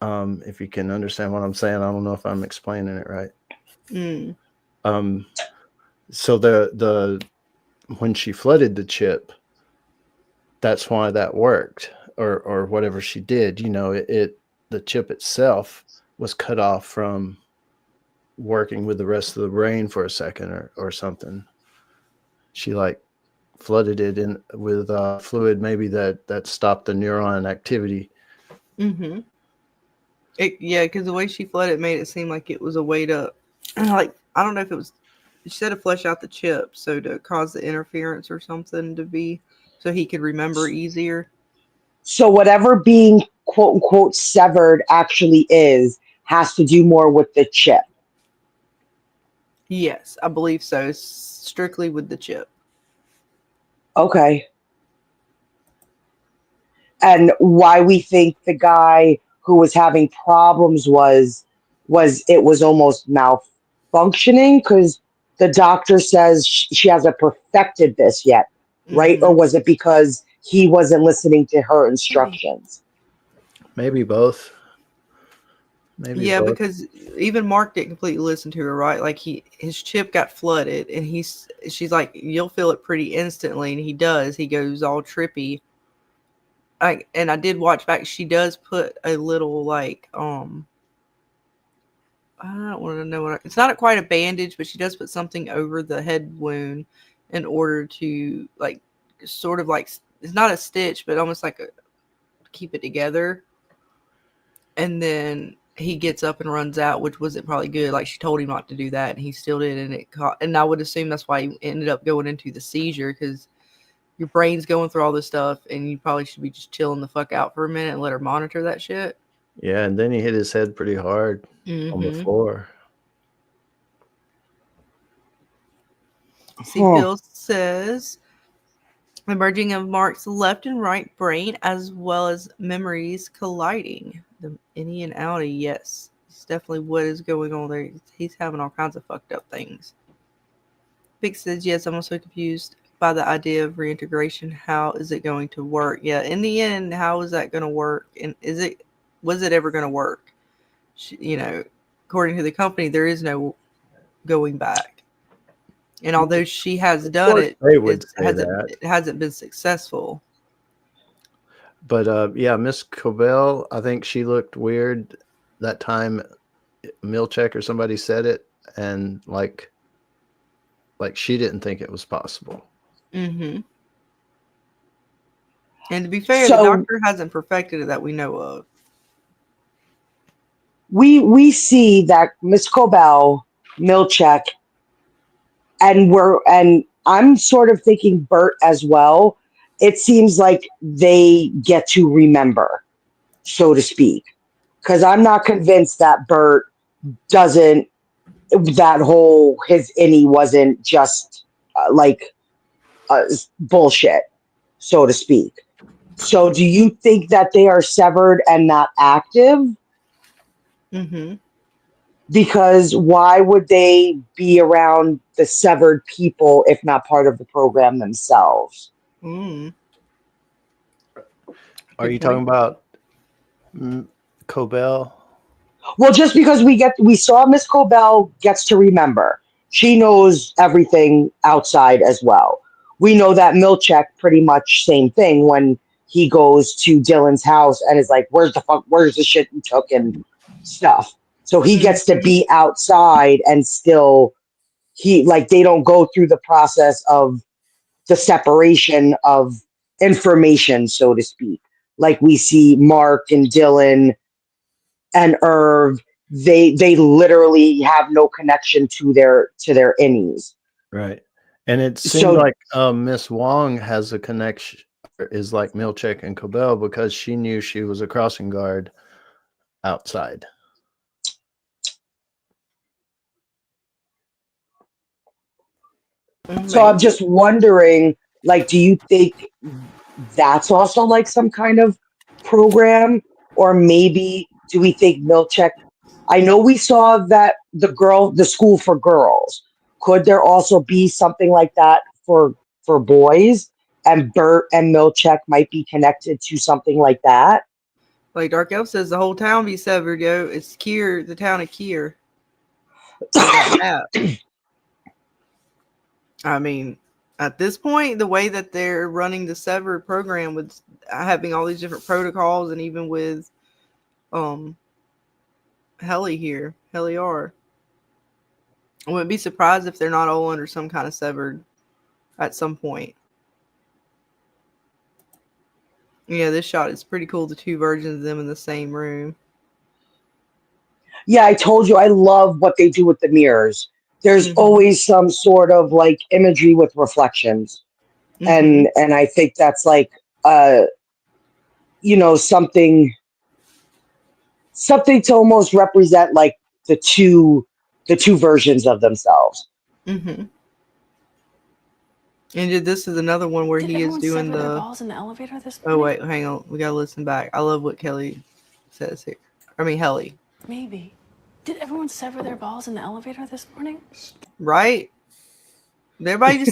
If you can understand what I'm saying, I don't know if I'm explaining it right. So the when she flooded the chip, that's why that worked, or whatever she did. You know, the chip itself was cut off from working with the rest of the brain for a second or something. She like flooded it in with fluid, maybe that stopped the neuron activity.
Mm-hmm. Because the way she flooded it made it seem like it was a way to, like, I don't know if it was, she said to flush out the chip, so to cause the interference or something to be, so he could remember easier.
So whatever being quote unquote severed actually is, has to do more with the chip.
Yes, I believe so. Strictly with the chip.
Okay. And why we think the guy who was having problems was it was almost malfunctioning, because the doctor says she hasn't perfected this yet, right? Or was it because he wasn't listening to her instructions?
Maybe both. Maybe both.
Because even Mark didn't completely listen to her, right? Like his chip got flooded, and she's like, you'll feel it pretty instantly, and he does. He goes all trippy. And I did watch back. She does put a little like I don't want to know it's not quite a bandage, but she does put something over the head wound in order to like sort of like, it's not a stitch, but almost like keep it together. And then he gets up and runs out, which wasn't probably good. Like, she told him not to do that, and he still did, and I would assume that's why he ended up going into the seizure, because your brain's going through all this stuff, and you probably should be just chilling the fuck out for a minute and let her monitor that shit.
Yeah, and then he hit his head pretty hard on the floor.
See, Phil says, the merging of Mark's left and right brain, as well as memories colliding. The innie and outie, yes. It's definitely what is going on there. He's having all kinds of fucked up things. Vic says, yes, I'm also confused by the idea of reintegration. How is it going to work? Yeah, in the end, how is that going to work? And was it ever going to work? According to the company, there is no going back. And although she has done it, it hasn't been successful.
But Miss Cobell, I think she looked weird that time. Milchek or somebody said it, and like she didn't think it was possible.
And to be fair, the doctor hasn't perfected it that we know of.
We see that Miss Cobell, Milchek, and I'm sort of thinking Bert as well. It seems like they get to remember, so to speak, because I'm not convinced that Bert doesn't. That whole his innie wasn't just bullshit, so to speak. So, do you think that they are severed and not active? Because why would they be around the severed people if not part of the program themselves?
Are you talking about Cobell?
Well, just because we saw Miss Cobell gets to remember. She knows everything outside as well. We know that Milchek pretty much same thing when he goes to Dylan's house and is like, where's the shit you took and stuff. So he gets to be outside and still they don't go through the process of the separation of information, so to speak. Like we see Mark and Dylan and Irv, they literally have no connection to their innies.
Right. And it seems like Miss Wong has a connection. is like Milchek and Cobell because she knew she was a crossing guard outside.
So I'm just wondering, like, do you think that's also like some kind of program? Or maybe do we think Milchek? I know we saw that the school for girls. Could there also be something like that for boys? And Bert and Milchek might be connected to something like that.
Like Dark Elf says, the whole town be severed, yo. It's Kier, the town of Kier. I mean, at this point, the way that they're running the severed program with having all these different protocols, and even with Helly here, Helly R. I wouldn't be surprised if they're not all under some kind of severed at some point. Yeah, this shot is pretty cool. The two versions of them in the same room.
Yeah, I told you I love what they do with the mirrors. There's always some sort of like imagery with reflections. And I think that's like something to almost represent like the two versions of themselves.
And this is another one where he is doing
their balls in the elevator this
Oh
morning?
wait, hang on. We gotta listen back. I love what Kelly says here. I mean Helly.
Maybe. Did everyone sever their balls in the elevator this morning?
Right? Everybody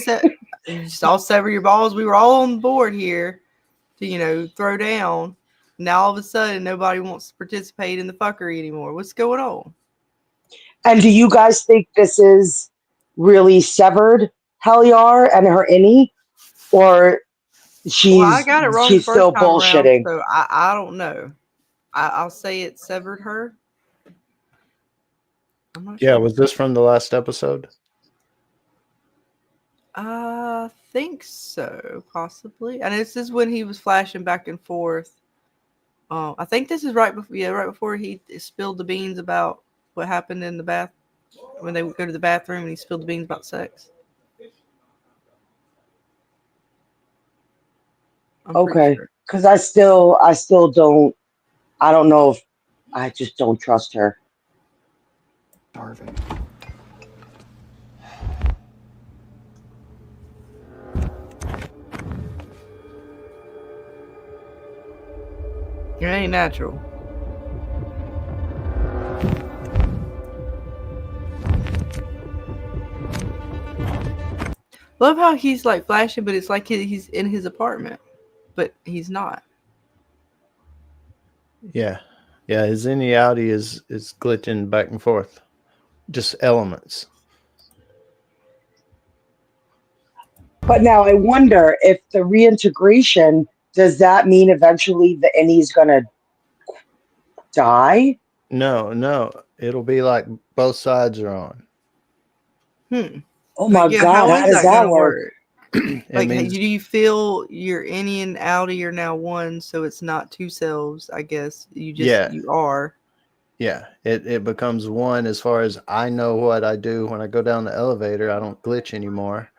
just all sever your balls. We were all on board here to, throw down. Now all of a sudden nobody wants to participate in the fuckery anymore. What's going on?
And do you guys think this is really severed Heliar and her innie? Or
I got it wrong the
she's
first
still
time
bullshitting?
around, so I don't know. I'll say it severed her. I'm not sure.
Was this from the last episode?
I think so, possibly. And this is when he was flashing back and forth. I think this is right before he spilled the beans about what happened in the bath when they would go to the bathroom and he spilled the beans about sex.
Okay, because I still don't. I don't know if I just don't trust her.
Darvin.
It ain't natural. Love how he's like flashing, but it's like he's in his apartment, but he's not.
Yeah. His inniality is glitching back and forth, just elements.
But now I wonder if the reintegration, does that mean eventually the innie's gonna die?
No, it'll be like both sides are on.
Oh my God, how does that work?
Like, do you feel your innie and outie are now one, so it's not two selves? I guess you are.
Yeah, it becomes one as far as I know what I do when I go down the elevator. I don't glitch anymore,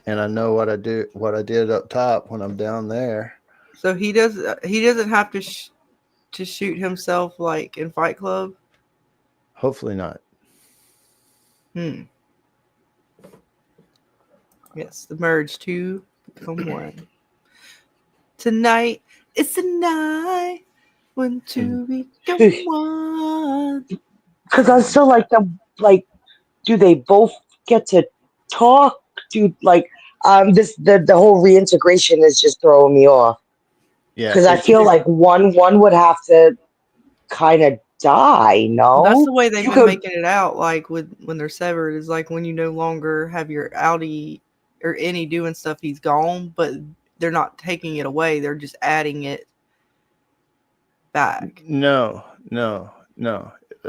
and I know what I did up top when I'm down there.
So he doesn't have to shoot himself like in Fight Club.
Hopefully not.
Yes, the merge two become one. Tonight it's the night when two become one.
Because I still like them. Like, do they both get to talk? The whole reintegration is just throwing me off.
Yeah,
because I feel like one would have to kind of die. No,
that's the way they've been making it out. Like when they're severed, is like when you no longer have your outie or innie doing stuff, he's gone, but they're not taking it away. They're just adding it back.
No.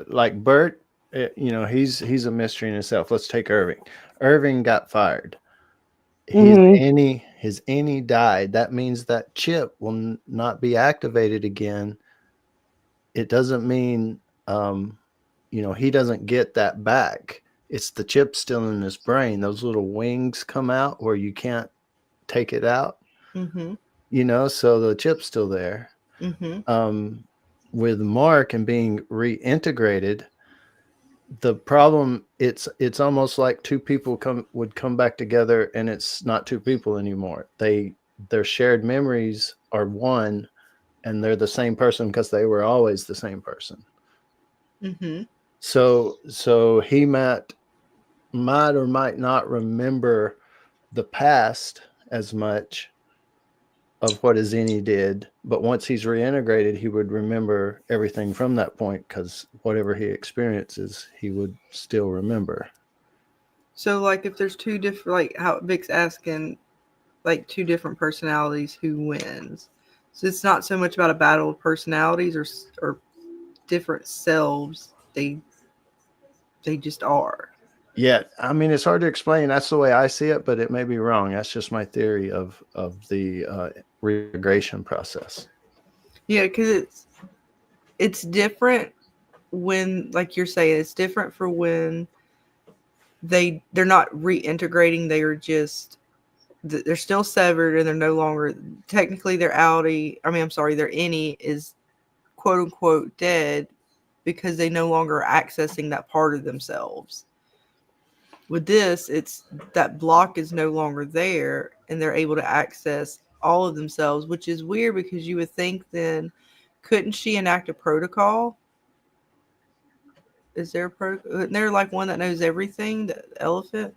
Like Bert, he's a mystery in himself. Let's take Irving. Irving got fired. His innie died. That means that chip will not be activated again. It doesn't mean he doesn't get that back. It's the chip still in his brain. Those little wings come out where you can't take it out. so the chip's still there. With Mark and being reintegrated, the problem, it's almost like two people would come back together, and it's not two people anymore. Their shared memories are one, and they're the same person because they were always the same person. So he might or might not remember the past as much of what Azini did, but once he's reintegrated, he would remember everything from that point, because whatever he experiences, he would still remember.
So, like, if there's two different, like how Vic's asking, like two different personalities, who wins? So it's not so much about a battle of personalities or different selves. They just are.
Yeah, I mean, it's hard to explain. That's the way I see it, but it may be wrong. That's just my theory of the reintegration process.
Yeah, because it's different when, like you're saying, it's different for when they're not reintegrating. They are just, they're still severed, and they're no longer, technically their outie, their innie is quote unquote dead, because they no longer are accessing that part of themselves. With this, it's that block is no longer there, and they're able to access all of themselves, which is weird, because you would think then, couldn't she enact a protocol? Is there a protocol? Isn't there like one that knows everything, the elephant?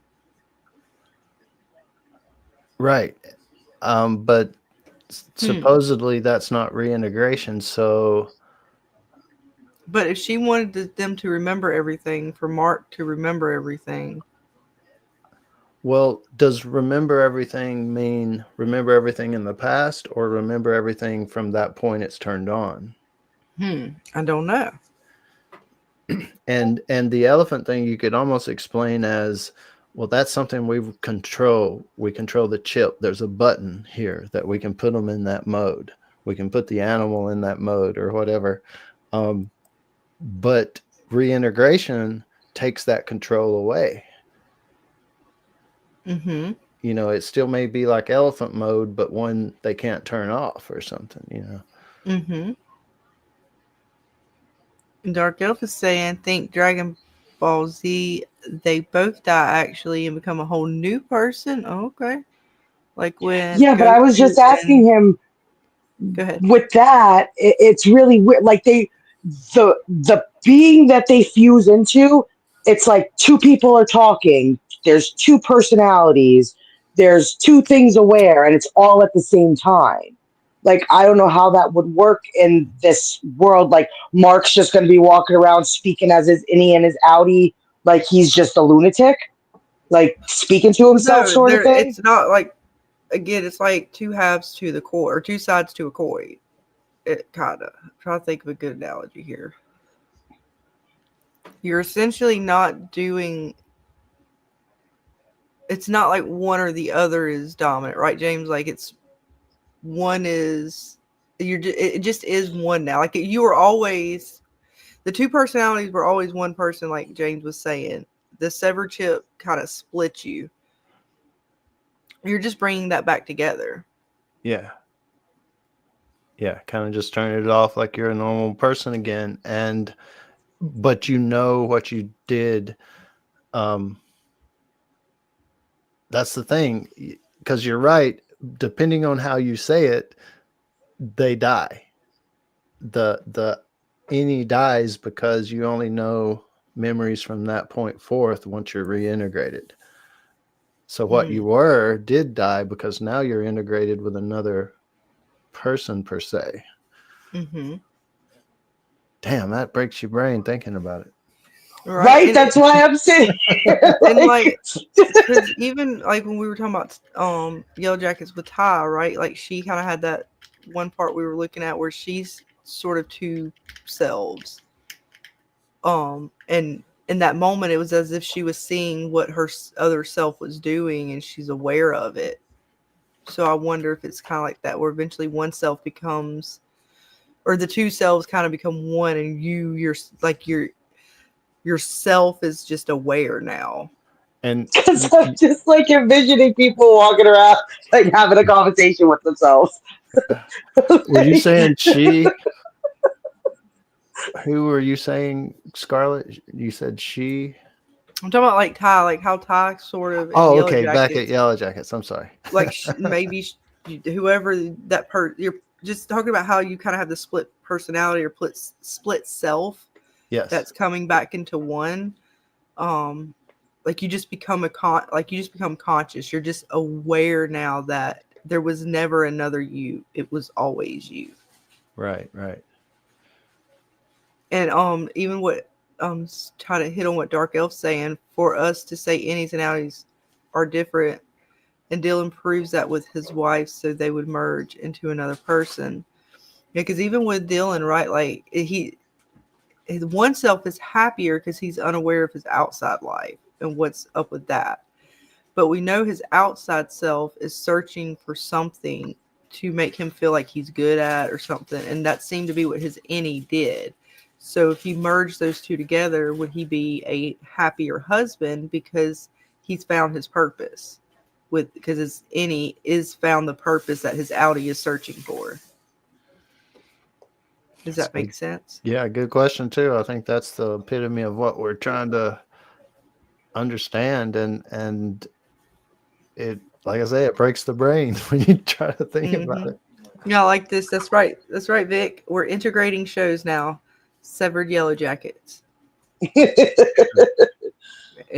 Right. But supposedly that's not reintegration. So.
But if she wanted them to remember everything, for Mark to remember everything.
Well, does remember everything mean remember everything in the past, or remember everything from that point it's turned on?
I don't know.
And the elephant thing you could almost explain as, well, that's something we control. We control the chip. There's a button here that we can put them in that mode. We can put the animal in that mode or whatever. But reintegration takes that control away. It still may be like elephant mode, but one they can't turn off or something,
Dark Elf is saying, think Dragon Ball Z, they both die actually and become a whole new person. Oh, okay. Like when.
Yeah, but I was just asking him.
Go ahead.
With that, it's really weird. Like the being that they fuse into, it's like two people are talking. There's two personalities. There's two things aware, and it's all at the same time. Like, I don't know how that would work in this world. Like, Mark's just going to be walking around speaking as his innie and his outie, like he's just a lunatic, like speaking to himself, sort of thing.
It's not like, again, it's like two halves to the coin, or two sides to a coin. It kind of. I'm trying to think of a good analogy here. You're essentially not doing. It's not like one or the other is dominant, right, James? Like, it's one is. It just is one now. Like, you were always. The two personalities were always one person, like James was saying. The severed chip kind of split you. You're just bringing that back together.
Yeah. Yeah, kind of just turn it off like you're a normal person again. But you know what you did. That's the thing, because you're right. Depending on how you say it, they die. The innie dies because you only know memories from that point forth once you're reintegrated. So what you were did die, because now you're integrated with another person per se. Damn, that breaks your brain thinking about it.
Right? That's why I'm saying.
And like, because even like when we were talking about Yellowjackets with Ty, right? Like, she kind of had that one part we were looking at where she's sort of two selves. And in that moment, it was as if she was seeing what her other self was doing, and she's aware of it. So I wonder if it's kind of like that, where eventually one self becomes, or the two selves kind of become one, and yourself is just aware now.
And
because I'm just like envisioning people walking around, like having a conversation with themselves.
Were you saying she? Who were you saying, Scarlett? You said she.
I'm talking about like Ty, like how Ty sort of.
Oh,
Yellow
okay. Back at
Jackets,
Yellowjackets. I'm sorry.
like maybe whoever that you're just talking about how you kind of have the split personality or split self.
Yes.
That's coming back into one. Like you just become conscious. You're just aware now that there was never another you. It was always you.
Right.
And even what trying to hit on what Dark Elf's saying, for us to say innies and outies are different, and Dylan proves that with his wife, so they would merge into another person. Because even with Dylan, right, like his one self is happier because he's unaware of his outside life and what's up with that. But we know his outside self is searching for something to make him feel like he's good at or something. And that seemed to be what his innie did. So if you merge those two together, would he be a happier husband because he's found his purpose? Because his innie is found the purpose that his outie is searching for. Does that make sense?
Yeah, good question too. I think that's the epitome of what we're trying to understand, and it, like I say, it breaks the brain when you try to think about it.
Yeah, I like this. That's right, Vic. We're integrating shows now. Severed Yellowjackets. It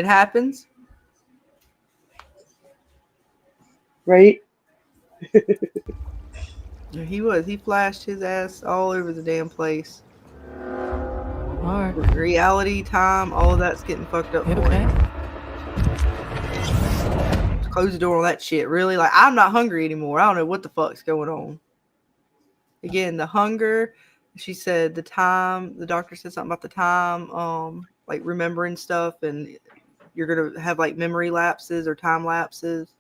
happens.
Right?
He flashed his ass all over the damn place. Reality, time, all of that's getting fucked up. Okay. Close the door on that shit. Really? Like, I'm not hungry anymore. I don't know what the fuck's going on. Again, the hunger. She said the time. The doctor said something about the time. Like remembering stuff, and you're gonna have like memory lapses or time lapses.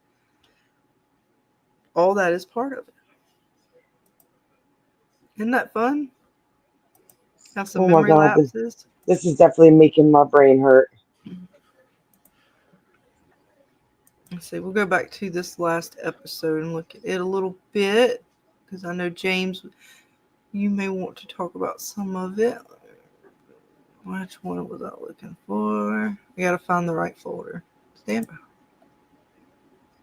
All that is part of it. Isn't that fun? Have some memory lapses.
This is definitely making my brain hurt.
Let's see. We'll go back to this last episode and look at it a little bit, because I know, James, you may want to talk about some of it. Which one was I looking for? I gotta find the right folder. Stand by.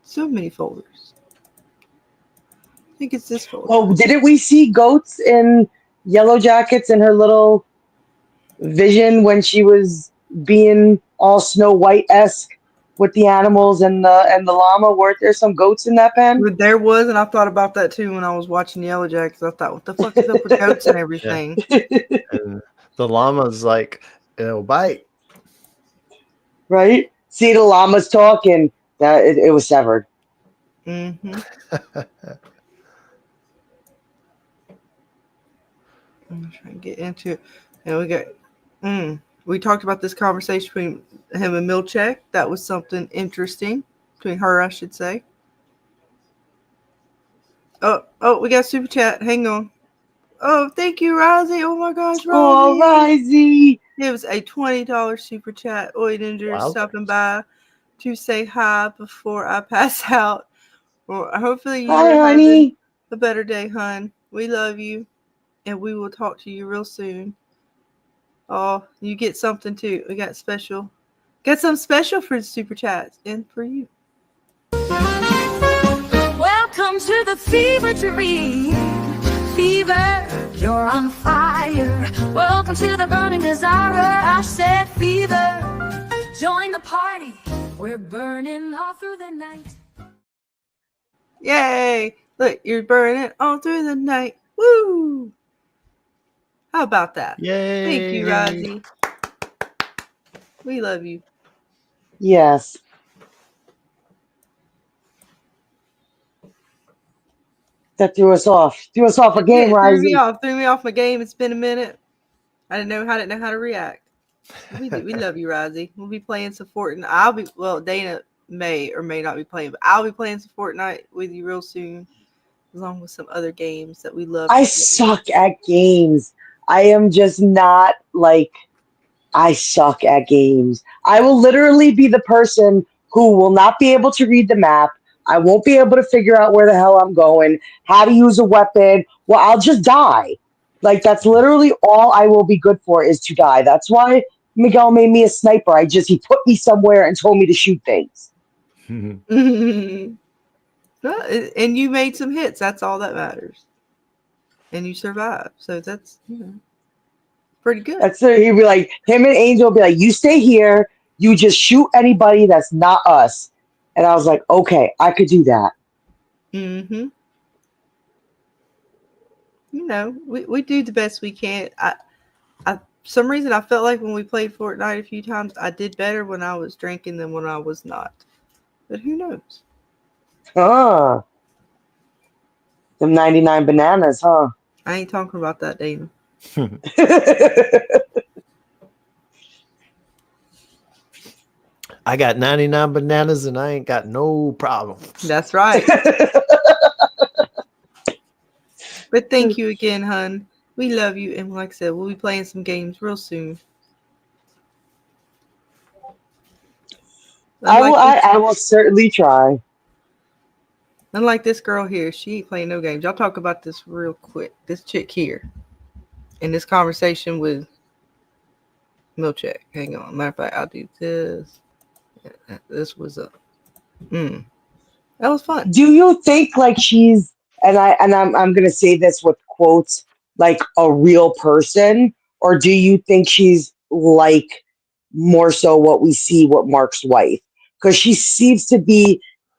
So many folders. I think it's this folder.
Oh, didn't we see goats in Yellowjackets in her little vision when she was being all Snow White-esque with the animals and the llama? Weren't there some goats in that pen?
There was, and I thought about that too when I was watching Yellowjackets. I thought, what the fuck is up with goats and everything?
Yeah. And the llama's like, it'll bite.
Right? See the llamas talking. That it was severed.
Mm-hmm. I'm trying to get into it. And we got we talked about this conversation between him and Milchek. That was something interesting. Between her, I should say. Oh, we got super chat. Hang on. Oh, thank you, Rozzy. Oh my gosh, Rozzy.
Oh, Rozzy.
It was a $20 super chat. Oi, Ninja, stopping by to say hi before I pass out. Or hopefully you're having a better day, hun. We love you, and we will talk to you real soon. Oh, you get something too. We got some special for super chats and for you.
Welcome to the fever dream. Fever, you're on fire. Welcome to the burning desire. I said fever. Join the party. We're burning all through the night.
Yay! Look, you're burning all through the night. Woo! How about that?
Yay!
Thank you, Rozzy. We love you.
Yes. That threw us off. Threw us off a game, Rozzy.
Threw me off my game. It's been a minute. I didn't know how to react. We love you, Rozzy. We'll be playing some Fortnite. Dana may or may not be playing, but I'll be playing some Fortnite with you real soon, along with some other games that we love.
I suck at games. I am just not I suck at games. I will literally be the person who will not be able to read the map, I won't be able to figure out where the hell I'm going, how to use a weapon. Well, I'll just die. Like, that's literally all I will be good for is to die. That's why Miguel made me a sniper. He put me somewhere and told me to shoot things.
Well, and you made some hits. That's all that matters. And you survived. So that's, pretty good.
That's it. He'd be like, him and Angel would be like, you stay here. You just shoot anybody that's not us. And I was like, okay, I could do that.
Mm-hmm. We do the best we can. I for some reason I felt like when we played Fortnite a few times, I did better when I was drinking than when I was not. But who knows?
Huh. Them 99 bananas, huh?
I ain't talking about that, Dana.
I got 99 bananas and I ain't got no problem.
That's right. But thank you again, hun. We love you. And like I said, we'll be playing some games real soon.
I will certainly try.
Unlike this girl here, she ain't playing no games. Y'all talk about this real quick. This chick here. In this conversation with Milkcheck. Hang on. Matter of fact, I'll do this. This was a that was fun.
Do you think like she's I'm gonna say this with quotes, like a real person, or do you think she's like more so what we see with Mark's wife? Because she seems to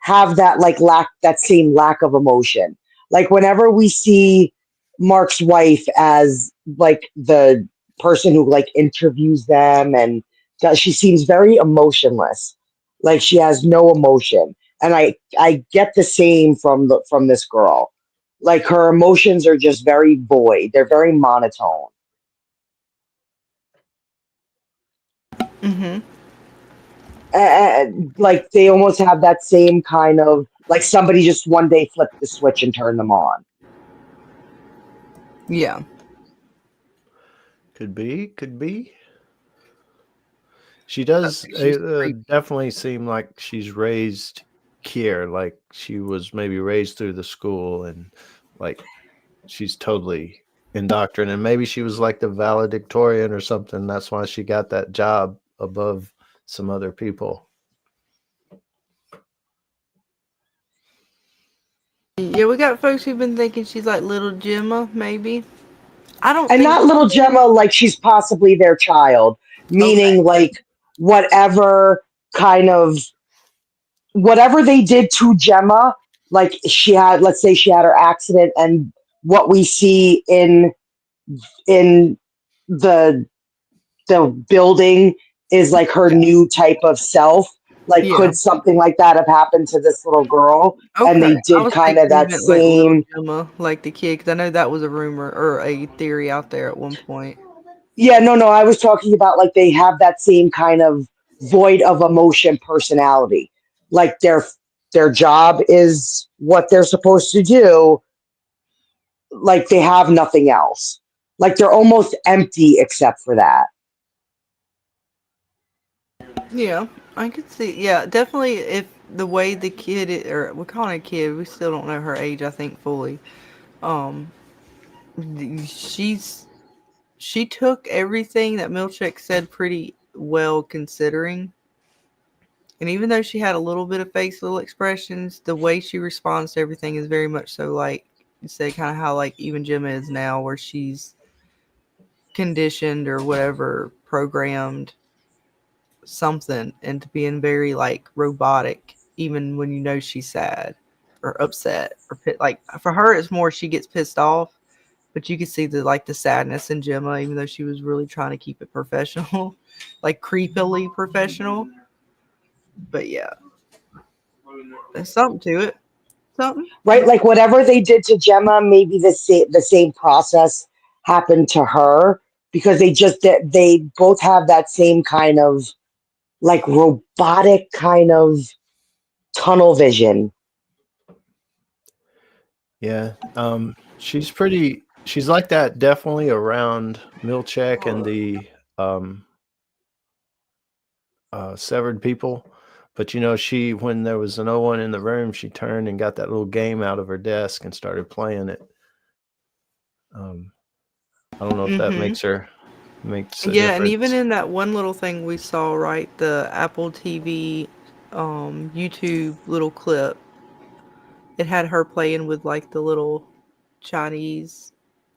have that same lack of emotion. Like whenever we see Mark's wife as like the person who like interviews them she seems very emotionless. Like she has no emotion. And I get the same from this girl. Like her emotions are just very void. They're very monotone.
Mm-hmm.
Like they almost have that same kind of like somebody just one day flipped the switch and turned them on.
Yeah.
Could be. She does definitely seem like she's raised Kier, like she was maybe raised through the school and like she's totally indoctrinated. And maybe she was like the valedictorian or something. That's why she got that job above some other people.
Yeah, we got folks who've been thinking she's like little Gemma, maybe. I don't
and
think
not little Gemma like she's possibly their child, meaning like whatever they did to Gemma, like let's say she had her accident and what we see in the building is like her new type of self. Like, could something like that have happened to this little girl?
Okay.
And they did kind of that same.
Like Gemma, like the kid, because I know that was a rumor or a theory out there at one point.
Yeah, no, I was talking about like they have that same kind of void of emotion personality. Like their job is what they're supposed to do. Like they have nothing else. Like they're almost empty except for that.
Yeah, I could see. Yeah, definitely. If the way the kid or we're calling it a kid, we still don't know her age. I think fully. She took everything that Milkshake said pretty well, considering. And even though she had a little bit of facial expressions, the way she responds to everything is very much so like you say, kind of how like even Gemma is now, where she's conditioned or whatever, programmed something into being very like robotic, even when you know she's sad or upset or like for her, it's more she gets pissed off, but you can see the sadness in Gemma, even though she was really trying to keep it professional, like creepily professional. But yeah, there's something to it. Something.
Right? Like whatever they did to Gemma, maybe the same process happened to her because they both have that same kind of like robotic kind of tunnel vision.
Yeah. She's like that definitely around Milchek and the severed people, But when there was no one in the room, she turned and got that little game out of her desk and started playing it. I don't know if that makes a
Yeah, and
difference.
even in that one little thing we saw, right, the Apple TV, YouTube little clip, it had her playing with like the little Chinese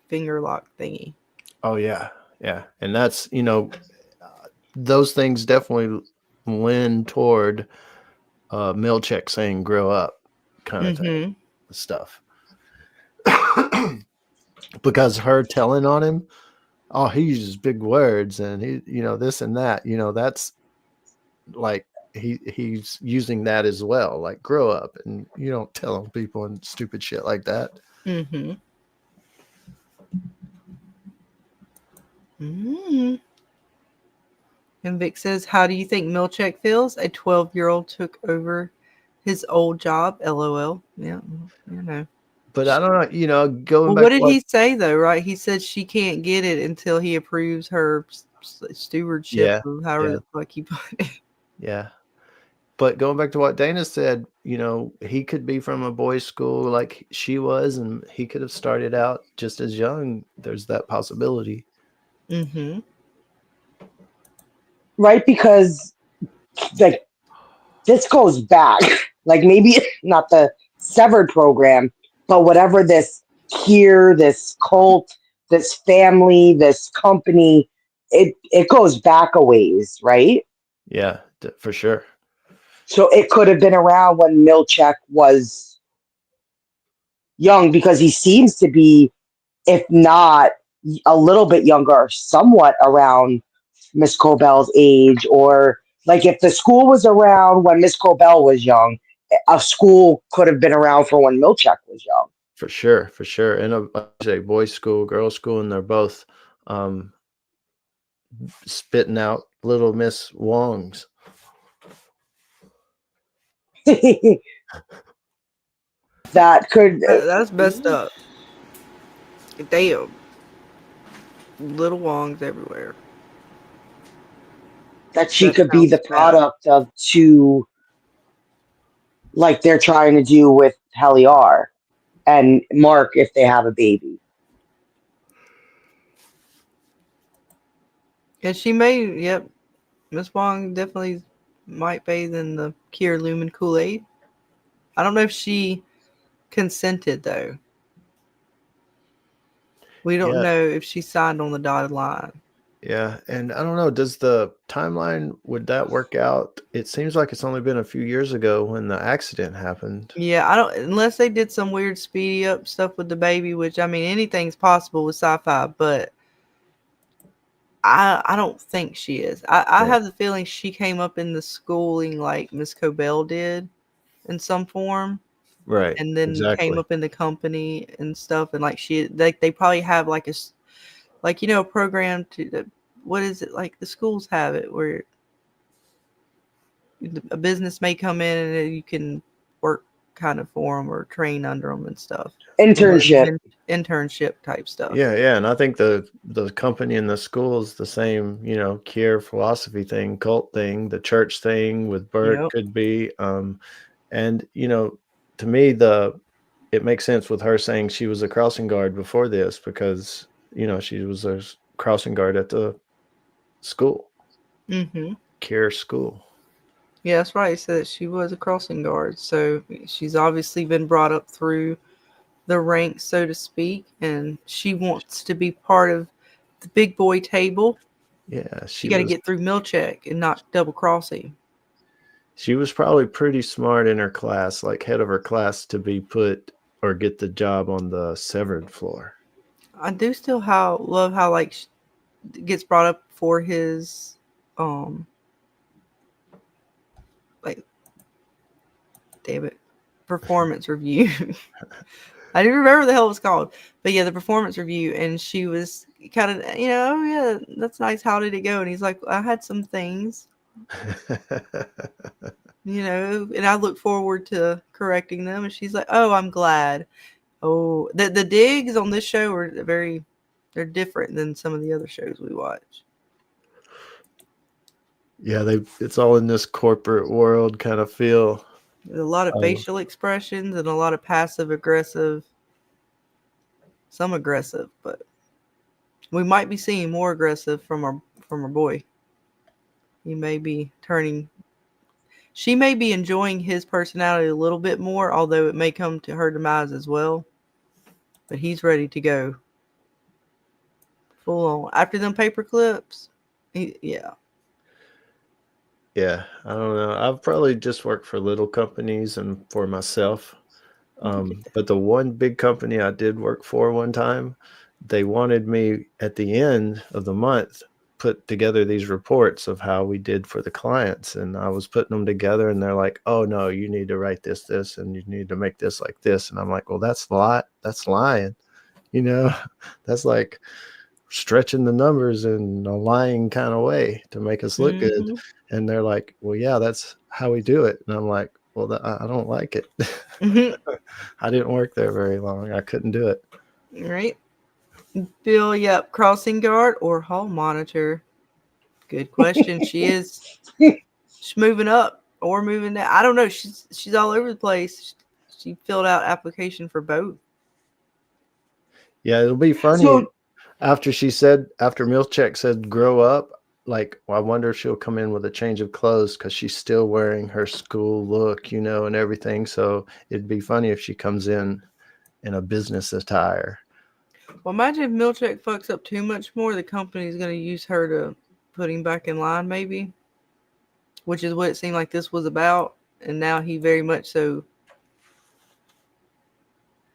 finger lock thingy.
Oh yeah, yeah, and that's those things definitely lend toward Milchek saying "grow up" kind of thing stuff. Because her telling on him, oh, he uses big words and he, this and that, that's like he's using that as well. Like, grow up, and you don't tell on people and stupid shit like that.
And Vic says, how do you think Milchek feels? A 12-year-old took over his old job. LOL. Yeah,
But I don't know, going
Well,
back
what
to
did he say, though, right? He said she can't get it until he approves her stewardship,
Yeah,
or however
yeah,
the fuck he put it.
yeah. But going back to what Dana said, he could be from a boys' school like she was, and he could have started out just as young. There's that possibility.
Right, because like this goes back, like maybe not the Severed program, but whatever this cult, this family, this company, it goes back a ways, right?
Yeah, for sure.
So it could have been around when Milchek was young, because he seems to be, if not a little bit younger, somewhat around Miss Cobell's age. Or like if the school was around when Miss Cobell was young, a school could have been around for when Milchek was young.
For sure, for sure. And like I say, boys' school, girls' school, and they're both spitting out little Miss Wongs.
That could.
That's messed up. Damn. Little Wongs everywhere.
That she
That
could be
sounds
the
bad.
product of two, like they're trying to do with Heliar and Mark if they have a baby.
And she may, yep. Miss Wong definitely might bathe in the Kier Lumen Kool-Aid. I don't know if she consented, though. We don't know if she signed on the dotted line.
Yeah, and I don't know, does the timeline, would that work out? It seems like it's only been a few years ago when the accident happened.
Yeah, I don't, unless they did some weird speedy up stuff with the baby, which, I mean, anything's possible with sci-fi, but I don't think she is. I have the feeling she came up in the schooling like Miss Cobell did in some form.
Right.
And then came
Exactly.
up in the company and stuff. And like they probably have like a program what is it? Like the schools have it where a business may come in and you can work kind of for them or train under them and stuff.
Internship.
Internship type stuff.
Yeah, and I think the company and the school is the same, Kier philosophy thing, cult thing, the church thing with Bert could be. And to me, it makes sense with her saying she was a crossing guard before this, because she was a crossing guard at the school. Kier school.
Yeah, that's right. It said that she was a crossing guard, so she's obviously been brought up through the ranks, so to speak, and she wants to be part of the big boy table.
Yeah,
she got to get through Milchek and not double crossing.
She was probably pretty smart in her class, like head of her class, to be put or get the job on the Severed floor.
I do still love how like gets brought up for his like, damn it, performance review. I didn't remember the hell it was called, but yeah, the performance review, and she was kind of, oh yeah, that's nice. How did it go? And he's like, I had some things, and I look forward to correcting them. And she's like, oh, I'm glad. Oh, the digs on this show are they're different than some of the other shows we watch.
Yeah, it's all in this corporate world kind of feel.
There's a lot of facial expressions and a lot of passive aggressive, some aggressive, but we might be seeing more aggressive from our boy. He may be turning. She may be enjoying his personality a little bit more, although it may come to her demise as well. But he's ready to go full on after them paper clips. Yeah.
Yeah, I don't know. I've probably just worked for little companies and for myself. But the one big company I did work for one time, they wanted me at the end of the month put together these reports of how we did for the clients. And I was putting them together and they're like, oh no, you need to write this, and you need to make this like this. And I'm like, well, that's lying. That's like stretching the numbers in a lying kind of way to make us look good. And they're like, well, yeah, that's how we do it. And I'm like, well, I don't like it. I didn't work there very long. I couldn't do it.
Right. Bill, yep. Crossing guard or hall monitor? Good question. She's moving up or moving down. I don't know. She's all over the place. She filled out application for both.
Yeah, it'll be funny after Milchek said grow up. Like, well, I wonder if she'll come in with a change of clothes because she's still wearing her school look, and everything. So it'd be funny if she comes in a business attire.
Well, imagine if Milchek fucks up too much more, the company's going to use her to put him back in line, maybe, which is what it seemed like this was about. And now he very much so,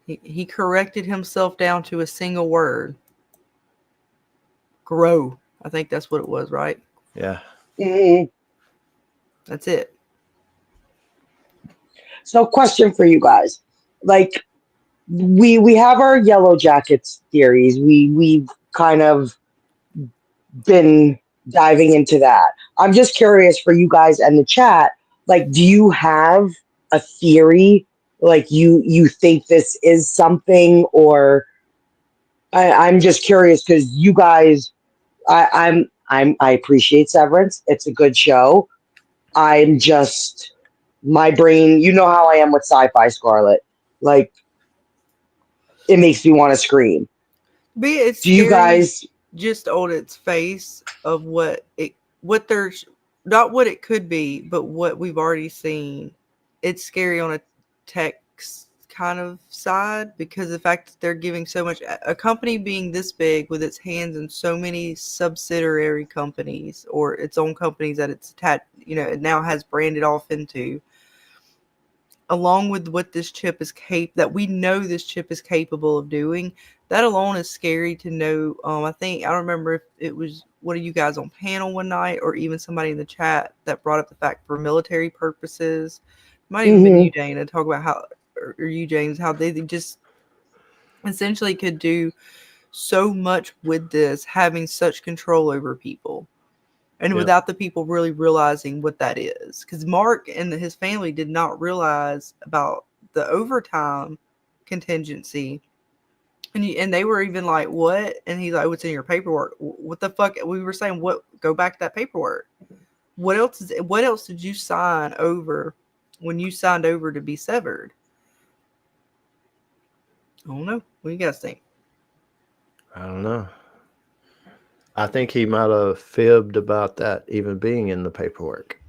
he corrected himself down to a single word. Grow. I think that's what it was, right?
Yeah.
Mm-hmm.
That's it.
So, question for you guys: like, we have our Yellow Jackets theories. We've kind of been diving into that. I'm just curious for you guys and the chat. Like, do you have a theory? Like, you think this is something, or I'm just curious because you guys. I appreciate Severance. It's a good show. I'm just my brain. You know how I am with sci-fi, Scarlet. Like, it makes me want to scream.
It's
Do you guys
just on its face of what there's not what it could be, but what we've already seen. It's scary on a tech kind of side because the fact that they're giving so much, a company being this big with its hands in so many subsidiary companies or its own companies that it's attached, it now has branded off into, along with what this chip is that we know this chip is capable of doing. That alone is scary to know. I don't remember if it was one of you guys on panel one night or even somebody in the chat that brought up the fact for military purposes. It might even been you, Dana, talk about how, or you, James, how they just essentially could do so much with this, having such control over people. And without the people really realizing what that is. Because Mark and his family did not realize about the overtime contingency. And they were even like, what? And he's like, what's in your paperwork? What the fuck? We were saying, what? Go back to that paperwork. What else did you sign over when you signed over to be severed? I don't know. What do you guys think?
I don't know. I think he might have fibbed about that even being in the paperwork.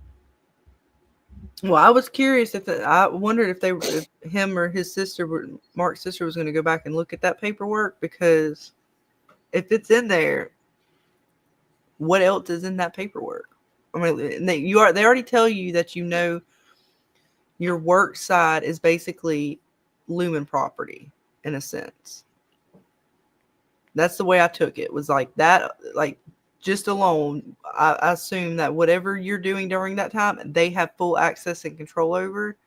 Well, I was curious I wondered if him or his sister, Mark's sister, was going to go back and look at that paperwork, because if it's in there, what else is in that paperwork? I mean, they already tell you that your work side is basically Lumen property in a sense. That's the way I took it. Was like that, like just alone, I assume that whatever you're doing during that time, they have full access and control over,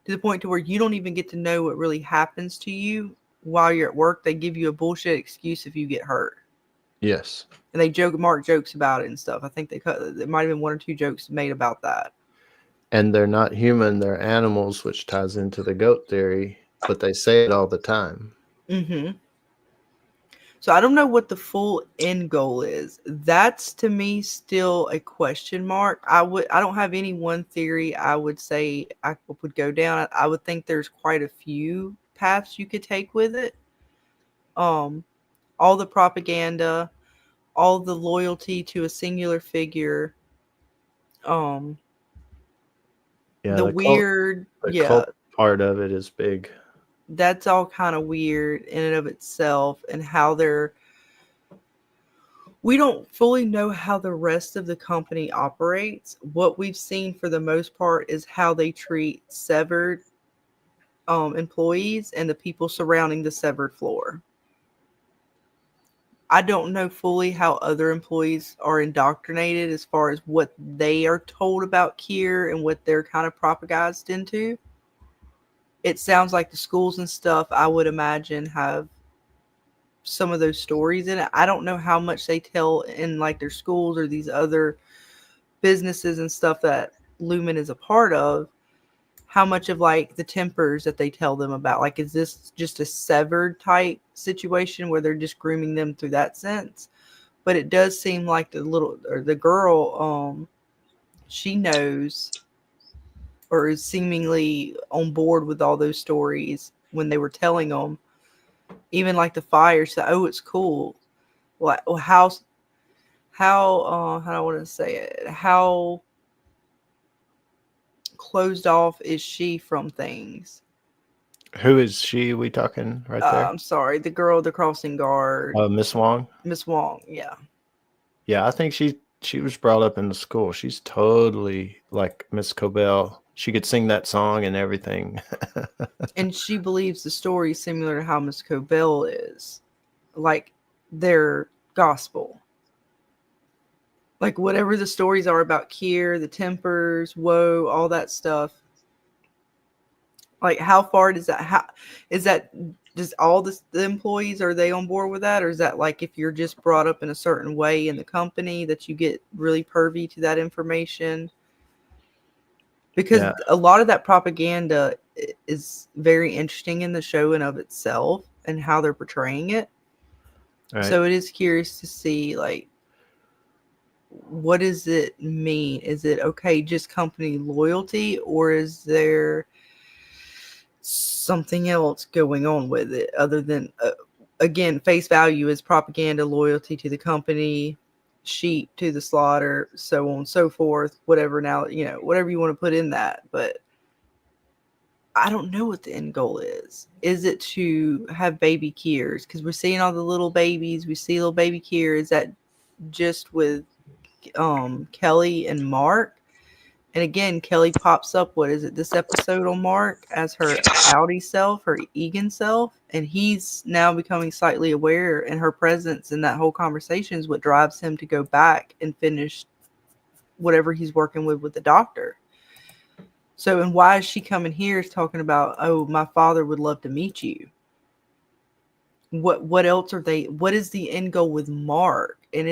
to the point to where you don't even get to know what really happens to you while you're at work. They give you a bullshit excuse if you get hurt.
Yes.
And Mark jokes about it and stuff. I think there might have been one or two jokes made about that.
And they're not human, they're animals, which ties into the goat theory, but they say it all the time.
Mm-hmm. So I don't know what the full end goal is. That's to me still a question mark. I don't have any one theory I would say I would go down. I would think there's quite a few paths you could take with it. All the propaganda, all the loyalty to a singular figure,
Yeah,
the weird,
cult part of it is big.
That's all kind of weird in and of itself, and how we don't fully know how the rest of the company operates. What we've seen for the most part is how they treat severed employees and the people surrounding the severed floor. I don't know fully how other employees are indoctrinated as far as what they are told about Kier and what they're kind of propagandized into. It sounds like the schools and stuff, I would imagine, have some of those stories in it. I don't know how much they tell in like their schools or these other businesses and stuff that Lumen is a part of. How much of like the tempers that they tell them about, like, is this just a severed type situation where they're just grooming them through that sense? But it does seem like the girl, she knows or is seemingly on board with all those stories when they were telling them. Even like the fire, she said, "Oh, it's cool." Like, how do I want to say it? How closed off is she from things?
Who is she? We talking right there?
I'm sorry, the girl, the crossing guard.
Miss Wong.
Miss Wong, yeah.
Yeah, I think she was brought up in the school. She's totally like Miss Cobell. She could sing that song and everything.
And she believes the story is similar to how Miss Cobell is. Like their gospel. Like whatever the stories are about Kier, the tempers, woe, all that stuff. Like how far does that, does all the employees, are they on board with that? Or is that like if you're just brought up in a certain way in the company that you get really pervy to that information? Because a lot of that propaganda is very interesting in the show and of itself and how they're portraying it. Right. So it is curious to see, like, what does it mean? Is it okay, just company loyalty, or is there something else going on with it other than, again, face value is propaganda, loyalty to the company, sheep to the slaughter, so on and so forth, whatever. Now, whatever you want to put in that, but I don't know what the end goal is. Is it to have baby Kiers? Because we're seeing all the little babies. We see little baby Kier. Is that just with Kelly and Mark? And again, Kelly pops up, what is it, this episode on Mark as her Audi self, her Egan self, and he's now becoming slightly aware, and her presence in that whole conversation is what drives him to go back and finish whatever he's working with the doctor. So, and why is she coming here is talking about, oh, my father would love to meet you. What else what is the end goal with Mark? And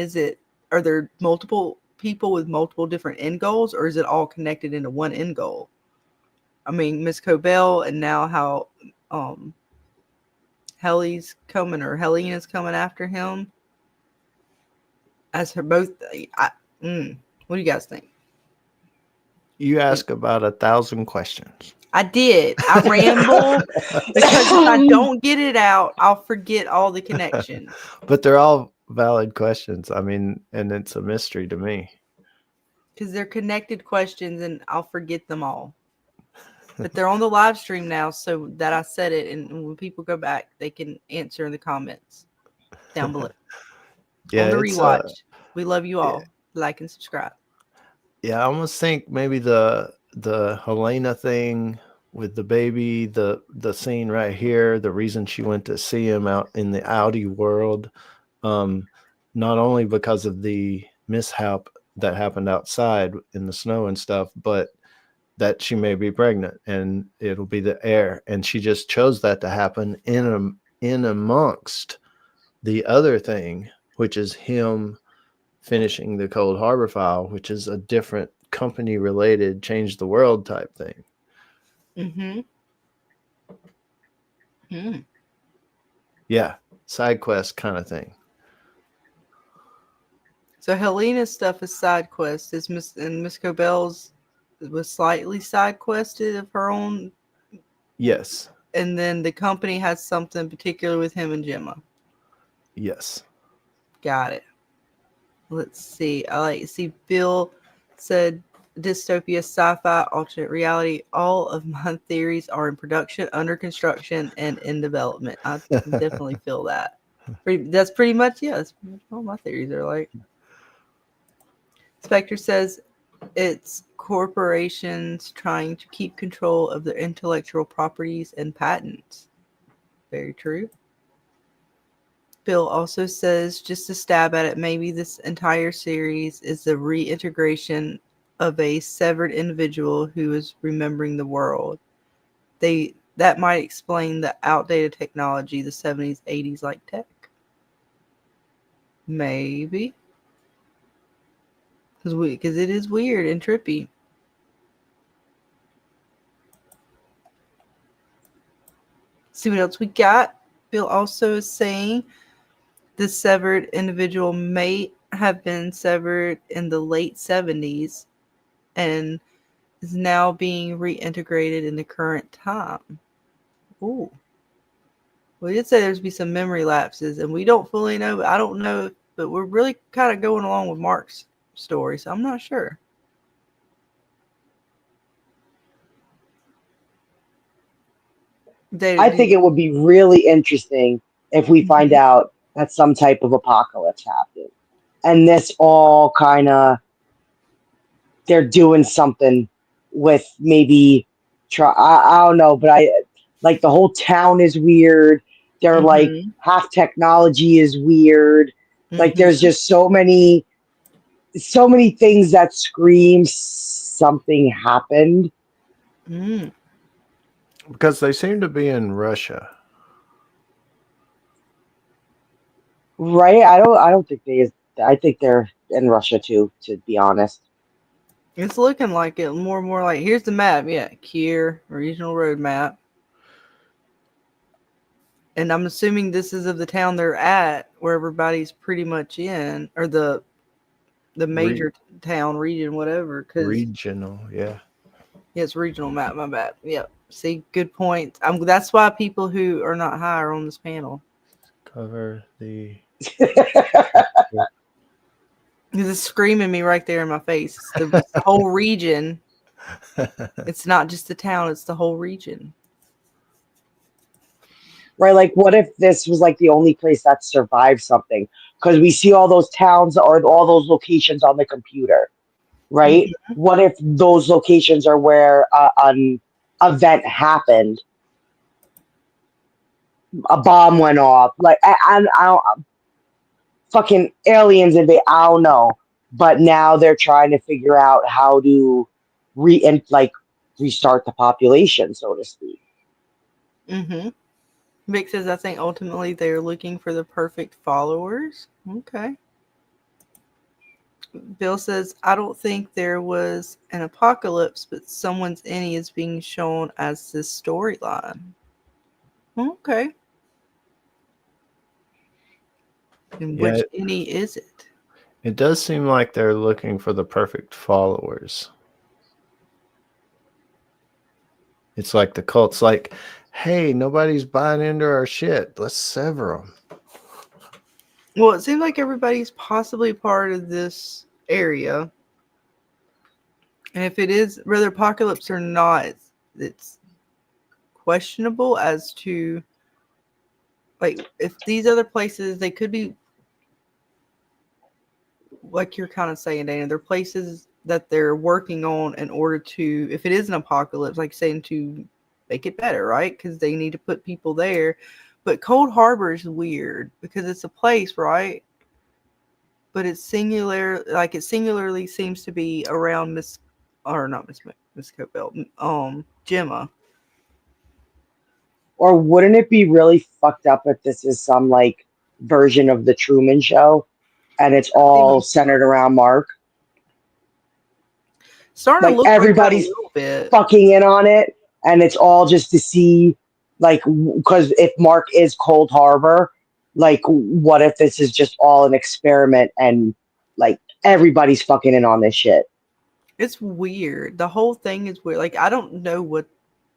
are there multiple people with multiple different end goals, or is it all connected into one end goal? I mean, Miss Cobell, and now how Helene is coming after him as her both. What do you guys think?
You ask about 1,000 questions.
I did. I ramble because if I don't get it out, I'll forget all the connections.
But they're all valid questions. I mean, and it's a mystery to me.
Because they're connected questions and I'll forget them all. But they're on the live stream now, so that I said it, and when people go back, they can answer in the comments down below.
Yeah,
on the rewatch. We love you all. Like and subscribe.
Yeah, I almost think maybe the Helena thing with the baby, the scene right here, the reason she went to see him out in the Audi world, not only because of the mishap that happened outside in the snow and stuff, but that she may be pregnant and it'll be the heir. And she just chose that to happen in amongst the other thing, which is him finishing the Cold Harbor file, which is a different company related, change the world type thing. Yeah. side quest kind of thing.
So Helena's stuff is side quest. Is Miss Cobell's was slightly side quested of her own.
Yes.
And then the company has something particular with him and Gemma.
Yes.
Got it. Let's see. Bill said dystopia, sci-fi, alternate reality. All of my theories are in production, under construction, and in development. I can definitely feel that. That's pretty much, that's all my theories are like. Spectre says it's corporations trying to keep control of their intellectual properties and patents. Very true. Bill also says, just to stab at it, maybe this entire series is the reintegration of a severed individual who is remembering the world. That might explain the outdated technology, the 70s, 80s like tech. Maybe. Because it is weird and trippy. See what else we got. Bill also is saying the severed individual may have been severed in the late 70s and is now being reintegrated in the current time. Ooh. We did say there's be some memory lapses, and we don't fully know, but I don't know, but we're really kind of going along with Mark's story, so I'm not sure.
I think it would be really interesting if we find out that some type of apocalypse happened. And this all kind of, they're doing something with maybe, I don't know, but like the whole town is weird. They're like, half technology is weird. Like there's just so many things that scream something happened.
Because they seem to be in Russia.
Right? I don't think I think they're in Russia too, to be honest.
It's looking like it more and more like, here's the map. Yeah, Kier Regional Road Map. And I'm assuming this is of the town they're at, where everybody's pretty much in, or the major town, region, whatever.
Regional, yeah.
Yeah, it's regional map, my bad. Yep. See, good point. That's why people who are not high are on this panel.
Cover the...
It's screaming me right there in my face. It's the whole region. It's not just the town, it's the whole region.
Right, like what if this was like the only place that survived something? Because we see all those towns or all those locations on the computer, right? What if those locations are where an event happened? A bomb went off. Like I don't, fucking aliens invade. I don't know, but now they're trying to figure out how to restart the population, so to speak.
Vic says, I think ultimately they're looking for the perfect followers. Okay. Bill says, I don't think there was an apocalypse, but someone's innie is being shown as this storyline. Okay. And which innie is it?
It does seem like they're looking for the perfect followers. It's like the cult's like, hey, nobody's buying into our shit. Let's sever them.
Well, it seems like everybody's possibly part of this area. And if it is whether apocalypse or not, it's questionable as to, like, if these other places, they could be, like you're kind of saying, Dana, they're places that they're working on in order to, if it is an apocalypse, like saying to make it better, right? Because they need to put people there. But Cold Harbor is weird because it's a place, right? But it's singular, like it singularly seems to be around Miss Cobell, Gemma.
Or wouldn't it be really fucked up if this is some like version of the Truman Show, and it's all centered around Mark?
Starting
like
to look
everybody's
like a little bit.
fucking in on it, and it's all just to see, like, because if Mark is Cold Harbor, Like, what if this is just all an experiment and like everybody's fucking in on this shit?
It's weird. The whole thing is weird. Like, I don't know what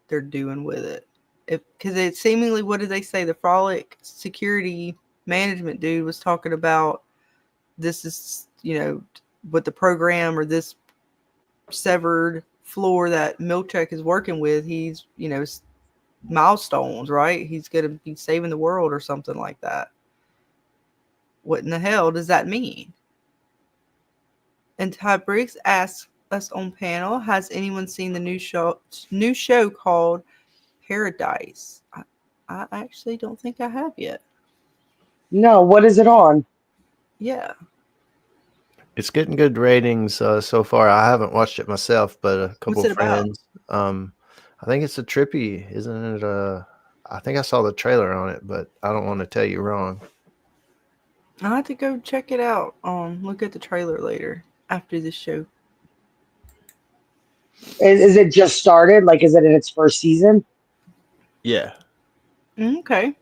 they're doing with it. Because it seemingly, what did they say? The Frolic security management dude was talking about this is, what the program or this severed floor that Milchek is working with, he's, milestones, right? He's going to be saving the world or something like that. What in the hell does that mean? And Ty Briggs asks us on panel, has anyone seen the new show called Paradise? I actually don't think I have yet.
No, what is it on?
Yeah.
It's getting good ratings so far. I haven't watched it myself, but a couple
What's it
friends. I think it's a trippy, isn't it? I think I saw the trailer on it, but I don't want to tell you wrong.
I'll have to go check it out. Look at the trailer later after this show.
Is it just started? Like, is it in its first season?
Yeah.
Okay.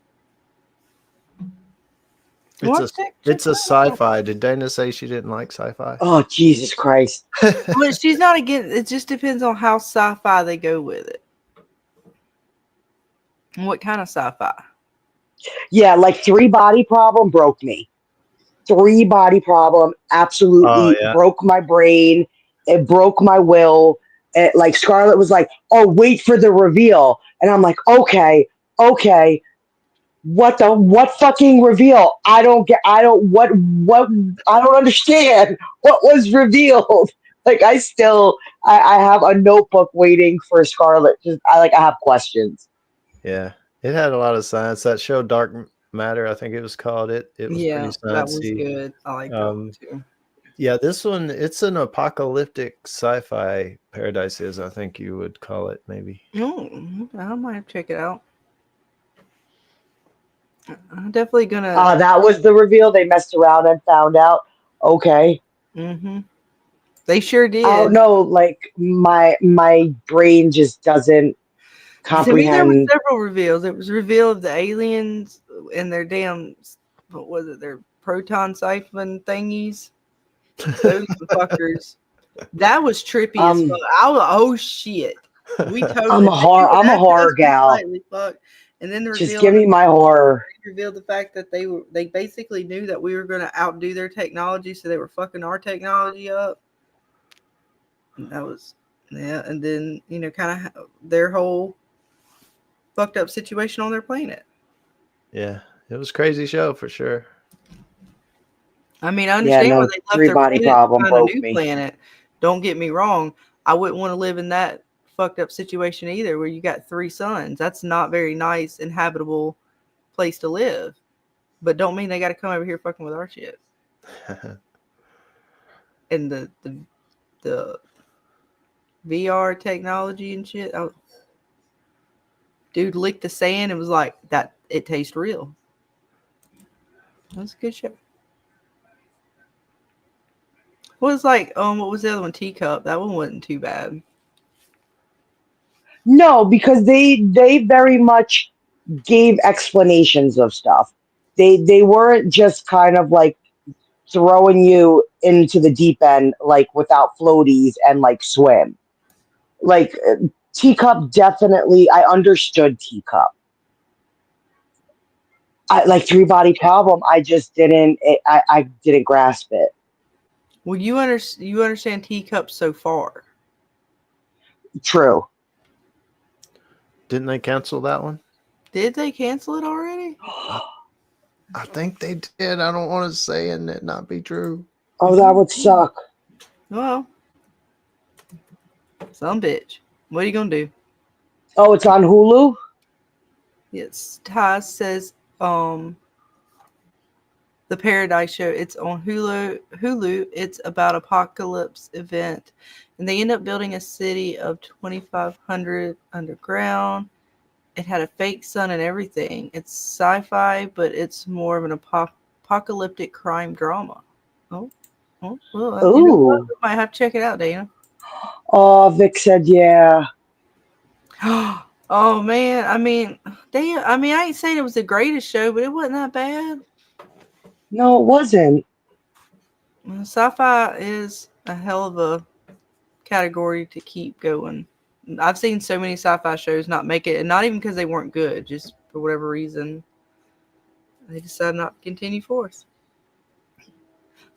It's a sci-fi. Did Dana say she didn't like sci-fi?
Oh, Jesus Christ.
Well, she's not against it. Just depends on how sci-fi they go with it. And what kind of sci-fi?
Yeah, like 3-Body Problem broke me. 3-Body Problem absolutely broke my brain. It broke my will. Like Scarlett was like, "Oh, wait for the reveal," and I'm like, "Okay. What fucking reveal? I don't understand what was revealed." Like I have a notebook waiting for Scarlett. I have questions.
Yeah, it had a lot of science. That show, Dark Matter, I think it was called. It was pretty sciencey.
That was good. I like that one too.
Yeah, this one, it's an apocalyptic sci-fi paradise, I think you would call it, maybe.
Oh, I might have to check it out. I'm definitely gonna.
That was the reveal. They messed around and found out. Okay.
Mm-hmm. They sure did.
Oh no! Like my brain just doesn't comprehend.
To me, there were several reveals. It was a reveal of the aliens and their damn, what was it? Their proton siphon thingies. Those fuckers. That was trippy as fuck. Oh shit! We totally.
I'm a horror gal.
And then
just give me my horror.
Revealed the fact that they basically knew that we were going to outdo their technology, so they were fucking our technology up. And that was and then kind of their whole fucked up situation on their planet.
Yeah, it was a crazy show for sure.
I mean, I understand why they left their planet to find a new planet. Don't get me wrong. I wouldn't want to live in that fucked up situation either, where you got 3 suns. That's not very nice, inhabitable place to live. But don't mean they got to come over here fucking with our shit. And the VR technology and shit. Dude licked the sand and was like, "That it tastes real." That's a good show. What was what was the other one? Teacup. That one wasn't too bad.
No, because they very much gave explanations of stuff. They weren't just kind of like throwing you into the deep end like without floaties and like swim. Like Teacup, definitely I understood Teacup. I like 3-Body Problem. I just didn't. I didn't grasp it.
Well, you understand Teacup so far.
True.
Didn't they cancel that one?
Did they cancel it already?
I think they did. I don't want to say and it not be true.
Oh, that would suck.
Well, some bitch. What are you gonna do?
Oh, it's on Hulu?
Yes. Ty says the Paradise Show. It's on Hulu. It's about apocalypse event. And they end up building a city of 2,500 underground. It had a fake sun and everything. It's sci-fi, but it's more of an apocalyptic crime drama. Oh, well, you know what? We might have to check it out, Dana.
Oh, Vic said yeah.
Oh man, I mean, damn. I mean, I ain't saying it was the greatest show, but it wasn't that bad.
No, it wasn't.
Sci-fi is a hell of a category to keep going. I've seen so many sci-fi shows not make it, and not even because they weren't good, just for whatever reason they decided not to continue forth. I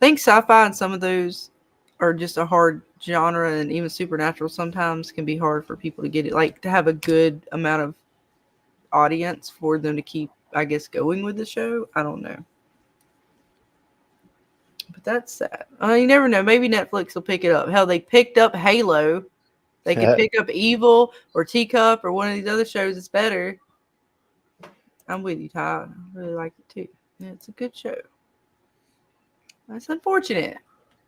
think sci-fi and some of those are just a hard genre, and even supernatural sometimes can be hard for people to get it, like to have a good amount of audience for them to keep, I guess, going with the show. I don't know. But that's sad. You never know. Maybe Netflix will pick it up. Hell, they picked up Halo. They could pick up Evil or Teacup or one of these other shows that's better. I'm with you, Ty. I really like it too. Yeah, it's a good show. That's unfortunate.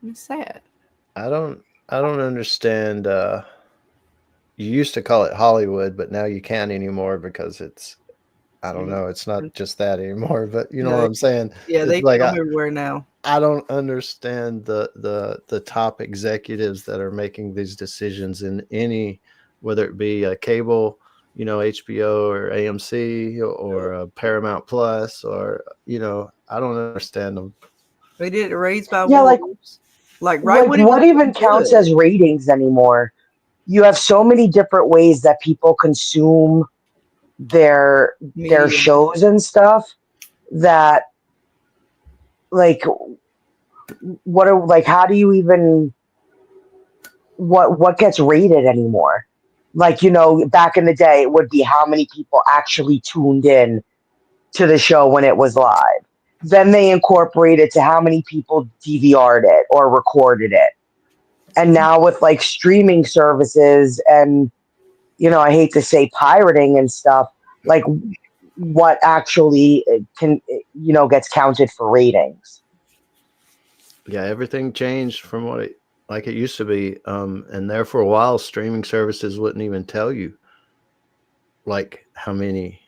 It's sad.
I don't understand. You used to call it Hollywood, but now you can't anymore because it's, I don't know, it's not just that anymore. But you know what I'm saying?
Yeah,
It's
they
like
come everywhere now.
I don't understand the top executives that are making these decisions in any, whether it be a cable, you know, HBO or AMC or Paramount Plus, or you know, I don't understand them.
They did it Raised by
Yeah,
Wolves. Like right
like
when it was
what even counts
good.
as ratings anymore? You have so many different ways that people consume their
Media.
shows and stuff that like what are like how do you even what gets rated anymore? Like, you know, back in the day it would be how many people actually tuned in to the show when it was live. Then they incorporated to how many people DVR'd it or recorded it. And now with like streaming services and, you know, I hate to say pirating and stuff, like what actually can, you know, gets counted for ratings.
Yeah, everything changed from what it like it used to be. And there for a while, streaming services wouldn't even tell you like how many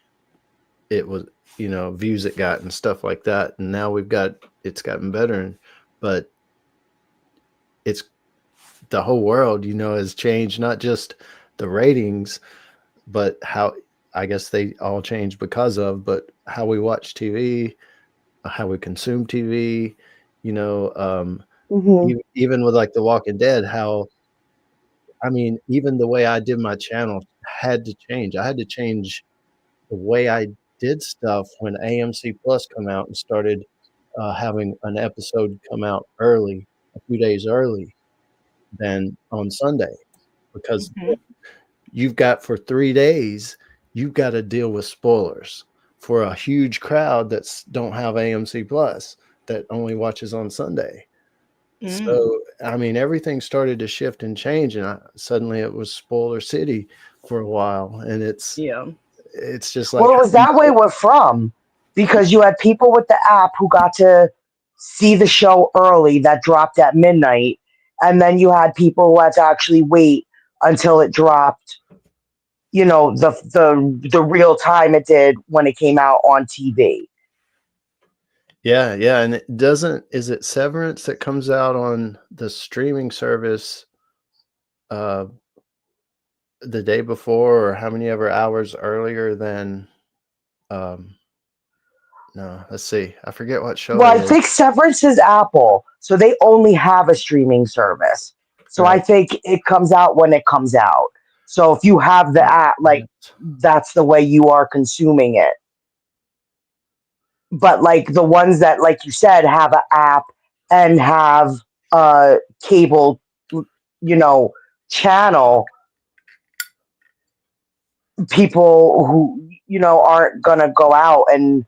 it was, you know, views it got and stuff like that. And now it's gotten better, but it's the whole world, you know, has changed, not just the ratings, but how, I guess they all changed because of, but how we watch TV, how we consume TV, you know,
Mm-hmm.
even with like The Walking Dead, how, I mean, even the way I did my channel had to change. I had to change the way I did stuff when AMC Plus come out and started having an episode come out early, a few days early than on Sunday, because you've got for 3 days, you've got to deal with spoilers for a huge crowd that's don't have AMC Plus that only watches on Sunday. So, I mean, everything started to shift and change, and suddenly it was spoiler city for a while, and it's just like
Well, it
how
was
do you
that way with From because you had people with the app who got to see the show early that dropped at midnight, and then you had people who had to actually wait until it dropped, you know, the real time it did when it came out on TV.
Yeah, yeah, and it doesn't, is it Severance that comes out on the streaming service uh the day before, or how many ever hours earlier than um no, let's see. I forget what show
Well,
it
I
is.
think Severance is Apple, so they only have a streaming service. So I
Right.
think it comes out when it comes out. So if you have the app, like that's the way you are consuming it. But like the ones that, like you said, have an app and have a cable, you know, channel, people who, you know, aren't gonna go out and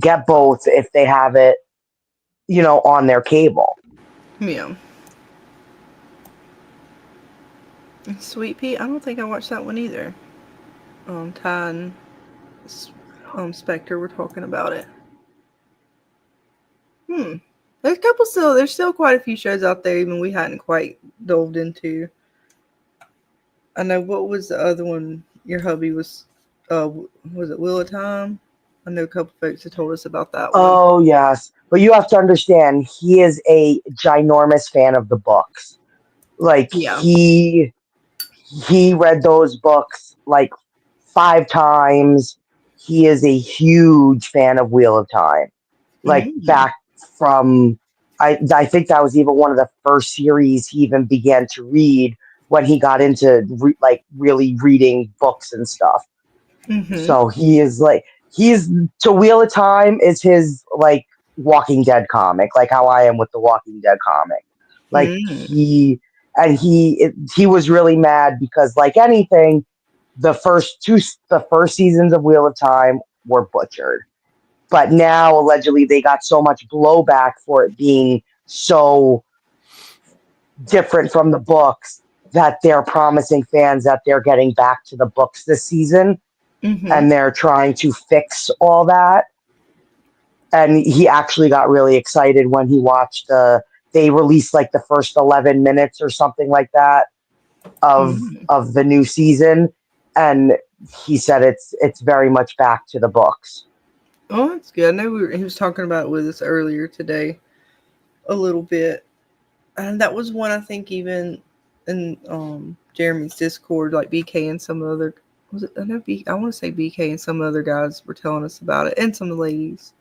get both if they have it, you know, on their cable.
Yeah. Sweet Pea, I don't think I watched that one either. Ty and Spectre were talking about it. There's still quite a few shows out there even we hadn't quite delved into. I know, what was the other one your hubby was it Wheel of Time? I know a couple folks have told us about that one.
Oh yes, but you have to understand he is a ginormous fan of the books. Like
Yeah.
he read those books like 5 times. He is a huge fan of Wheel of Time. Like back from, I think that was even one of the first series he even began to read when he got into really reading books and stuff. So he's to Wheel of Time is his like Walking Dead comic, like how I am with the Walking Dead comic. Like he was really mad because like anything, the first seasons of Wheel of Time were butchered. But now allegedly they got so much blowback for it being so different from the books that they're promising fans that they're getting back to the books this season. And they're trying to fix all that. And he actually got really excited when he watched they released like the first 11 minutes or something like that of the new season, and he said it's very much back to the books.
Oh, that's good. I know he was talking about it with us earlier today a little bit. And that was one I think even in Jeremy's Discord, like BK and some other I want to say BK and some other guys were telling us about it, and some of the ladies.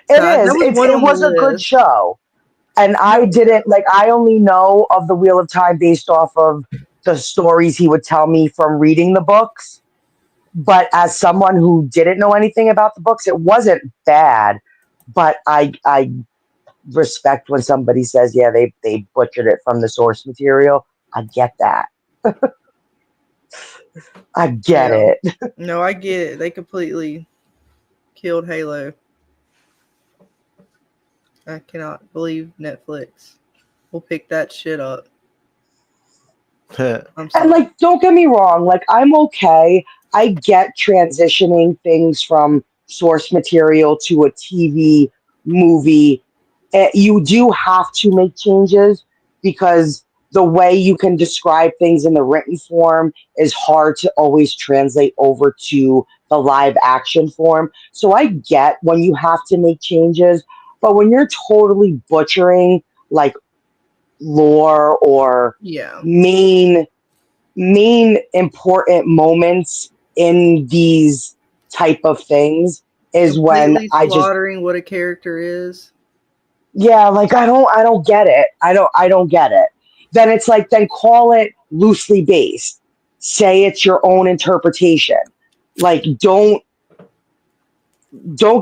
It was a good show. And I didn't I only know of the Wheel of Time based off of the stories he would tell me from reading the books. But as someone who didn't know anything about the books, it wasn't bad. But I respect when somebody says, yeah, they butchered it from the source material. I get that. I get it.
No, I get it. They completely killed Halo. I cannot believe Netflix will pick that shit up.
And like, don't get me wrong, like I'm okay. I get transitioning things from source material to a TV movie. You do have to make changes because the way you can describe things in the written form is hard to always translate over to the live action form. So I get when you have to make changes, but when you're totally butchering like lore or main important moments in these type of things is when I just
slaughtering what a character is.
Like I don't get it. I don't get it. Then it's like, then call it loosely based. Say it's your own interpretation. Like don't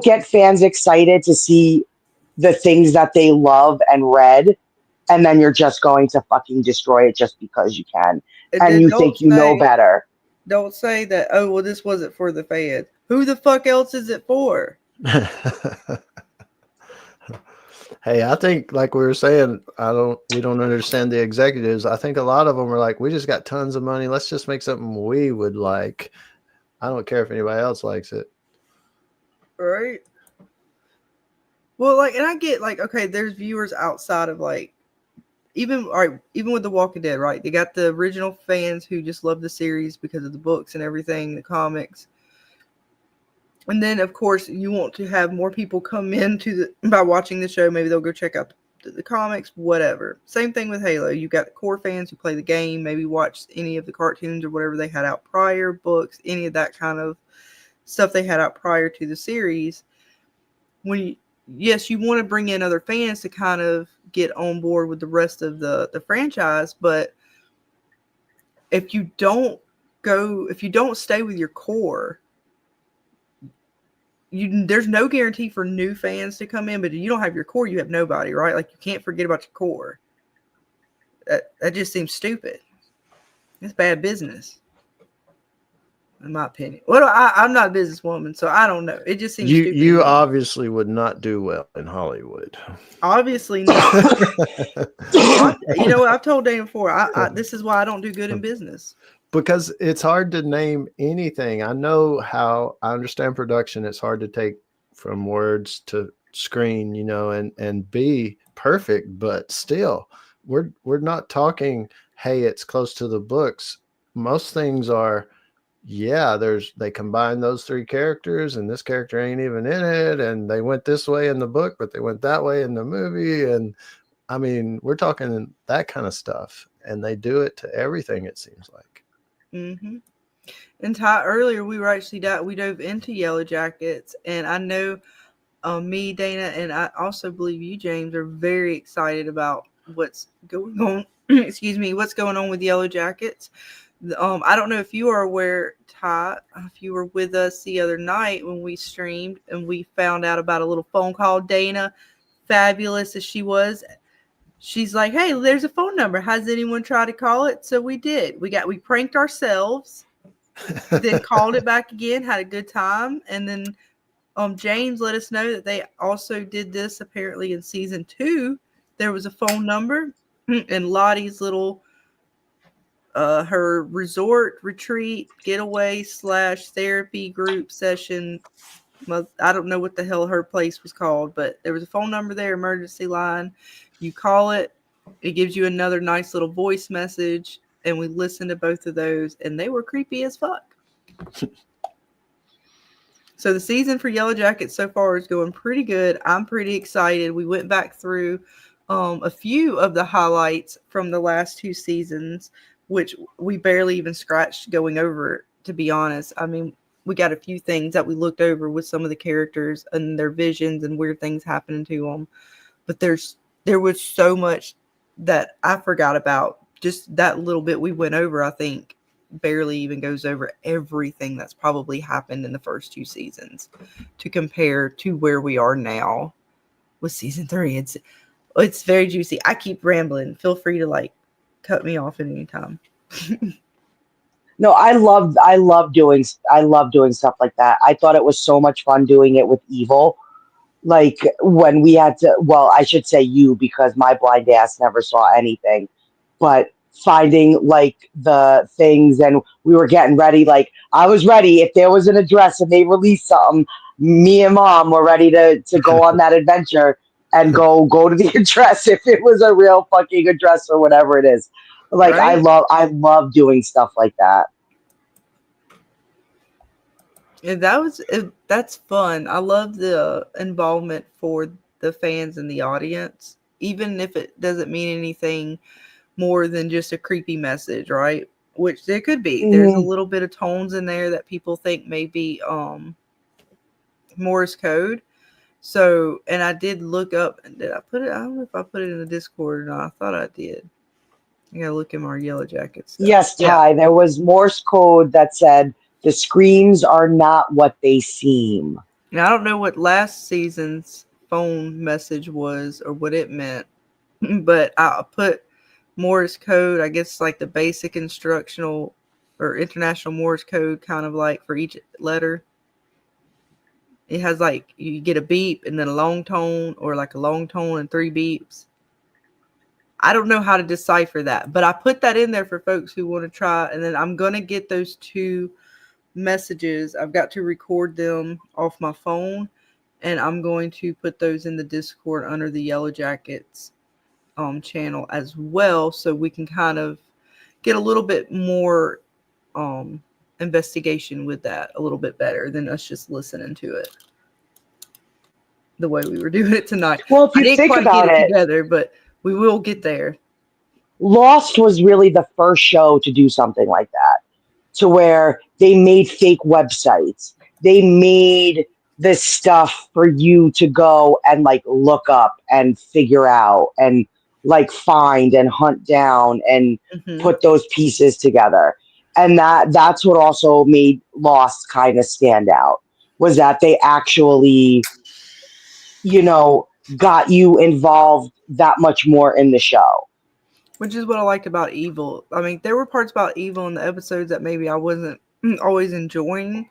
get fans excited to see the things that they love and read, and then you're just going to fucking destroy it just because you can. And you think you know better.
Don't say that, oh, well, this wasn't for the fans. Who the fuck else is it for?
Hey, I think like we were saying, we don't understand the executives. I think a lot of them are like, we just got tons of money. Let's just make something we would like. I don't care if anybody else likes it.
Right. Well, like, and I get like, okay, there's viewers outside of like, even with The Walking Dead, right? They got the original fans who just love the series because of the books and everything, the comics. And then, of course, you want to have more people come into by watching the show. Maybe they'll go check out the comics, whatever. Same thing with Halo. You got the core fans who play the game, maybe watch any of the cartoons or whatever they had out prior, books, any of that kind of stuff they had out prior to the series. Yes, you want to bring in other fans to kind of get on board with the rest of the franchise, but if you don't stay with your core, there's no guarantee for new fans to come in, but if you don't have your core, you have nobody, right? Like, you can't forget about your core. That just seems stupid. It's bad business, in my opinion. Well, I'm not a businesswoman, so I don't know. It just seems stupid.
You obviously would not do well in Hollywood.
Obviously not. You know what? I've told Dan before, this is why I don't do good in business.
Because it's hard to name anything. I understand production. It's hard to take from words to screen, and be perfect, but still we're not talking, hey, it's close to the books. Most things are, they combine those 3 characters and this character ain't even in it. And they went this way in the book, but they went that way in the movie. And I mean, we're talking that kind of stuff, and they do it to everything. It seems like.
Mm-hmm. And Ty, earlier we were actually we dove into Yellow Jackets, and I know me, Dana, and I also believe you, James, are very excited about what's going on. Excuse me, what's going on with Yellow Jackets? I don't know if you are aware, Ty, if you were with us the other night when we streamed and we found out about a little phone call. Dana, fabulous as she was, she's like, "Hey, there's a phone number. Has anyone tried to call it?" So we did. We pranked ourselves, then called it back again, had a good time, and then James let us know that they also did this apparently in season 2. There was a phone number, and Lottie's little her resort retreat getaway / therapy group session. Well, I don't know what the hell her place was called, but there was a phone number there, emergency line. You call it, it gives you another nice little voice message, and we listened to both of those, and they were creepy as fuck. So the season for Yellowjackets so far is going pretty good. I'm pretty excited. We went back through a few of the highlights from the last 2 seasons, which we barely even scratched going over it, to be honest. I mean, we got a few things that we looked over with some of the characters and their visions and weird things happening to them. But there was so much that I forgot about. Just that little bit we went over, I think, barely even goes over everything that's probably happened in the first 2 seasons to compare to where we are now with season 3. It's very juicy. I keep rambling. Feel free to cut me off at any time.
No, I love doing stuff like that. I thought it was so much fun doing it with Evil. Like when we had to, well, I should say you, because my blind ass never saw anything, but finding like the things, and we were getting ready. Like I was ready. If there was an address and they released something, me and Mom were ready to go on that adventure and go to the address if it was a real fucking address or whatever it is. Like
right?
I love doing stuff like that.
And that's fun. I love the involvement for the fans and the audience, even if it doesn't mean anything more than just a creepy message, right? Which there could be.
Mm-hmm.
There's a little bit of tones in there that people think may be Morse code. So, and I did look up, did I put it? I don't know if I put it in the Discord or not. I thought I did. I gotta look in our Yellowjacket stuff.
Yes, Ty, there was Morse code that said the screams are not what they seem.
Now, I don't know what last season's phone message was or what it meant, but I put Morse code, I guess like the basic instructional or international Morse code, kind of like for each letter. It has like, you get a beep and then a long tone, or like a long tone and 3 beeps. I don't know how to decipher that, but I put that in there for folks who want to try. And then I'm going to get those 2 messages. I've got to record them off my phone, and I'm going to put those in the Discord under the Yellowjackets channel as well, so we can kind of get a little bit more investigation with that, a little bit better than us just listening to it the way we were doing it tonight.
Well, if you
I didn't
think
quite
about
get it
it
together, but we will get there.
Lost was really the first show to do something like that, to where they made fake websites. They made this stuff for you to go and like look up and figure out and like find and hunt down and put those pieces together. And that's what also made Lost kind of stand out, was that they actually, got you involved that much more in the show.
Which is what I liked about Evil. I mean, there were parts about Evil in the episodes that maybe I wasn't always enjoying,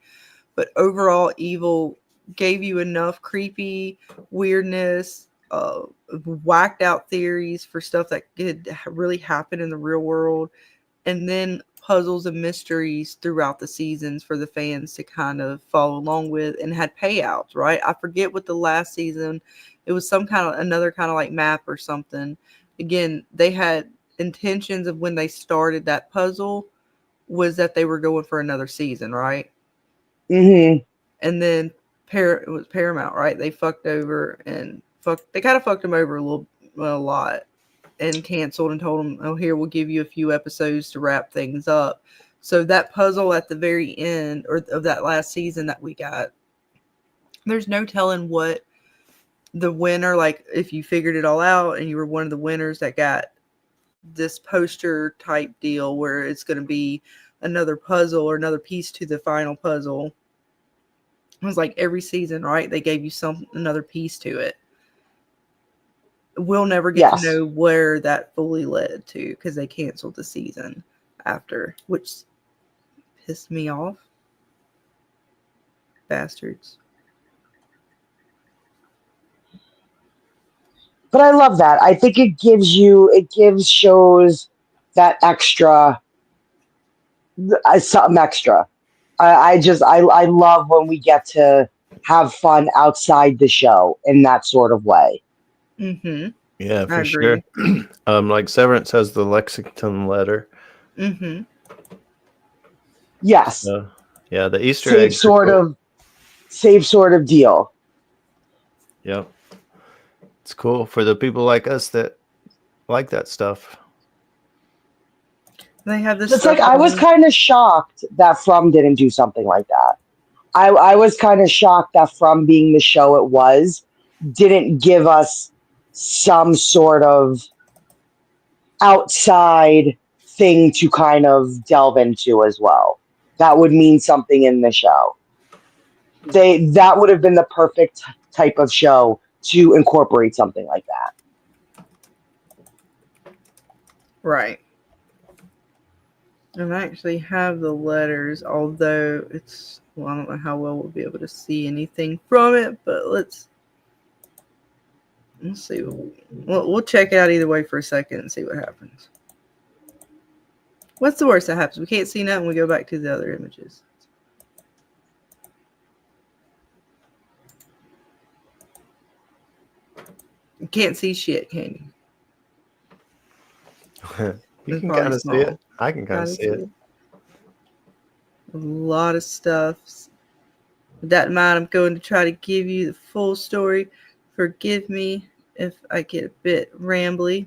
but overall, Evil gave you enough creepy weirdness, whacked out theories for stuff that could really happen in the real world, and then puzzles and mysteries throughout the seasons for the fans to kind of follow along with, and had payouts, right? I forget what the last season, it was another kind of like map or something. Again, they had intentions of when they started that puzzle was that they were going for another season, right?
Mm-hmm.
And then it was Paramount, right? They fucked over and they kind of fucked them over a lot, and canceled and told them, "Oh, here, we'll give you a few episodes to wrap things up." So that puzzle at the very end, or of that last season that we got, there's no telling what the winner, like if you figured it all out and you were one of the winners that got this poster type deal where it's going to be another puzzle or another piece to the final puzzle. It was like every season, right? They gave you another piece to it. We'll never get to know where that fully led to because they canceled the season after, which pissed me off. Bastards.
But I love that. I think it gives shows that extra, something extra. I love when we get to have fun outside the show in that sort of way.
Mm-hmm.
Yeah, for sure. Like Severance has the Lexington letter.
Mm-hmm.
Yes.
Yeah, the Easter
same
eggs.
Same sort of deal.
Yep. It's cool for the people like us that like that stuff.
They have this.
It's like I was kind of shocked that From didn't do something like that. I was kind of shocked that From, being the show it was, didn't give us some sort of outside thing to kind of delve into as well. That would mean something in the show. That would have been the perfect type of show to incorporate something like that.
Right. And I actually have the letters, although it's, well, I don't know how well we'll be able to see anything from it, but let's see. We'll check it out either way for a second and see what happens. What's the worst that happens? We can't see nothing. We go back to the other images. You can't see shit, can
you? You can kind of see it. I can kind of see it.
A lot of stuff. With that in mind, I'm going to try to give you the full story. Forgive me if I get a bit rambly.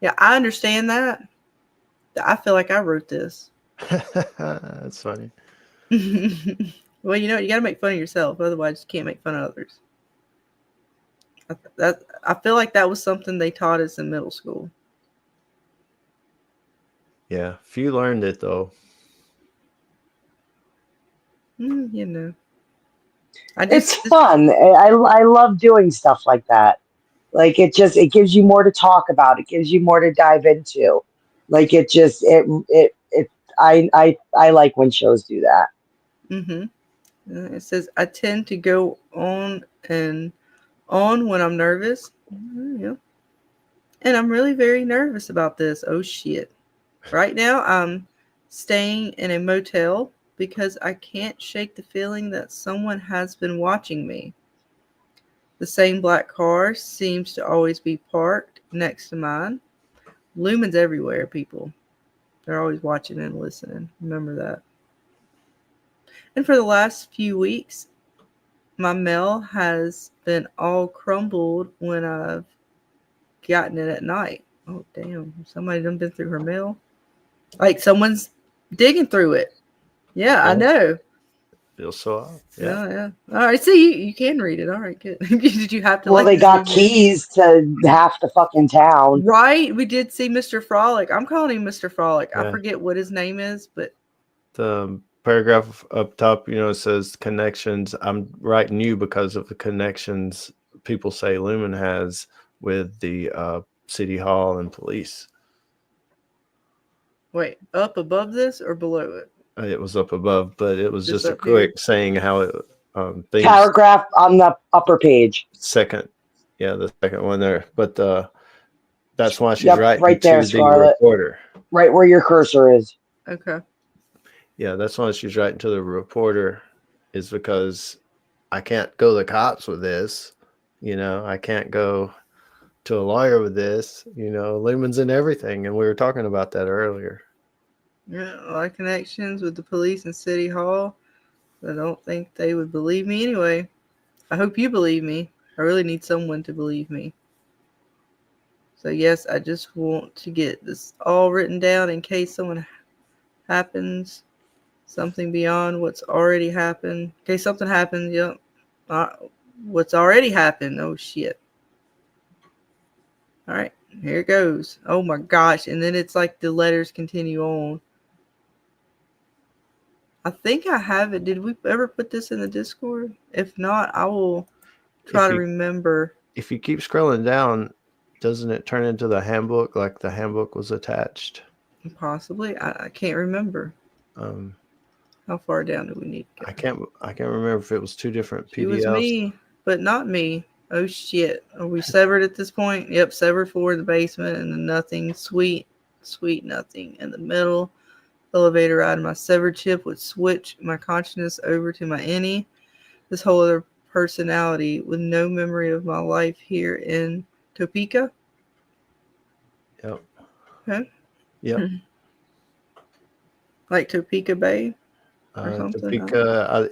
Yeah, I understand that. I feel like I wrote this.
That's funny.
Well, you know what? You got to make fun of yourself. Otherwise, you can't make fun of others. I feel like that was something they taught us in middle school.
Yeah, few learned it though.
You know,
it's fun. I love doing stuff like that. Like it gives you more to talk about. It gives you more to dive into. Like I like when shows do that.
Mm-hmm. It says I tend to go on and on when I'm nervous. Yeah. And I'm really very nervous about this. Oh shit. Right now I'm staying in a motel because I can't shake the feeling that someone has been watching me. The same black car seems to always be parked next to mine. Lumens everywhere, people. They're always watching and listening. Remember that. And for the last few weeks, my mail has been all crumbled when I've gotten it at night. Oh, damn. Somebody done been through her mail. Like someone's digging through it. Yeah, I know.
Feels so odd. Yeah.
Yeah. All right. See, you can read it. All right, good. Did you have to?
Well, they got keys to half the fucking town.
Right. We did see Mr. Frolic. I'm calling him Mr. Frolic.
Yeah.
I forget what his name is, but
the paragraph up top, it says connections. I'm writing you because of the connections people say Lumen has with the city hall and police.
Wait, up above this or below it?
It was up above, but it was just a
up here?
quick saying how it things,
paragraph on the upper page.
Second, the second one there. But that's why she's writing
right there,
to
Scarlett.
the reporter.
Right where your cursor is.
Okay.
Yeah, that's why she's writing to the reporter, is because I can't go to the cops with this. I can't go to a lawyer with this. Lumen's in everything, and we were talking about that earlier.
Yeah, a lot of connections with the police and city hall. I don't think they would believe me anyway. I hope you believe me. I really need someone to believe me. So yes, I just want to get this all written down in case someone happens Something beyond what's already happened. Okay, something happened. Yep. What's already happened. Oh, shit. All right, here it goes. Oh, my gosh. And then it's like the letters continue on. I think I have it. Did we ever put this in the Discord? If not, I will try to remember.
If you keep scrolling down, doesn't it turn into the handbook, like the handbook was attached?
Possibly. I can't remember. How far down do we need to go?
I can't remember if it was two different PDFs.
It was me, but not me. Oh shit. Are we severed at this point? Yep, severed floor in the basement and then nothing. Sweet nothing. In the middle. Elevator ride. My severed chip would switch my consciousness over to my innie. This whole other personality with no memory of my life here in Topeka.
Yep.
Okay.
Yep.
Like Topeka Bay or something.
Topeka.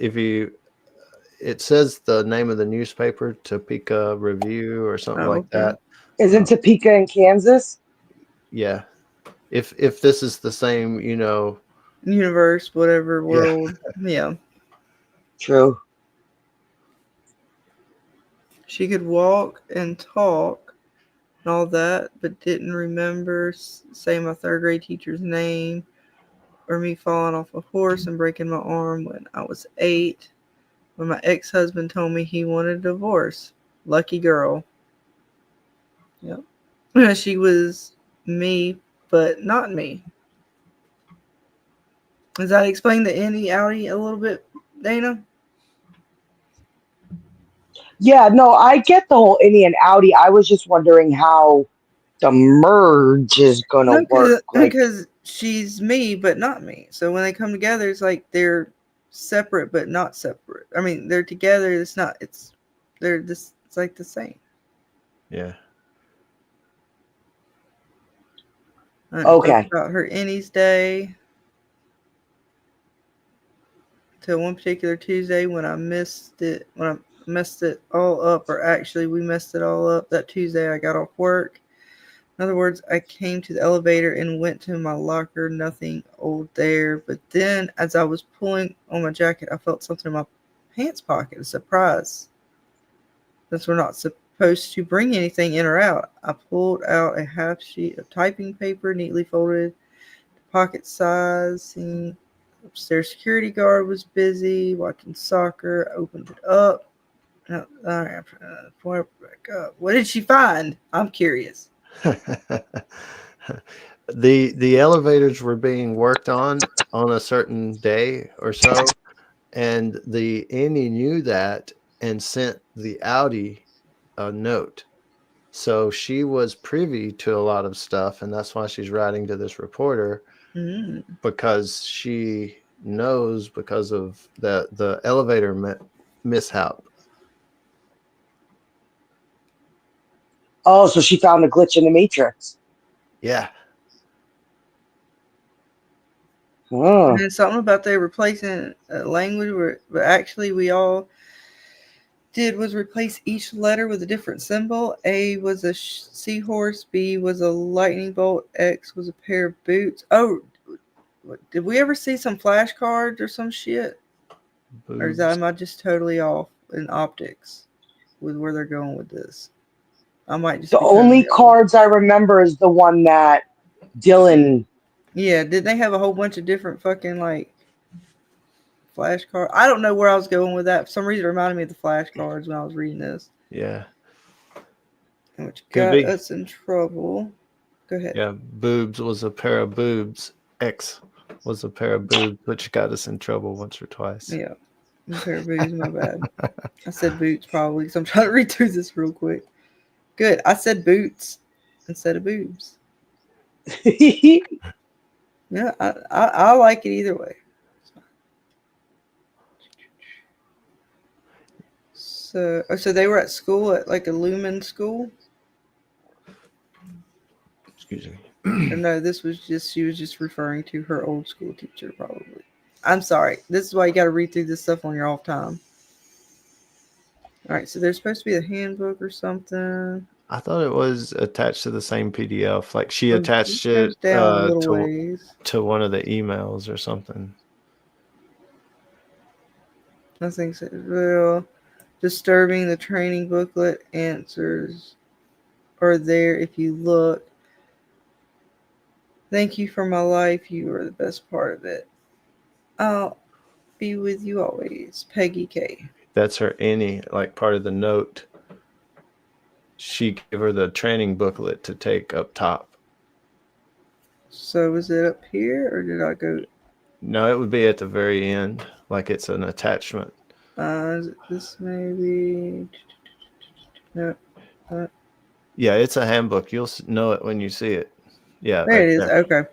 It says the name of the newspaper, Topeka Review or something like that.
Isn't Topeka in Kansas?
Yeah. If this is the same,
universe, whatever world. Yeah.
True.
She could walk and talk and all that, but didn't remember saying my third grade teacher's name or me falling off a horse and breaking my arm when I was 8. When my ex-husband told me he wanted a divorce. Lucky girl. Yep. She was me, but not me. Does that explain the innie outie a little bit, Dana?
Yeah, no, I get the whole innie and outie. I was just wondering how the merge is gonna work.
Because she's me, but not me. So when they come together, it's like they're separate, but not separate. I mean, they're together. It's not. It's like the same.
Yeah.
Okay.
About her innie's day. Till one particular Tuesday when I missed it. When I messed it all up, or actually we messed it all up that Tuesday I got off work. In other words, I came to the elevator and went to my locker, nothing old there. But then as I was pulling on my jacket, I felt something in my pants pocket, a surprise. Since we're not supposed to bring anything in or out, I pulled out a half sheet of typing paper, neatly folded, pocket size. Upstairs security guard was busy watching soccer. I opened it up. What did she find? I'm curious.
The elevators were being worked on a certain day or so, and the Annie knew that and sent the outie a note. So she was privy to a lot of stuff, and that's why she's writing to this reporter, because she knows because of the elevator mishap.
Oh, so she found a glitch in the matrix.
Yeah.
And then something about they replacing language, but actually we all did was replace each letter with a different symbol. A was a seahorse, B was a lightning bolt, X was a pair of boots. Oh, did we ever see some flashcards or some shit? Or am I just totally off in optics with where they're going with this? I might just.
The only cards I remember is the one that Dylan.
Yeah, did they have a whole bunch of different fucking like flashcards? I don't know where I was going with that. For some reason, it reminded me of the flashcards when I was reading this.
Yeah.
Which got us in trouble. Go ahead.
Yeah, boobs was a pair of boobs. X was a pair of boobs, which got us in trouble once or twice.
Yeah, a pair of boobs. My bad. I said boots probably because I'm trying to read through this real quick. Good. I said boots instead of boobs. Yeah, I like it either way. So they were at school at like a Lumen school.
Excuse me.
No, she was just referring to her old school teacher probably. I'm sorry. This is why you got to read through this stuff on your off time. All right, so there's supposed to be a handbook or something.
I thought it was attached to the same PDF. Like she attached it
down a little
to
ways.
one of the emails or something.
Nothing says real. Disturbing. The training booklet answers are there if you look. Thank you for my life. You are the best part of it. I'll be with you always. Peggy K.
That's her any like part of the note. She gave her the training booklet to take up top.
So was it up here or did I go?
No, it would be at the very end, like it's an attachment.
This maybe. No.
Yeah, it's a handbook. You'll know it when you see it. Yeah,
there
right
it is.
there.
Okay.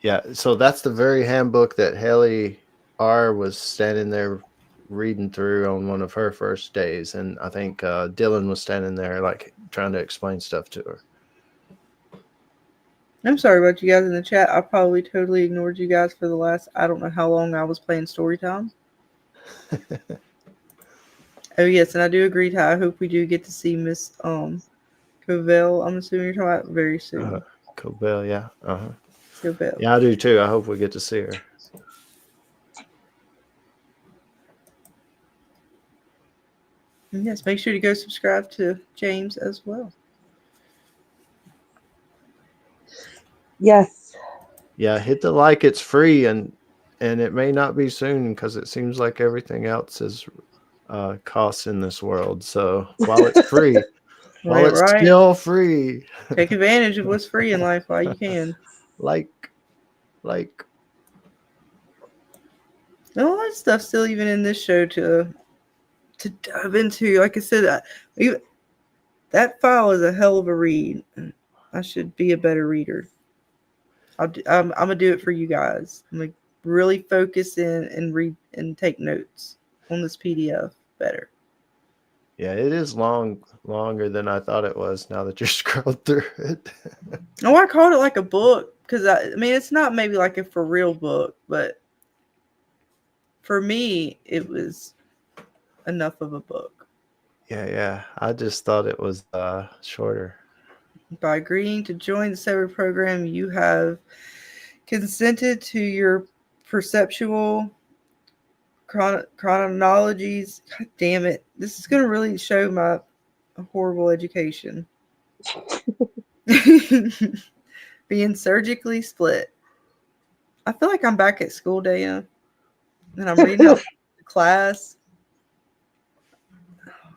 Yeah, so that's the very handbook that Haley R was standing there reading through on one of her first days, and I think Dylan was standing there like trying to explain stuff to her.
I'm sorry about you guys in the chat. I probably totally ignored you guys for the last, I don't know how long I was playing Storytime. Oh, yes, and I do agree, Ty. I hope we do get to see Miss Covell. I'm assuming you're talking about very soon.
Covell, yeah.
Covell.
Yeah, I do too. I hope we get to see her.
And yes, make sure to go subscribe to James as well.
Yes.
Yeah, hit the like. It's free, and it may not be soon because it seems like everything else is costs in this world. So while it's free, while it's still free,
take advantage of what's free in life while you can.
Like.
And all that stuff's still even in this show to dive into. Like I said, that file is a hell of a read. I should be a better reader. I'm gonna do it for you guys. I'm gonna really focus in and read and take notes on this PDF better.
Yeah, it is longer than I thought it was. Now that you're scrolled through it.
Oh, I called it like a book because I mean it's not maybe like a for real book, but for me it was enough of a book.
Yeah. I just thought it was shorter.
By agreeing to join the Sever program, you have consented to your perceptual chronologies. God damn it. This is going to really show my horrible education. Being surgically split. I feel like I'm back at school, Dana. And I'm reading out class.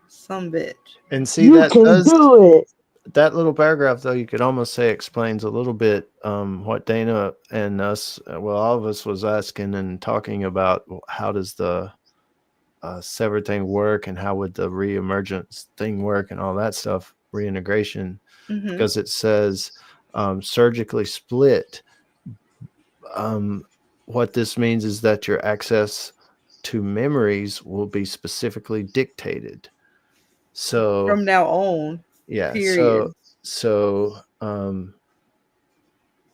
Some bitch.
And see,
you
that
can
does
do it.
That little paragraph, though, you could almost say explains a little bit what Dana and us, well, all of us was asking and talking about. How does the sever thing work, and how would the reemergence thing work, and all that stuff, reintegration, because it says surgically split. What this means is that your access to memories will be specifically dictated. So
from now on.
Yeah.
Period.
So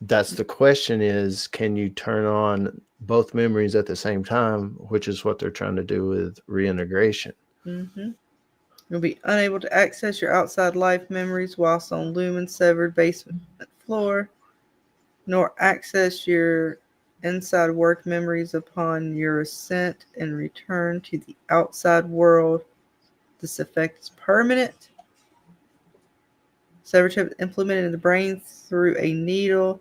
that's the question is, can you turn on both memories at the same time, which is what they're trying to do with reintegration.
You'll be unable to access your outside life memories whilst on Lumen's severed basement floor, nor access your inside work memories upon your ascent and return to the outside world. This effect is permanent. Sever chip implemented in the brain through a needle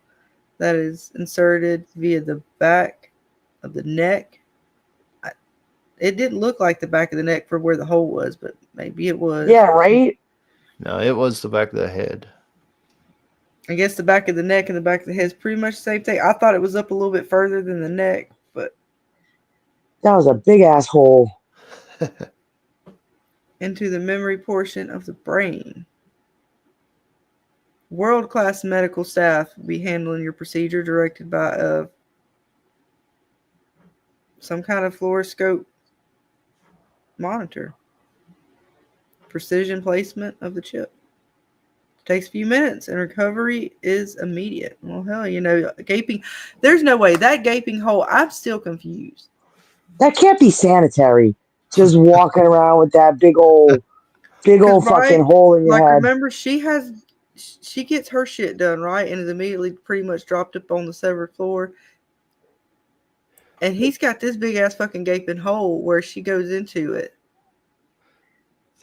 that is inserted via the back of the neck. It didn't look like the back of the neck for where the hole was, but maybe it was.
Yeah, right?
No, it was the back of the head.
I guess the back of the neck and the back of the head is pretty much the same thing. I thought it was up a little bit further than the neck, but
that was a big ass hole.
Into the memory portion of the brain. World-class medical staff will be handling your procedure, directed by some kind of fluoroscope monitor. Precision placement of the chip. Takes a few minutes and recovery is immediate. Well, hell, gaping. There's no way. That gaping hole, I'm still confused.
That can't be sanitary. Just walking around with that big old fucking hole in your head.
Remember, she gets her shit done, right? And is immediately pretty much dropped up on the severed floor. And he's got this big ass fucking gaping hole where she goes into it.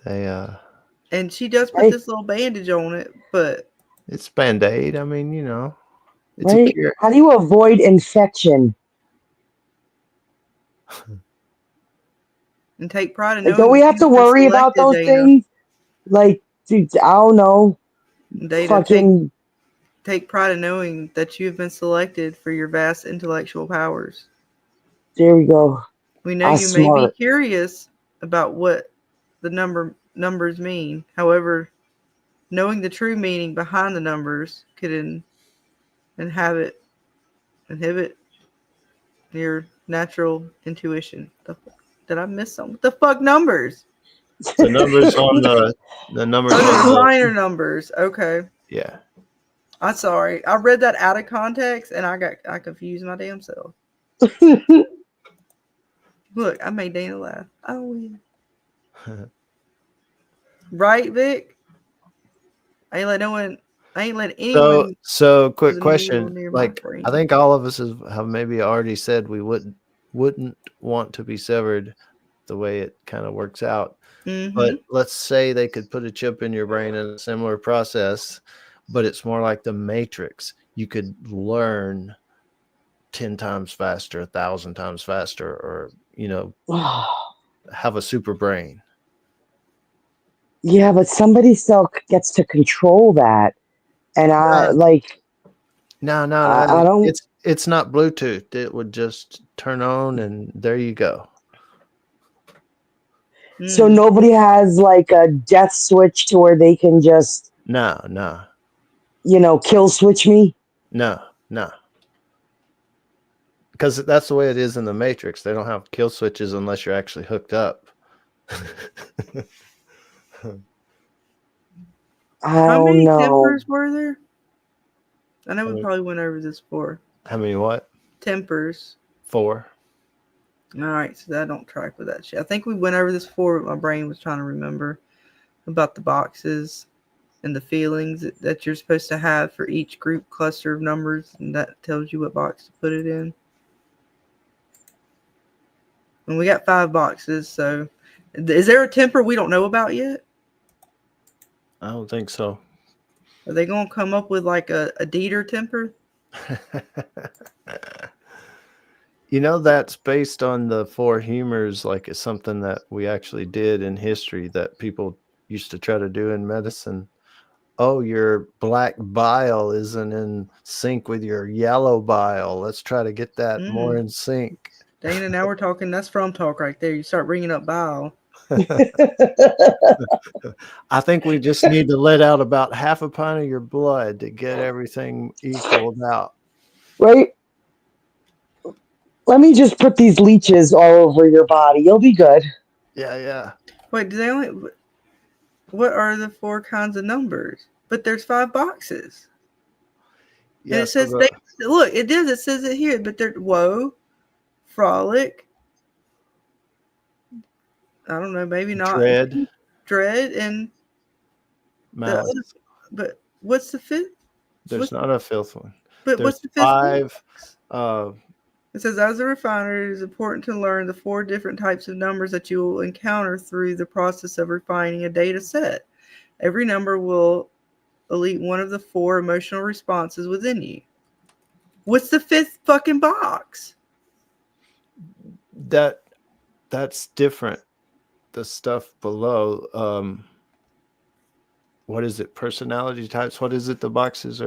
And she does put this little bandage on it, but
it's Band-Aid. I mean, you know, it's
right?
a cure.
How do you avoid infection?
And take pride in
Like,
knowing
don't we
that
have to
you've been
worry about
selected,
those
Dana.
things? Like, dude, I don't know.
Dana, take pride in knowing that you've been selected for your vast intellectual powers.
There we go.
We know you may be curious about what the numbers mean. However, knowing the true meaning behind the numbers could inhibit your natural intuition. Did I miss something? What the fuck numbers?
The numbers on the numbers.
Oh,
on
the
the
minor numbers. Okay.
Yeah.
I'm sorry. I read that out of context and I confused my damn self. Look, I made Dana laugh. Oh yeah. Right, Vic? I ain't let anyone.
So quick
needle
question.
near my
Like,
brain.
I think all of us have maybe already said we wouldn't want to be severed the way it kind of works out. But let's say they could put a chip in your brain in a similar process, but it's more like the Matrix. You could learn 10 times faster, 1,000 times faster, or, you know, have a super brain.
Yeah, but somebody still gets to control that. And I like.
No.
I don't.
It's not Bluetooth. It would just turn on, and there you go.
So nobody has like a death switch to where they can just.
No.
You know, kill switch me.
No. Because that's the way it is in the Matrix. They don't have kill switches unless you're actually hooked up.
How many
know.
tempers were there? I know we probably went over this before.
How many what?
Tempers.
4.
All right, so that don't track with that shit. I think we went over this before, but my brain was trying to remember about the boxes and the feelings that you're supposed to have for each group cluster of numbers, and that tells you what box to put it in. And we got 5 boxes, so is there a temper we don't know about yet?
I don't think so.
Are they going to come up with like a Dieter temper?
You know, that's based on the 4 humors. Like, it's something that we actually did in history that people used to try to do in medicine. Oh, your black bile isn't in sync with your yellow bile. Let's try to get that more in sync.
Dana, now we're talking. That's from talk right there. You start bringing up bile.
I think we just need to let out about half a pint of your blood to get everything equaled out.
Right? Let me just put these leeches all over your body. You'll be good.
Yeah.
Wait, do they only... What are the 4 kinds of numbers? But there's 5 boxes. Yeah, and it says... Look, it does. It says it here. But they're... Whoa. Frolic. I don't know. Maybe not. Dread and...
Malice.
But what's the 5th?
There's not a 5th one.
But what's the
5...
It says, as a refiner, it is important to learn the 4 different types of numbers that you will encounter through the process of refining a data set. Every number will elite one of the 4 emotional responses within you. What's the 5th fucking box?
That's different. The stuff below. What is it? Personality types. What is it? The boxes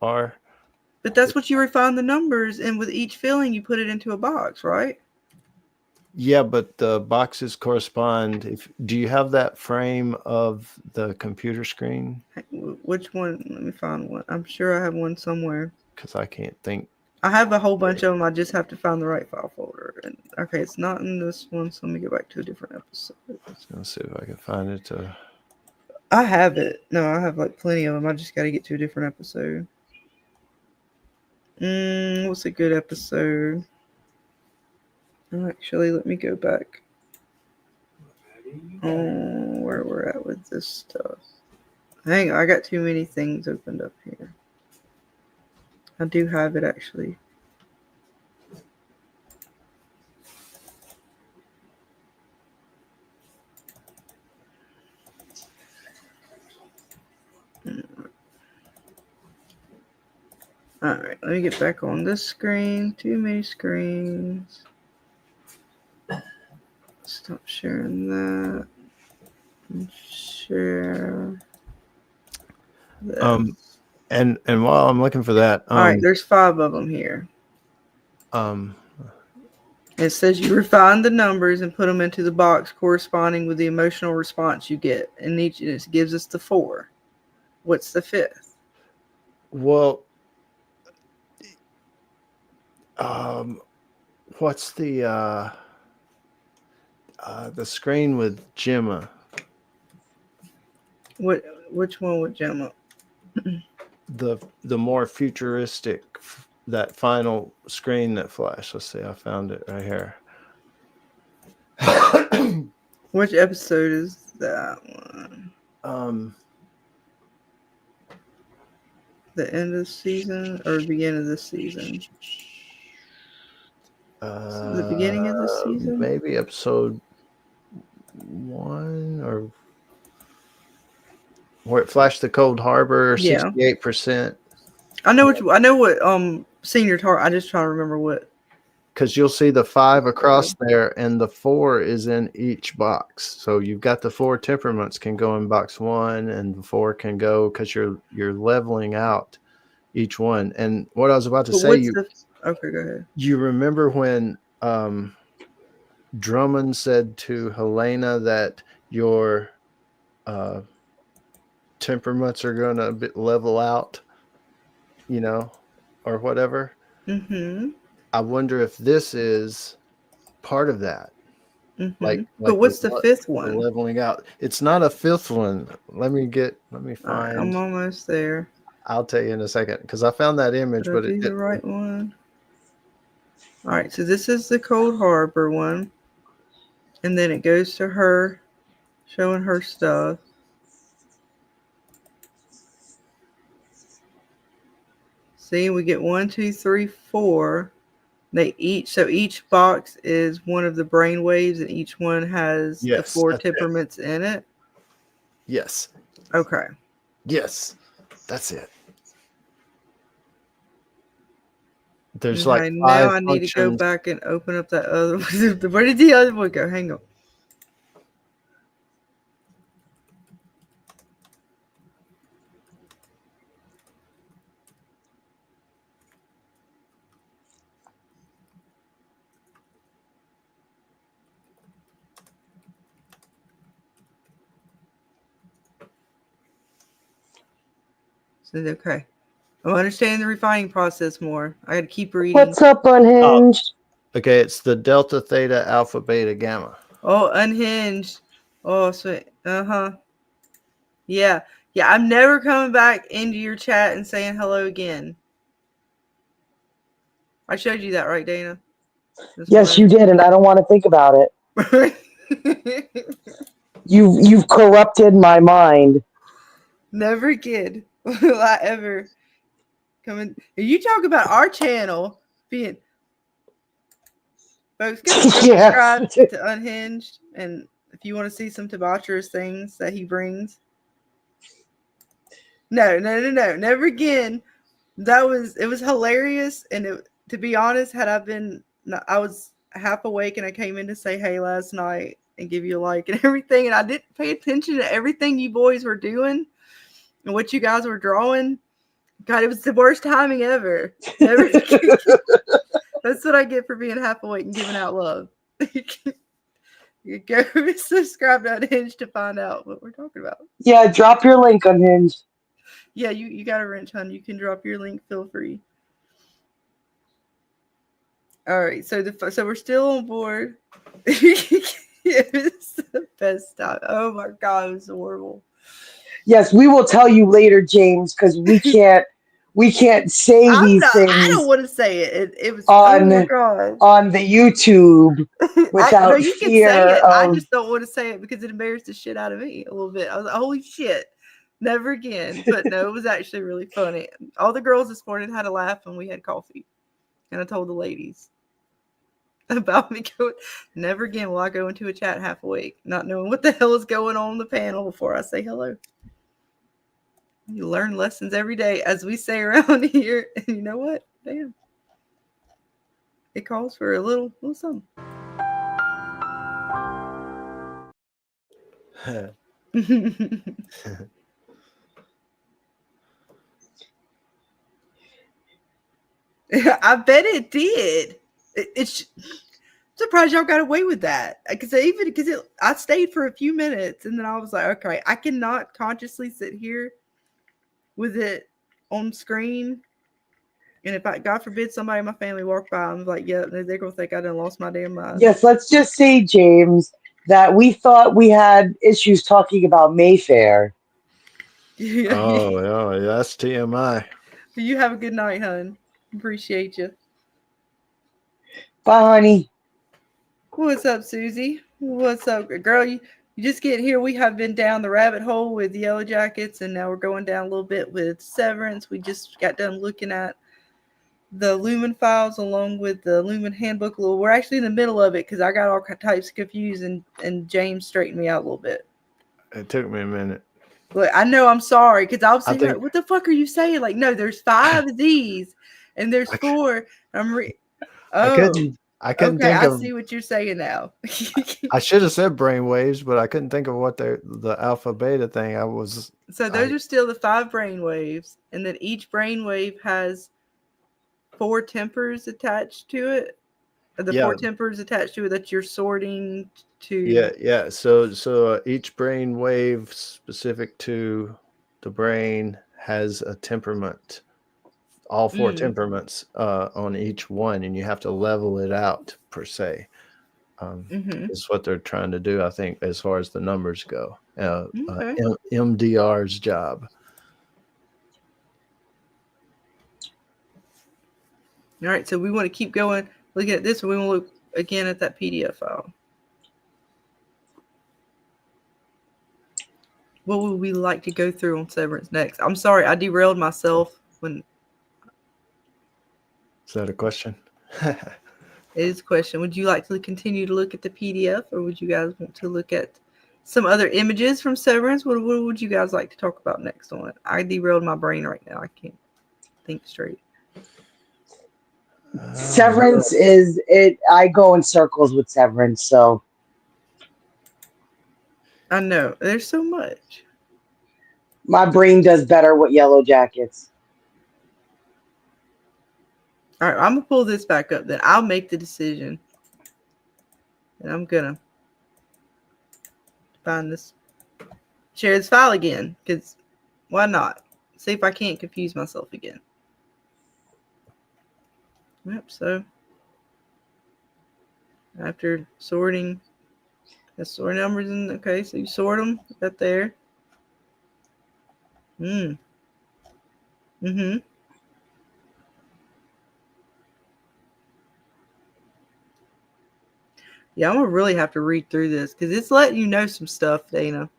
are.
But that's what you refine the numbers, and with each feeling, you put it into a box, right?
Yeah, but the boxes correspond. Do you have that frame of the computer screen?
Which one? Let me find one. I'm sure I have one somewhere.
Because I can't think.
I have a whole bunch of them. I just have to find the right file folder. And okay, it's not in this one, so let me go back to a different episode.
Let's see if I can find it.
I have it. No, I have like plenty of them. I just got to get to a different episode. What's a good episode? Actually, let me go back. Where we're at with this stuff. Hang on, I got too many things opened up here. I do have it actually. Let me get back on this screen. Too many screens. Stop sharing that. Share. This.
And while I'm looking for that,
all right, there's 5 of them here. It says you refine the numbers and put them into the box corresponding with the emotional response you get, and it gives us the 4. What's the 5th?
Well, what's the screen with Gemma?
Which one with Gemma?
The more futuristic, that final screen that flashed. Let's see, I found it right here.
Which episode is that one? The end of the season or beginning of the season? The beginning of the season?
Maybe episode 1 or where it flashed the Cold Harbor, 68%.
I know what senior tar. I just trying to remember what.
Because you'll see the 5 across there, and the 4 is in each box. So you've got the 4 temperaments can go in box 1, and the 4 can go because you're leveling out each one. And what I was about to say,
okay, go ahead.
You remember when Drummond said to Helena that your temperaments are going to level out, or whatever.
Mm-hmm.
I wonder if this is part of that.
Mm-hmm. But what's the 5th one?
Leveling out. It's not a 5th one. Let me find.
Right, I'm almost there.
I'll tell you in a second because I found that image, but it's
the right one. All right, so this is the Cold Harbor one, and then it goes to her, showing her stuff. See, we get 1, 2, 3, 4. Each box is one of the brain waves, and each one has the 4 temperaments in it.
Yes.
Okay.
Yes, that's it. There's
okay,
like 5
now I need
functions.
to go back and open up that other one. Where did the other one go? Hang on. Okay. I'm understanding the refining process more. I got to keep reading.
What's up, Unhinged?
Okay, it's the Delta, Theta, Alpha, Beta, Gamma.
Oh, Unhinged. Oh, sweet. Uh-huh. Yeah. Yeah, I'm never coming back into your chat and saying hello again. I showed you that, right, Dana?
Yes, you did, and I don't want to think about it. You've corrupted my mind.
Never again will I ever come in. You talk about our channel being... Folks, go subscribe to Unhinged, and if you want to see some debaucherous things that he brings. No, never again. It was hilarious, and to be honest, I was half awake and I came in to say hey last night and give you a like and everything, and I didn't pay attention to everything you boys were doing and what you guys were drawing. God, it was the worst timing ever. Never. That's what I get for being half awake and giving out love. You go subscribe to Unhinged to find out what we're talking about.
Yeah, drop your link, Unhinged.
Yeah, you got a wrench, hon. You can drop your link. Feel free. All right, so we're still on board. It was the best time. Oh my God, it was horrible.
Yes, we will tell you later, James, because we can't say these things.
I don't want to say it. It was
on the YouTube without
you
fear.
Can say it. I just don't want to say it because it embarrassed the shit out of me a little bit. I was like, holy shit, never again. But no, it was actually really funny. All the girls this morning had a laugh when we had coffee, and I told the ladies about me going, never again will I go into a chat half awake, not knowing what the hell is going on in the panel before I say hello. You learn lessons every day, as we say around here. And you know what? Damn. It calls for a little something. I bet it did. It's surprised y'all got away with that. Because I stayed for a few minutes and then I was like, okay, I cannot consciously sit here with it on screen. And if God forbid somebody in my family walked by, I'm like, yeah, they're gonna think I done lost my damn mind.
Yes, let's just say, James, that we thought we had issues talking about Mayfair.
Oh, that's TMI.
You have a good night, hon. Appreciate you.
Bye, honey.
What's up, Susie? What's up, girl? You just get here. We have been down the rabbit hole with Yellowjackets, and now we're going down a little bit with Severance. We just got done looking at the Lumen files along with the Lumen handbook. We're actually in the middle of it because I got all types confused, and James straightened me out a little bit.
It took me a minute.
But I know, I'm sorry, because I was thinking, like, what the fuck are you saying? Like, no, there's 5 of these, and there's 4.
I couldn't
okay,
think
I
of.
see what you're saying now.
I should have said brainwaves, but I couldn't think of what the alpha beta thing.
So those are still the 5 brainwaves, and then each brainwave has 4 tempers attached to it. The 4 tempers attached to it that you're sorting to.
Yeah. So each brain wave specific to the brain has a temperament. All 4 temperaments on each one, and you have to level it out per se. Is what they're trying to do, I think, as far as the numbers go. MDR's job.
All right, so we want to keep going looking at this, and we want to look again at that PDF file. What would we like to go through on Severance next? I'm sorry, I derailed myself when.
Is that a question?
It is a question. Would you like to continue to look at the PDF, or would you guys want to look at some other images from Severance? What would you guys like to talk about next on it? I derailed my brain right now. I can't think straight.
Severance is it. I go in circles with Severance, so
I know there's so much.
My brain does better with Yellowjackets.
All right, I'm gonna pull this back up. Then I'll make the decision, and I'm gonna find this, share this file again, because why not? See if I can't confuse myself again. Yep. So after sorting, let's sort numbers in. Okay, so you sort them. That there. Yeah, I'm gonna really have to read through this because it's letting you know some stuff, Dana.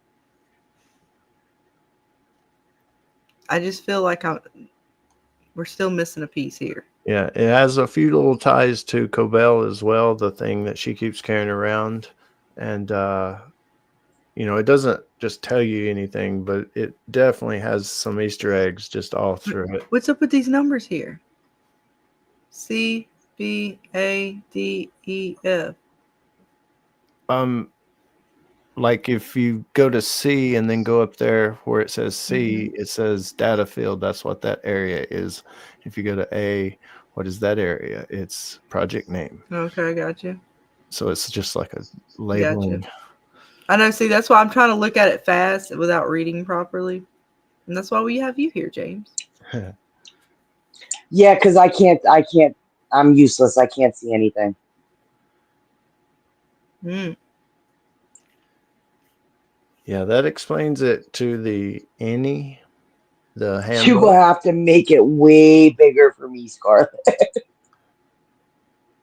I just feel like we're still missing a piece here.
Yeah, it has a few little ties to Cobell as well, the thing that she keeps carrying around. And, it doesn't just tell you anything, but it definitely has some Easter eggs just all through it.
What's up with these numbers here? C, B, A, D, E, F.
Like if you go to C and then go up there where it says C, it says data field. That's what that area is. If you go to A, what is that area? It's project name.
Okay, gotcha.
So it's just like a labeling.
Gotcha. I know. See, that's why I'm trying to look at it fast without reading properly, and that's why we have you here, James.
Yeah, because I can't. I'm useless. I can't see anything.
Yeah, that explains it to the Annie, the handbook.
You will have to make it way bigger for me, Scarlett.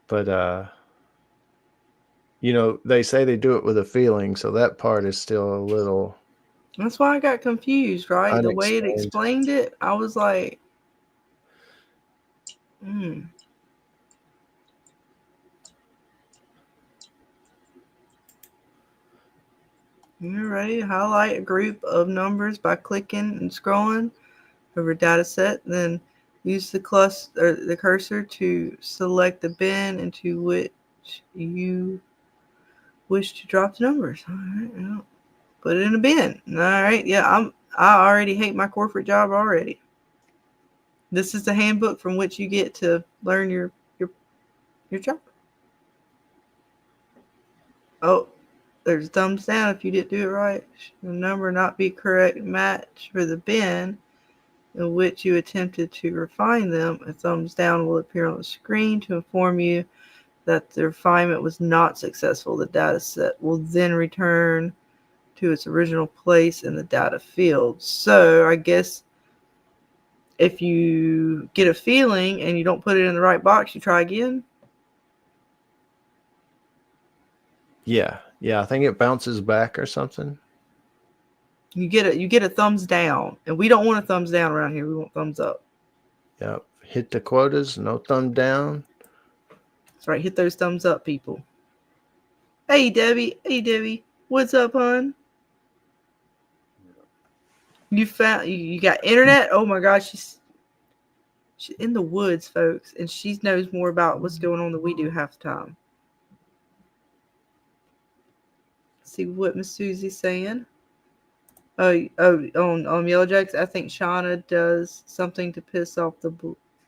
But they say they do it with a feeling, so that part is still a little.
That's why I got confused, right?
Unexplained.
The way it explained it, I was like, All right, highlight a group of numbers by clicking and scrolling over data set. Then Use the cluster or the cursor to select the bin into which you wish to drop the numbers. All right, yeah. Put it in a bin. All right, yeah. I already hate my corporate job already. This is the handbook from which you get to learn your job. Oh, there's thumbs down if you didn't do it right. The number not be correct match for the bin in which you attempted to refine them. A thumbs down will appear on the screen to inform you that the refinement was not successful. The data set will then return to its original place in the data field. So I guess if you get a feeling and you don't put it in the right box, you try again.
Yeah. I think it bounces back or something.
You get a thumbs down, and we don't want a thumbs down around here. We want thumbs up.
Yep. Hit the quotas, no thumb down.
That's right. Hit those thumbs up, people. Hey Debbie. What's up, hon? You got internet? Oh my gosh, she's in the woods, folks, and she knows more about what's going on than we do half the time. See what Miss Susie's saying. On Yellowjackets, I think Shauna does something to piss off the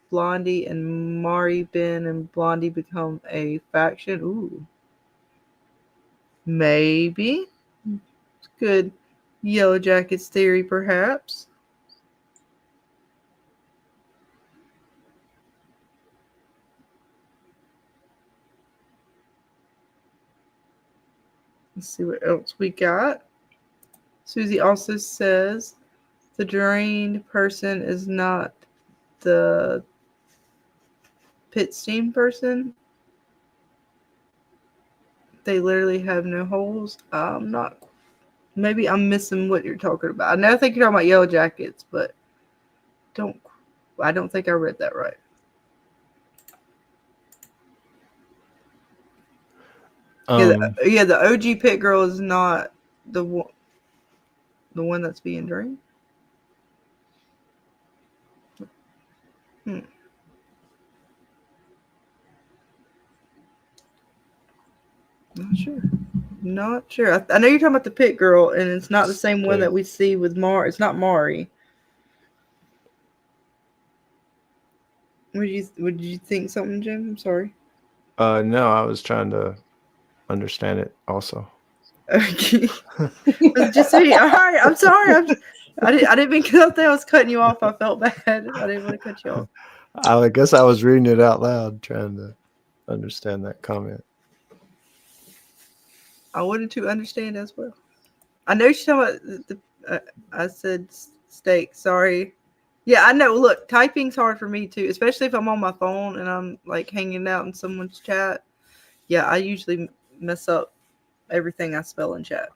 Blondie, and Mari, Ben, and Blondie become a faction. Ooh. Maybe. Good Yellowjackets theory, perhaps. Let's see what else we got. Susie also says the drained person is not the pit steam person. They literally have no holes. Maybe I'm missing what you're talking about. I think you're talking about Yellowjackets, but I don't think I read that right. The OG pit girl is not the one that's being drained. Not sure. I know you're talking about the pit girl, and it's not the same one that we see with Mari. It's not Mari. Would you think something, Jim? I'm sorry.
No, I was trying to understand it also.
Okay. Just say, all right. I'm sorry. I didn't mean to I was cutting you off. I felt bad. I didn't want to cut you off.
I guess I was reading it out loud, trying to understand that comment.
I wanted to understand as well. I know she's talking about I said steak. Sorry. Yeah, I know. Look, typing's hard for me too, especially if I'm on my phone and I'm like hanging out in someone's chat. Yeah, I usually mess up everything I spell in chat.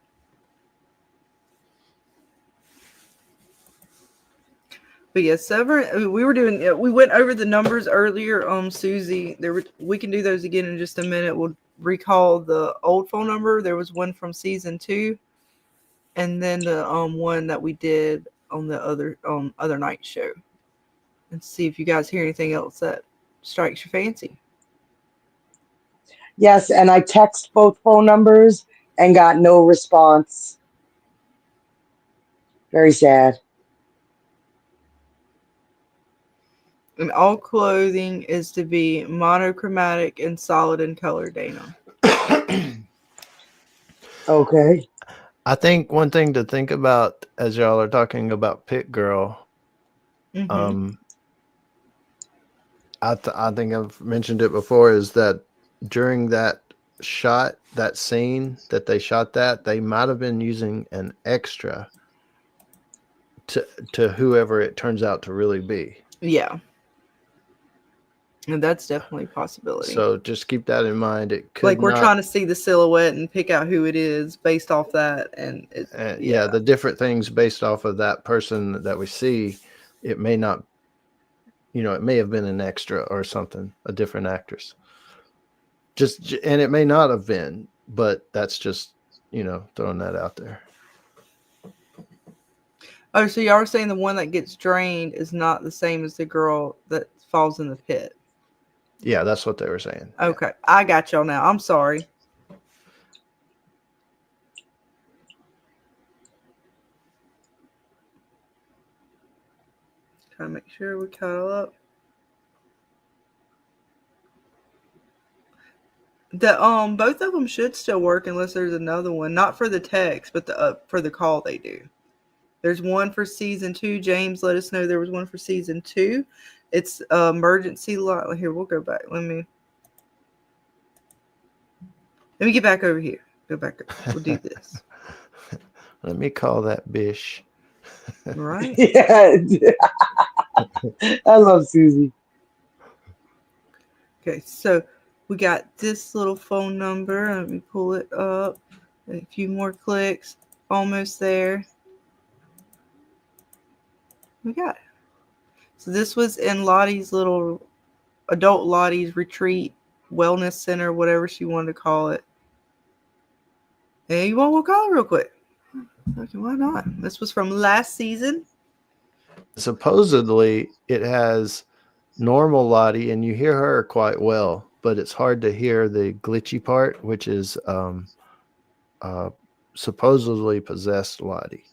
But yeah, Severance. We went over the numbers earlier. Susie, we can do those again in just a minute. We'll recall the old phone number. There was one from season 2, and then the one that we did on the other night show, and see if you guys hear anything else that strikes your fancy.
Yes, and I text both phone numbers and got no response. Very sad.
And all clothing is to be monochromatic and solid in color, Dana.
Okay.
I think one thing to think about as y'all are talking about Pit Girl, I think I've mentioned it before, is that during that shot, that scene that they shot, that they might have been using an extra to whoever it turns out to really be.
Yeah. And that's definitely a possibility.
So just keep that in mind. It could,
like, we're trying to see the silhouette and pick out who it is based off that, and
the different things based off of that person that we see. It may not, it may have been an extra or something, a different actress. And it may not have been, but that's just throwing that out there.
Oh, so y'all are saying the one that gets drained is not the same as the girl that falls in the pit.
Yeah, that's what they were saying.
Okay, I got y'all now. I'm sorry. Trying to make sure we caught up. The both of them should still work unless there's another one. Not for the text, but for the call they do. There's one for season 2. James let us know there was one for season 2. It's emergency line. Here, we'll go back. Let me get back over here. Go back. We'll do this.
Let me call that bish.
Right.
Yeah. I love Susie.
Okay, so we got this little phone number. Let me pull it up. A few more clicks. Almost there. We got it. So this was in Lottie's little adult Lottie's retreat wellness center, whatever she wanted to call it. Hey, you want to call it real quick? Okay, why not? This was from last season.
Supposedly, it has normal Lottie, and you hear her quite well, but it's hard to hear the glitchy part, which is supposedly possessed Lottie.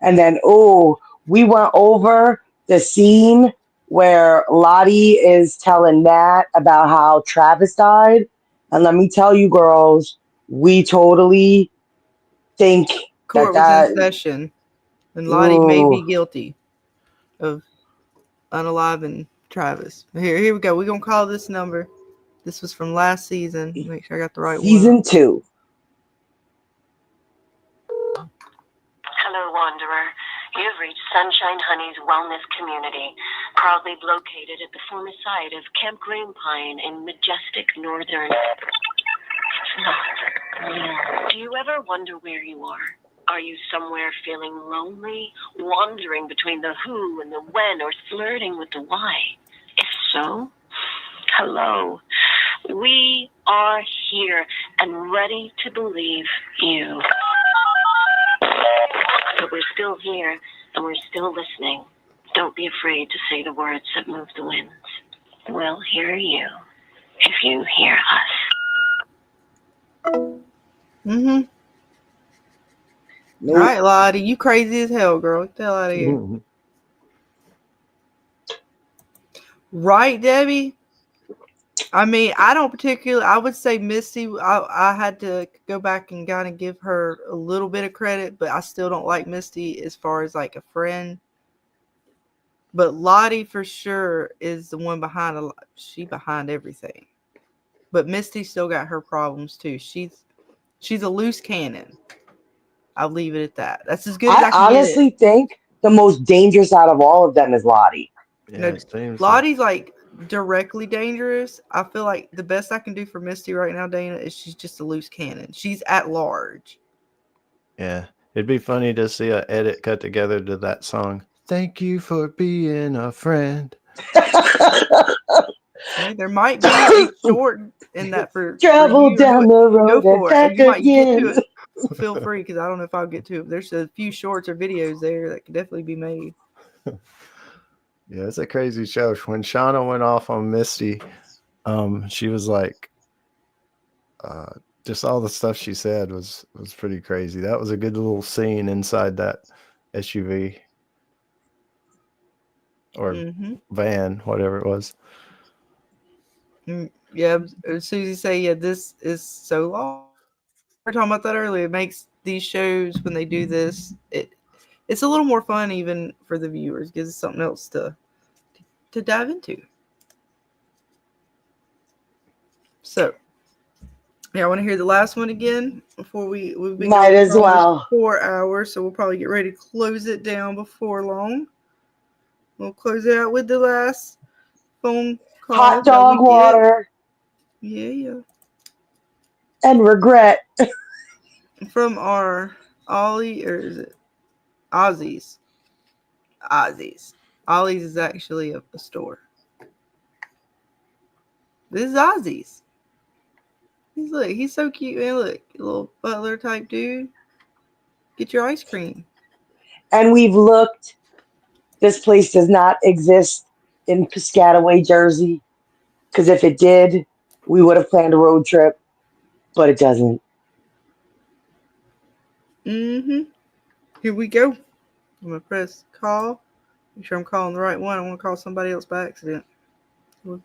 And then, we went over the scene where Lottie is telling Nat about how Travis died. And let me tell you, girls, we totally think
Court was in session, and Lottie may be guilty of unaliving Travis. Here we go. We're going to call this number. This was from last season. Make sure I got the right
season
one.
2.
Hello, Wanderer. You've reached Sunshine Honey's wellness community, proudly located at the former site of Camp Green Pine in majestic northern. It's not. Do you ever wonder where you are? Are you somewhere feeling lonely, wandering between the who and the when, or flirting with the why? If so, hello. We are here and ready to believe you. But we're still here, and we're still listening. Don't be afraid to say the words that move the winds. We'll hear you if you hear us.
Mm-hmm. Nope. All right, Lottie, you crazy as hell, girl. Get the hell out of here. Mm-hmm. Right, Debbie? I mean, I don't particularly, I would say Misty, I had to go back and kind of give her a little bit of credit, but I still don't like Misty as far as like a friend. But Lottie for sure is the one behind, she behind everything. But Misty still got her problems too. She's a loose cannon. I'll leave it at that. That's as good as I can
honestly think the most dangerous out of all of them is Lottie.
Yeah,
Lottie's like directly dangerous. I feel like the best I can do for Misty right now, Dana, is she's just a loose cannon. She's at large.
Yeah, it'd be funny to see an edit cut together to that song. Thank you for being a friend.
Hey, there might be a short in that for
travel
you.
down the road
go for
and
it. You might
again.
get to it. Feel free, because I don't know if I'll get to it. There's a few shorts or videos there that could definitely be made.
Yeah, it's a crazy show. When Shauna went off on Misty, she was like, just all the stuff she said was pretty crazy. That was a good little scene inside that SUV or van, whatever it was.
Yeah, Susie say, yeah, this is so long. We were talking about that earlier. It makes these shows, when they do this, it's a little more fun even for the viewers. Gives us something else to dive into. So, yeah, I want to hear the last one again before we've been
might
going
as well
4 hours, so we'll probably get ready to close it down before long. We'll close it out with the last phone call.
Hot dog water.
Yeah.
And regret.
From our Ollie, or is it Ozzy's? Ollie's is actually a store. This is Ozzy's. He's so cute, man. Look, little butler type dude. Get your ice cream.
And we've looked. This place does not exist in Piscataway, Jersey. Because if it did, we would have planned a road trip, but it doesn't.
Mm-hmm. Here we go. I'm gonna press call. Make sure I'm calling the right one. I want to call somebody else by accident.
Hello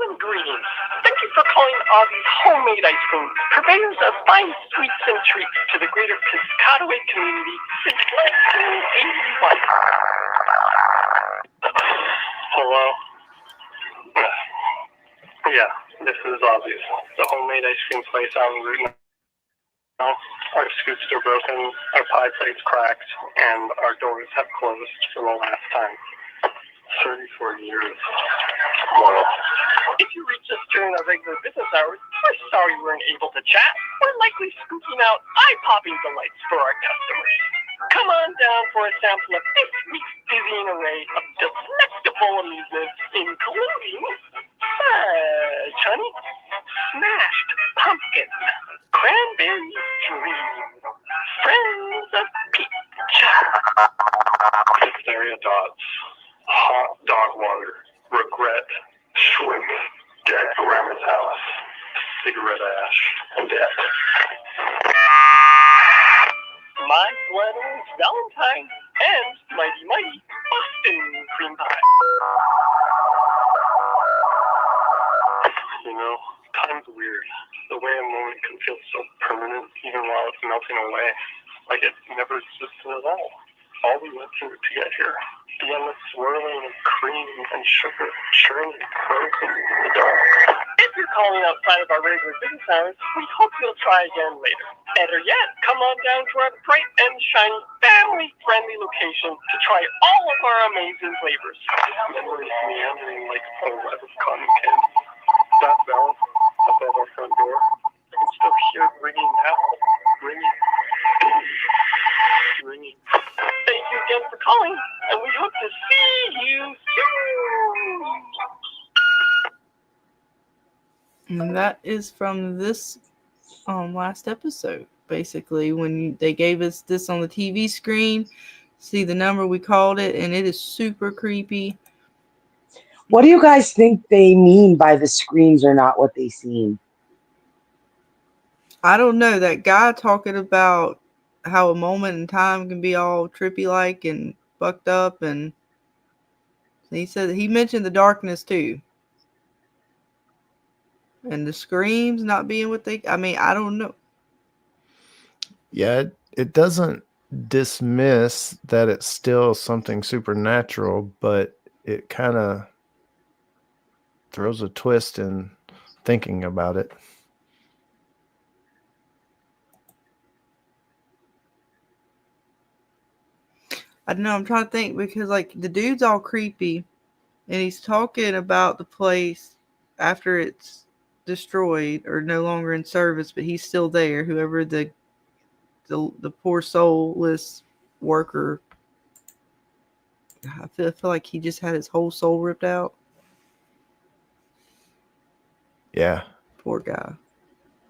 and greetings. Thank you for calling Ozzy's Homemade Ice Cream, purveyors of fine sweets and treats to the greater Piscataway community since 1981. Hello? Yeah, this is Ozzy's, the homemade ice cream place on Route 9. Our scoops are broken, our pie plate's cracked, and our doors have closed for the last time. 34 years. Well, if you reach us during our regular business hours, we're sorry we weren't able to chat. We're likely scooping out eye-popping delights for our customers. Come on down for a sample of this week's dizzying array of delectable amusements, including honey, smashed pumpkin, cranberry dream, friends of peach, diphtheria dots, hot dog water, regret, shrimp, dead grandma's house, cigarette ash, and death. My Glen's Valentine and Mighty Boston cream pie. You know, time's weird. The way a moment can feel so permanent even while it's melting away. Like it never existed at all. All we went through to get here. The endless swirling of cream and sugar, churning, frozen in the dark. If you're calling outside of our regular business hours, we hope you'll try again later. Better yet, come on down to our bright and shiny, family-friendly location to try all of our amazing flavors. Memories meandering like a web of cotton candy. That bell above our front door, I can still hear it ringing now. Ringing. Thank you again for calling, and we hope to see you soon.
And that is from this last episode. Basically, when they gave us this on the TV screen, see the number, we called it, and it is super creepy.
What do you guys think they mean by the screams are not what they seem?
I don't know. That guy talking about how a moment in time can be all trippy like and fucked up, and he said he mentioned the darkness too. And the screams not being what they, I mean, I don't know.
Yeah, it doesn't dismiss that it's still something supernatural, but it kind of throws a twist in thinking about it.
I don't know. I'm trying to think because like the dude's all creepy and he's talking about the place after it's destroyed or no longer in service, but he's still there. Whoever the poor soulless worker, I feel like he just had his whole soul ripped out.
Yeah.
Poor guy.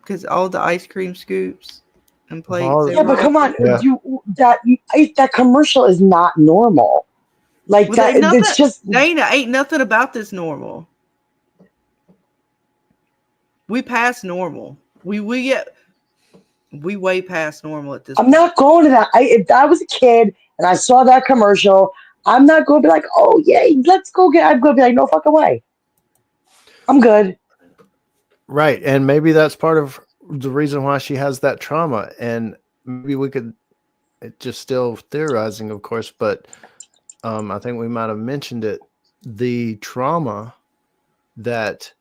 Because all the ice cream scoops and plates.
Yeah, but come on, that commercial is not normal. Like
well,
that, it's just
ain't nothing about this normal. We past normal. We way past normal at this
I'm
point.
not going to that. If I was a kid and I saw that commercial, I'm not going to be like, oh, yay, let's go get. I'm going to be like, no fucking way. I'm good.
Right. And maybe that's part of the reason why she has that trauma. And maybe we could, it's just still theorizing, of course, but I think we might have mentioned it. The trauma that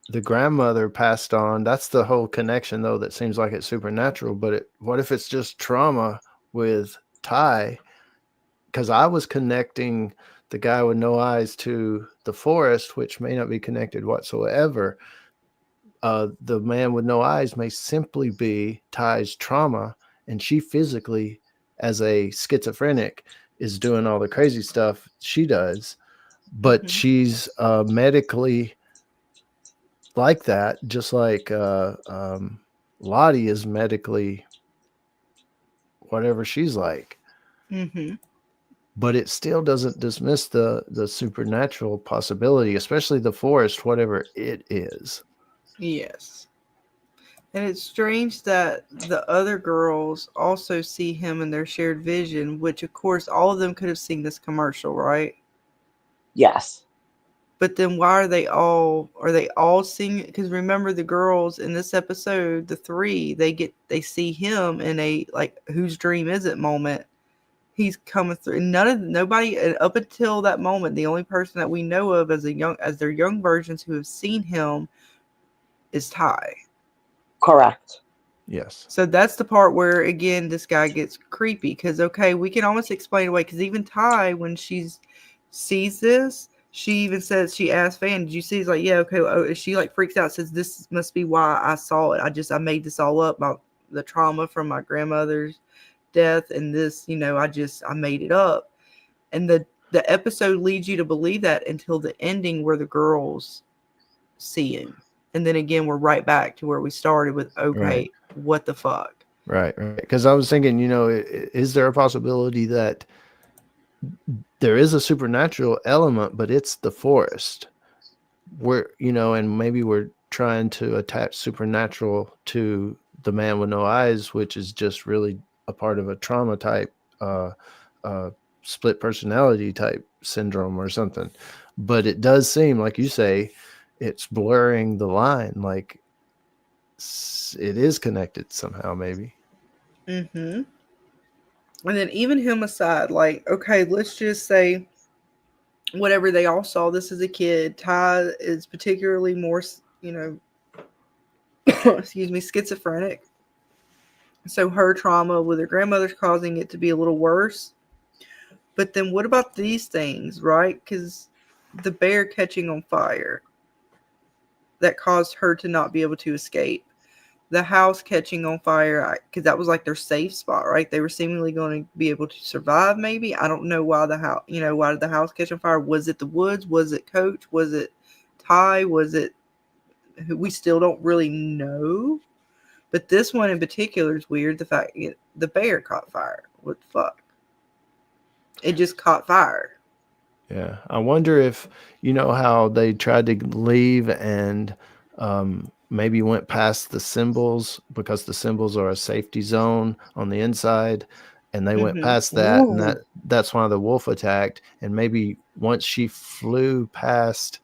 the grandmother passed on, that's the whole connection, though, that seems like it's supernatural. But what if it's just trauma with Ty? Because I was connecting the guy with no eyes to the forest, which may not be connected whatsoever. The man with no eyes may simply be Ty's trauma, and she physically, as a schizophrenic, is doing all the crazy stuff she does, but she's medically like that, just like Lottie is medically whatever she's like.
Mm-hmm.
But it still doesn't dismiss the supernatural possibility, especially the forest, whatever it is.
Yes. And it's strange that the other girls also see him in their shared vision, which of course all of them could have seen this commercial, right?
Yes.
But then why are they all seeing it? Because remember the girls in this episode, the three, they see him in a like whose dream is it moment. He's coming through. Nobody up until that moment, the only person that we know of as their young versions who have seen him is Ty.
Correct.
Yes.
So that's the part where again this guy gets creepy because okay, we can almost explain away because even Ty, when she sees this, she even says she asked Van, "Did you see?" He's like, "Yeah, okay." Oh, she like freaks out, says, "This must be why I saw it. I made this all up. The trauma from my grandmother's death and this, I made it up." And the episode leads you to believe that until the ending where the girls see him. And then again, we're right back to where we started with, okay,
Right.
what the fuck?
Right. Because I was thinking, is there a possibility that there is a supernatural element, but it's the forest? And maybe we're trying to attach supernatural to the man with no eyes, which is just really a part of a trauma type, split personality type syndrome or something. But it does seem, like you say, it's blurring the line. Like it is connected somehow, maybe.
Mm-hmm. And then even him aside, like, okay, let's just say whatever they all saw this as a kid, Ty is particularly more, excuse me, schizophrenic. So her trauma with her grandmother's causing it to be a little worse. But then what about these things, right? Because the bear catching on fire that caused her to not be able to escape. The house catching on fire, because that was like their safe spot, right? They were seemingly going to be able to survive, maybe. I don't know why why did the house catch on fire? Was it the woods? Was it Coach? Was it Ty? Was it who? We still don't really know. But this one in particular is weird. The fact the bear caught fire. What the fuck? It just caught fire.
Yeah. I wonder if, how they tried to leave and maybe went past the symbols because the symbols are a safety zone on the inside. And they went past that, and that's why the wolf attacked. And maybe once she flew past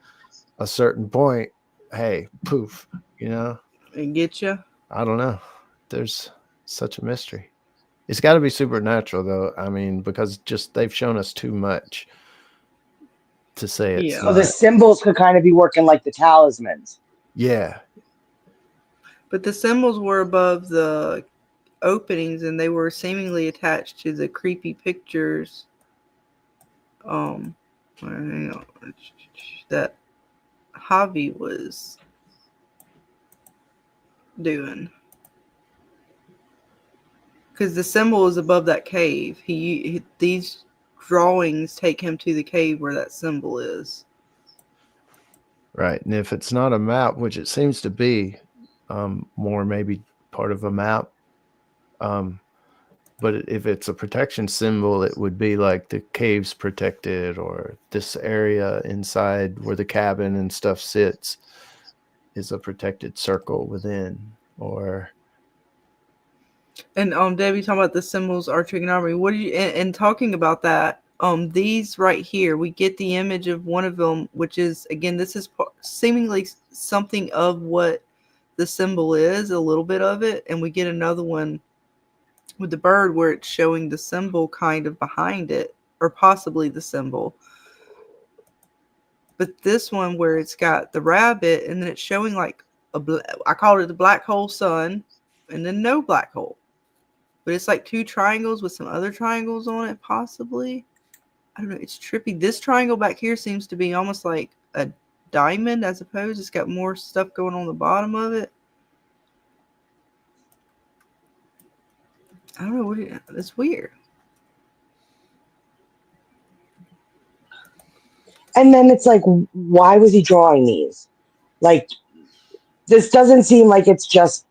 a certain point, hey, poof,
And get you.
I don't know. There's such a mystery. It's got to be supernatural, though. I mean, because just they've shown us too much to say it's
So the symbols could kind of be working like the talismans.
Yeah.
But the symbols were above the openings and they were seemingly attached to the creepy pictures that Javi was doing. Because the symbol is above that cave. These drawings take him to the cave where that symbol is.
Right. And if it's not a map, which it seems to be, more maybe part of a map, but if it's a protection symbol, it would be like the cave's protected, or this area inside where the cabin and stuff sits is a protected circle within, or...
And Debbie, talking about the symbols are trigonometry. What do you and talking about that? These right here, we get the image of one of them, which is again, this is seemingly something of what the symbol is, a little bit of it, and we get another one with the bird where it's showing the symbol kind of behind it, or possibly the symbol. But this one where it's got the rabbit, and then it's showing like I called it the black hole sun, and then no black hole. But it's like two triangles with some other triangles on it, possibly. I don't know. It's trippy. This triangle back here seems to be almost like a diamond, as opposed. It's got more stuff going on the bottom of it. I don't know. It's weird.
And then it's like, why was he drawing these? Like, this doesn't seem like it's just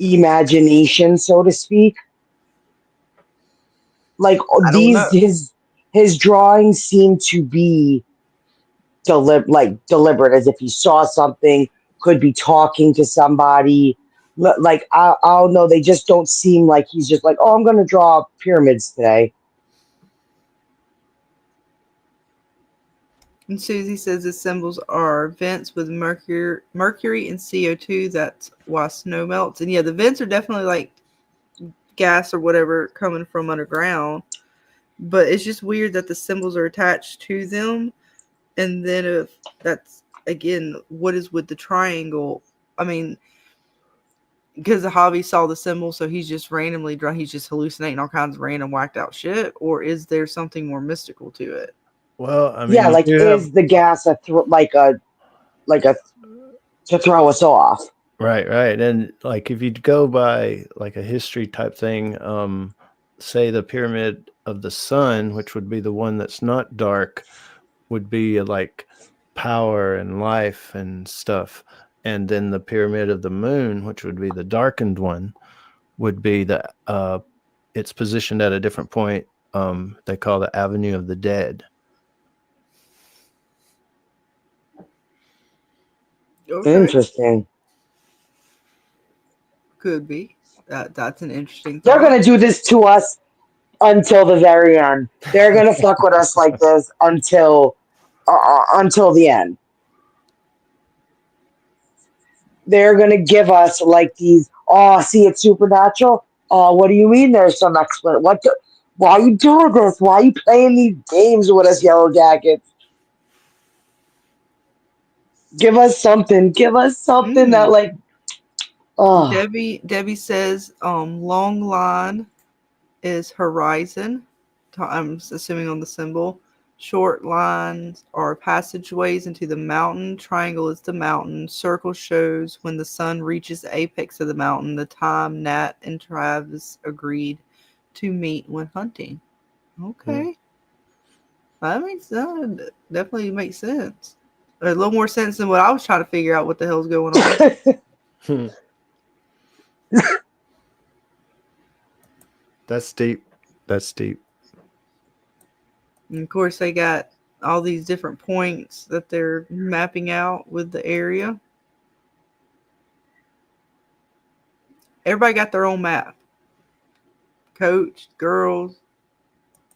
imagination, so to speak. Like
I don't
these,
know.
his drawings seem to be deliberate, as if he saw something, could be talking to somebody. Like I don't know, they just don't seem like he's just like, oh, I'm going to draw pyramids today.
And Susie says the symbols are vents with mercury and CO2. That's why snow melts. And yeah, the vents are definitely like gas or whatever coming from underground. But it's just weird that the symbols are attached to them. And then if that's, again, what is with the triangle? I mean, because the hobby saw the symbol, so he's just randomly drawing. He's just hallucinating all kinds of random whacked out shit. Or is there something more mystical to it?
Well, I
Yeah,
mean,
like
you do have
is the gas like a to throw us off?
right, right, and like if you go by like a history type thing, say the pyramid of the sun, which would be the one that's not dark, would be like power and life and stuff, and then the pyramid of the moon, which would be the darkened one, would be the it's positioned at a different point. They call the Avenue of the Dead.
Okay.
Interesting.
Could be. That's an interesting
They're
thought.
gonna do this to us until the very end. They're gonna fuck with us like this until the end. They're gonna give us like these. Oh, see, it's supernatural. Oh, what do you mean? There's some explanation. Why are you doing this? Why are you playing these games with us, Yellow Jackets? Give us something. Give us something that like. Oh,
Debbie says long line is horizon. I'm assuming on the symbol. Short lines are passageways into the mountain. Triangle is the mountain. Circle shows when the sun reaches the apex of the mountain, the time Nat and Travis agreed to meet when hunting. Okay. That definitely makes sense. A little more sense than what I was trying to figure out what the hell's going on.
That's deep. That's deep.
And of course, they got all these different points that they're mapping out with the area. Everybody got their own map. Coach, girls,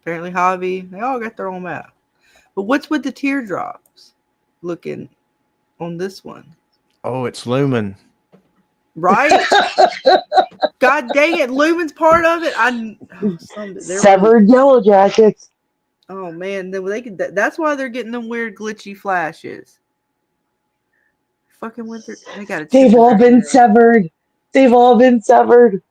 apparently hobby, they all got their own map. But what's with the teardrops looking on this one?
Oh, it's Lumen.
Right? God dang it, Lumen's part of it.
severed Yellow Jackets.
Oh man, they could. That's why they're getting them weird glitchy flashes. Fucking winter. They got a.
They've all been severed. They've all been severed.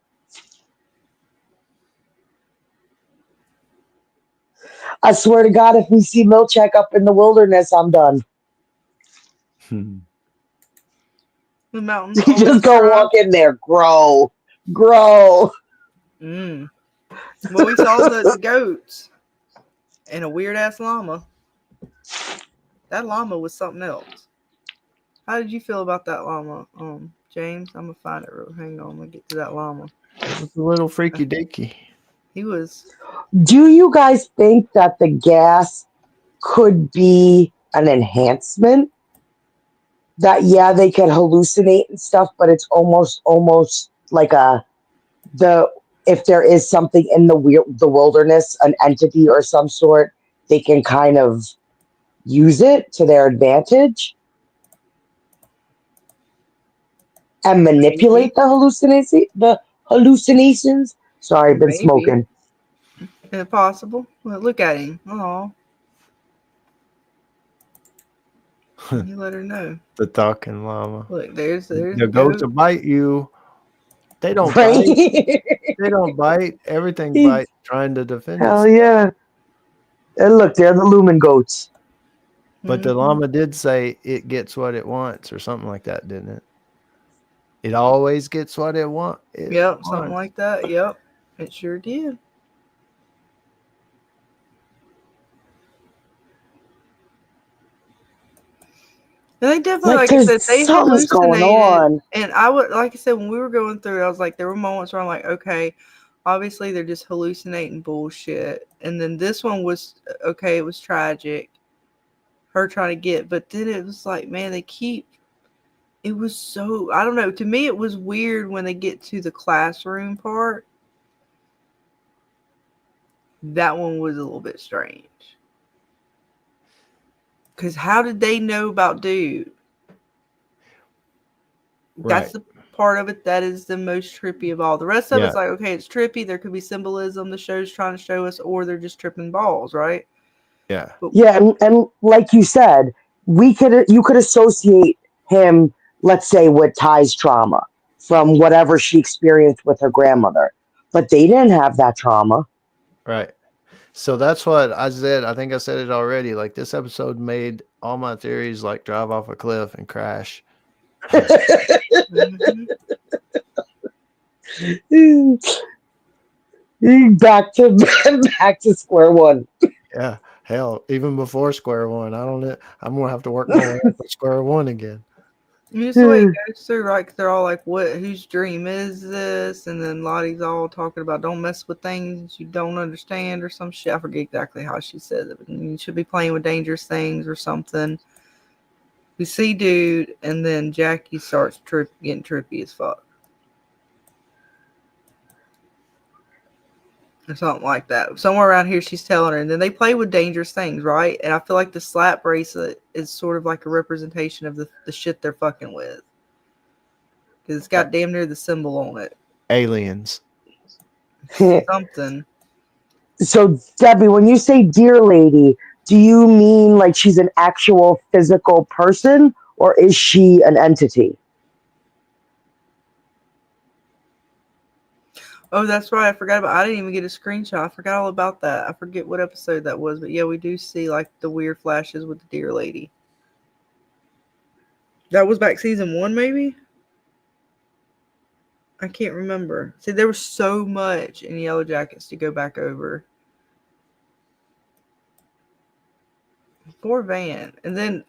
I swear to God, if we see Milchek up in the wilderness, I'm done.
The mountains.
You just go walk in there, grow.
Well, we saw the goats and a weird ass llama. That llama was something else. How did you feel about that llama, James? I'm gonna find it. Hang on, I'm gonna get to that llama.
It was a little freaky deaky.
He was.
Do you guys think that the gas could be an enhancement? That they can hallucinate and stuff, but it's almost like if there is something in the wilderness, an entity or some sort, they can kind of use it to their advantage and manipulate the hallucinations. Sorry, I've been smoking.
Is it possible? Well, look at him. Oh. You let her know.
The talking llama.
Look, there's
the goat to bite you. They don't bite. They don't bite. Everything bites trying to defend
Hell
itself.
yeah. And look, they're the Lumen goats.
But the llama did say it gets what it wants or something like that, didn't it? It always gets what it wants.
Yep, something like that. Yep, it sure did. They definitely,
Like
like I said, they
something's going
hallucinated.
on.
And I would, like I said, when we were going through it, I was like, there were moments where I'm like, okay, obviously they're just hallucinating bullshit. And then this one was, okay, it was tragic. Her trying to get, but then it was like, man, it was so, I don't know. To me, it was weird when they get to the classroom part. That one was a little bit strange. Because how did they know about Dude? That's the part of it that is the most trippy of all. The rest of it's like, okay, it's trippy. There could be symbolism the show's trying to show us, or they're just tripping balls, right?
Yeah.
Yeah, and like you said, you could associate him, let's say, with Ty's trauma from whatever she experienced with her grandmother. But they didn't have that trauma.
Right. So that's what I said. I think I said it already. Like, this episode made all my theories like drive off a cliff and crash.
back to square one.
Yeah. Hell, even before square one, I'm gonna have to work my way up to square one again.
Just the way it goes through, right? 'Cause they're all like, "What? Whose dream is this?" And then Lottie's all talking about, "Don't mess with things you don't understand," or some shit. I forget exactly how she says it, but you should be playing with dangerous things or something. We see Dude, and then Jackie starts getting trippy as fuck, or something like that. Somewhere around here, she's telling her, and then they play with dangerous things, right? And I feel like the slap bracelet is sort of like a representation of the shit they're fucking with. Because it's got damn near the symbol on it.
Aliens.
Something.
So, Debbie, when you say dear lady, do you mean like she's an actual physical person, or is she an entity?
Oh, that's right. I forgot about. I didn't even get a screenshot. I forgot all about that. I forget what episode that was, but yeah, we do see like the weird flashes with the deer lady. That was back season 1, maybe. I can't remember. See, there was so much in Yellowjackets to go back over. Poor Van, and then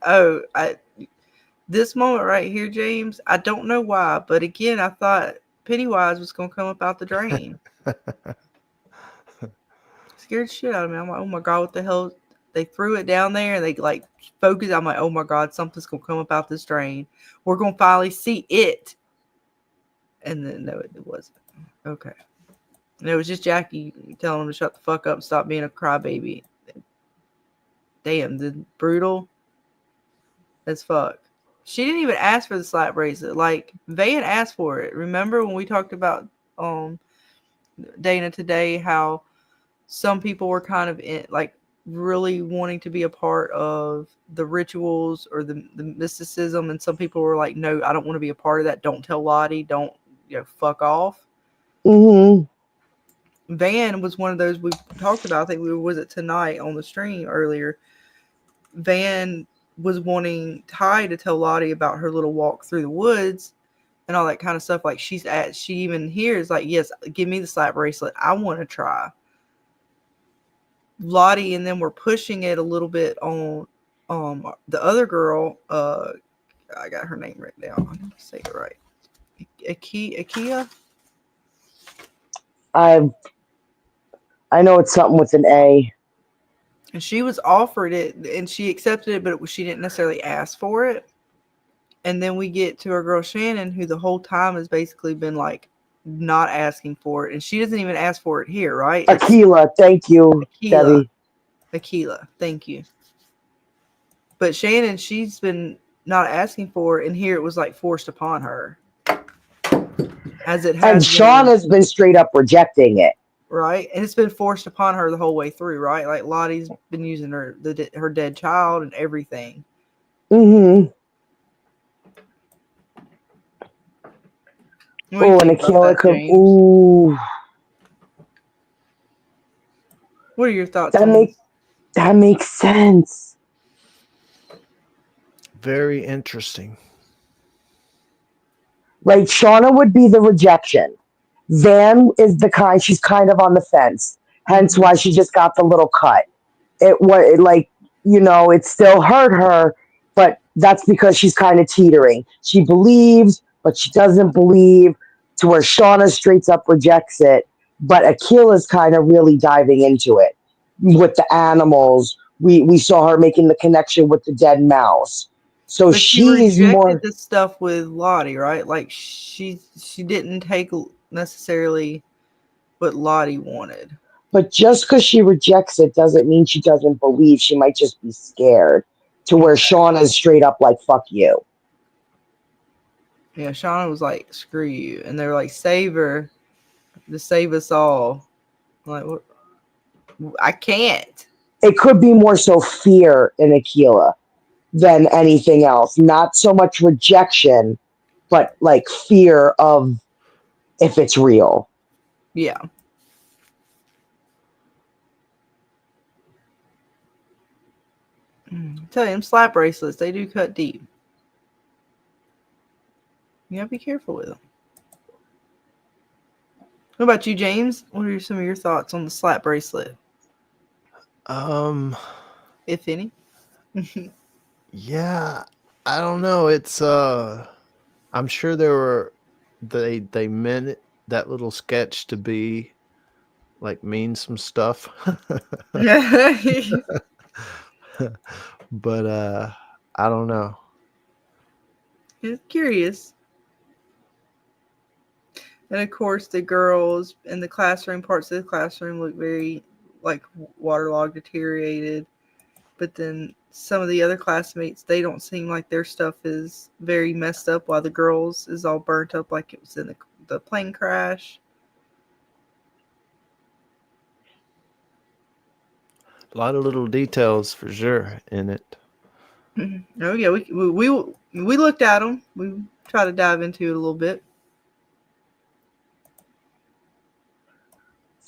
this moment right here, James. I don't know why, but again, I thought Pennywise was gonna come up out the drain. Scared shit out of me. I'm like, oh my god, what the hell? They threw it down there and they like focused. I'm like, oh my god, something's gonna come up out this drain. We're gonna finally see it. And then no, it wasn't. Okay. And it was just Jackie telling him to shut the fuck up and stop being a crybaby. Damn, the brutal as fuck. She didn't even ask for the slap bracelet. Like, Van asked for it. Remember when we talked about Dana today, how some people were kind of really wanting to be a part of the rituals or the mysticism, and some people were like, no, I don't want to be a part of that. Don't tell Lottie. Don't, fuck off. Van was one of those we talked about. I think was it tonight on the stream earlier. Van was wanting Ty to tell Lottie about her little walk through the woods and all that kind of stuff. Like, she even hears like, yes, give me the slap bracelet. I want to try. Lottie and them were pushing it a little bit on the other girl. I got her name right down. I'm gonna say it right. Akia.
I know it's something with an A.
And she was offered it and she accepted it, but she didn't necessarily ask for it. And then we get to our girl Shannon, who the whole time has basically been like not asking for it. And she doesn't even ask for it here, right?
Aquila, thank you, Debbie.
Aquila, thank you. But Shannon, she's been not asking for it, and here it was like forced upon her. As it has.
And Sean has been straight up rejecting it.
Right, and it's been forced upon her the whole way through, right? Like, Lottie's been using her dead child and everything.
Mm-hmm. Oh, and Aquila could. Ooh.
What are your thoughts?
That makes sense.
Very interesting.
Like, Shauna would be the rejection. Van is the kind, she's kind of on the fence. Hence why she just got the little cut. It was like, it still hurt her, but that's because she's kind of teetering. She believes, but she doesn't believe, to where Shauna straight up rejects it. But Akila's kind of really diving into it with the animals. We saw her making the connection with the dead mouse. So
But she
she's
rejected
more,
the stuff with Lottie, right? Like she didn't take necessarily what Lottie wanted.
but just because she rejects it doesn't mean she doesn't believe. She might just be scared, to where Shauna is straight up like, fuck you.
Yeah, Shauna was like, screw you. And they were like, save her to save us all. I'm like, what? I can't.
It could be more so fear in Akila than anything else. Not so much rejection, but like fear of if it's real.
Yeah. Tell you, them slap bracelets, they do cut deep. You gotta be careful with them. What about you, James? What are some of your thoughts on the slap bracelet? If any.
Yeah, I don't know. It's I'm sure they meant that little sketch to be like mean some stuff. But I don't know.
It's curious. And of course, the girls in the classroom, parts of the classroom look very like waterlogged, deteriorated. But then some of the other classmates, they don't seem like their stuff is very messed up, while the girls is all burnt up like it was in the plane crash.
A lot of little details for sure in it.
Oh yeah, we looked at them. We tried to dive into it a little bit.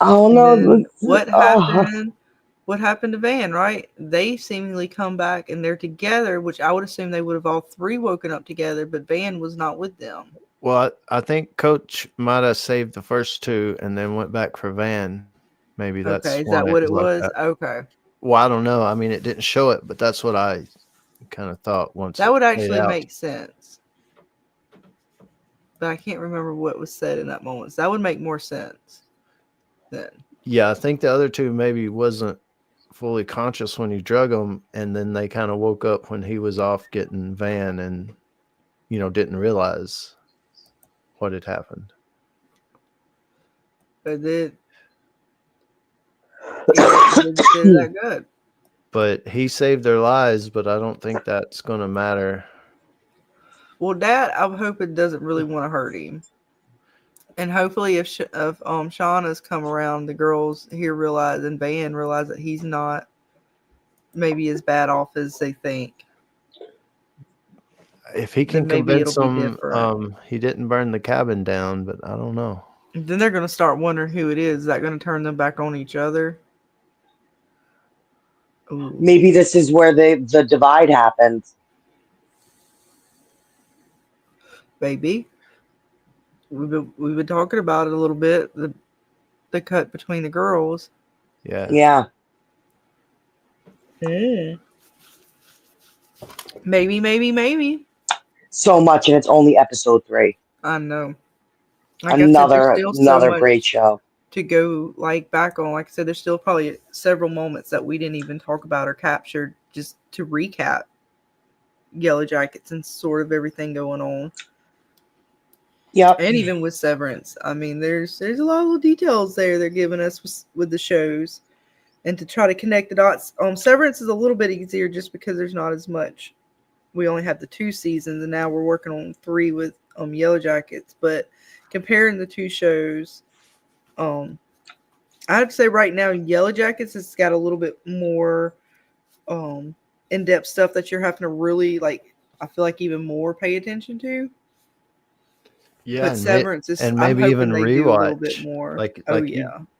Oh no!
What happened? What happened to Van? Right? They seemingly come back and they're together, which I would assume they would have all three woken up together, but Van was not with them.
Well, I think Coach might have saved the first two and then went back for Van. Maybe that's
Okay, is
one
that what it
like
was?
that.
Okay.
Well, I don't know. I mean, it didn't show it, but that's what I kind of thought once
That
it
would
played
actually
out.
make sense. But I can't remember what was said in that moment. So that would make more sense then.
Yeah, I think the other two maybe wasn't fully conscious when he drug them, and then they kind of woke up when he was off getting Van and, didn't realize what had happened.
But it didn't say that good.
But he saved their lives, but I don't think that's going to matter.
Well, Dad, I'm hoping doesn't really want to hurt him. And hopefully if Shauna's come around, the girls here realize and Van realize that he's not maybe as bad off as they think.
If he can
maybe
convince
it'll be
them
different.
he didn't burn the cabin down, but I don't know.
Then they're going to start wondering who it is. Is that going to turn them back on each other? Ooh.
Maybe this is where the divide happens.
Maybe. We've been talking about it a little bit. The cut between the girls.
Yeah.
Yeah.
Maybe.
So much, and it's only episode 3.
I know. Like
Another
I said, there's still so much
great show
to go back on. Like I said, there's still probably several moments that we didn't even talk about or captured, just to recap Yellowjackets and sort of everything going on.
Yep.
And even with Severance, I mean, there's a lot of little details there they're giving us with the shows, and to try to connect the dots. Severance is a little bit easier just because there's not as much. We only have the 2 seasons, and now we're working on 3 with Yellowjackets. But comparing the 2 shows, I'd say right now Yellowjackets has got a little bit more in-depth stuff that you're having to really, like, I feel like even more pay attention to.
Yeah,
But Severance is,
and
I'm
maybe
hoping
even
they
rewatch
do a little bit more.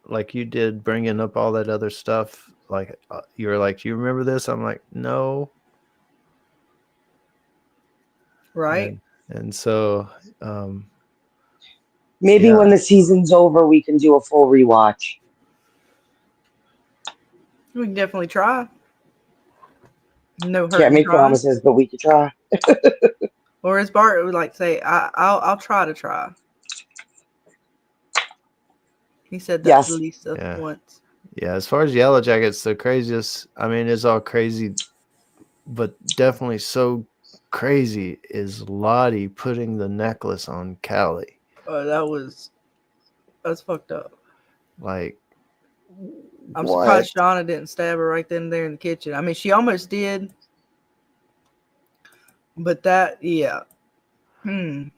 like you did, bringing up all that other stuff. Like you were like, "Do you remember this?" I'm like, "No."
Right.
And so
maybe when the season's over, we can do a full rewatch.
We can definitely try. No hurt
Can't
in
make
trying.
promises, but we could try.
Or as Bart would like say, I'll try to try. He said that to
Yes.
Lisa once.
Yeah, as far as Yellow Jackets, the craziest, I mean, it's all crazy, but definitely so crazy is Lottie putting the necklace on Callie.
Oh, that's fucked up.
Like,
I'm
what?
surprised Shauna didn't stab her right then and there in the kitchen. I mean, she almost did. But that, yeah.
And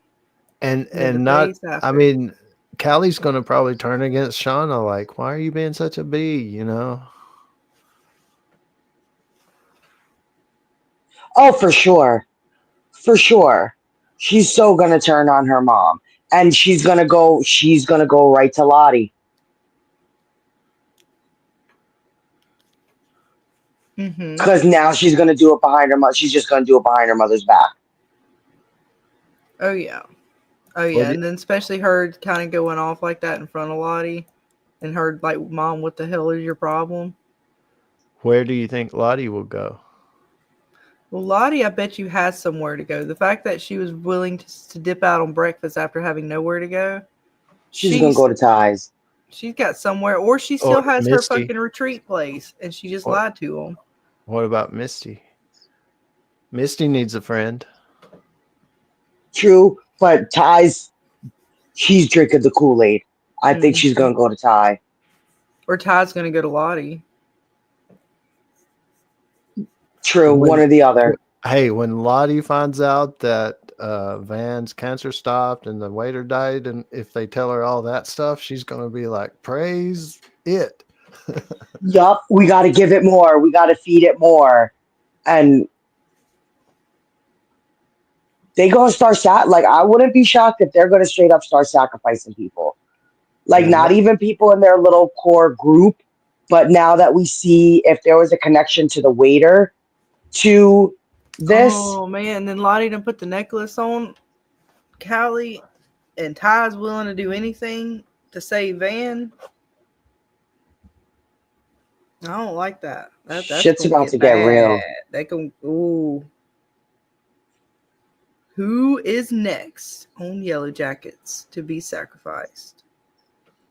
the
not,
face after.
I mean, Callie's going to probably turn against Shauna. Like, why are you being such a bee, you know?
Oh, for sure. For sure. She's so going to turn on her mom. And she's going to go right to Lottie. Because now she's going to do it behind her mother. She's just going to do it behind her mother's back.
Oh, yeah. Oh, yeah. And then especially her kind of going off like that in front of Lottie. And her like, Mom, what the hell is your problem?
Where do you think Lottie will go?
Well, Lottie, I bet you has somewhere to go. The fact that she was willing to dip out on breakfast after having nowhere to go.
She's going to go to Ty's.
She's got somewhere. Or she still has her
Misty.
fucking retreat place. And she just lied to him.
What about Misty? Misty needs a friend.
True, but Ty's, she's drinking the Kool-Aid. I think she's going to go to Ty.
Or Ty's going to go to Lottie.
True, one or the other.
Hey, when Lottie finds out that Van's cancer stopped and the waiter died, and if they tell her all that stuff, she's going to be like, praise it.
Yup, we got to give it more. We got to feed it more. And they going to start, like, I wouldn't be shocked if they're going to straight up start sacrificing people. Like, not even people in their little core group, but now that we see if there was a connection to the waiter to this.
Oh, man. And then Lottie done put the necklace on Callie, and Ty's willing to do anything to save Van. I don't like that. That's
Shit's about to get real.
That can, ooh. Who is next on Yellow Jackets to be sacrificed?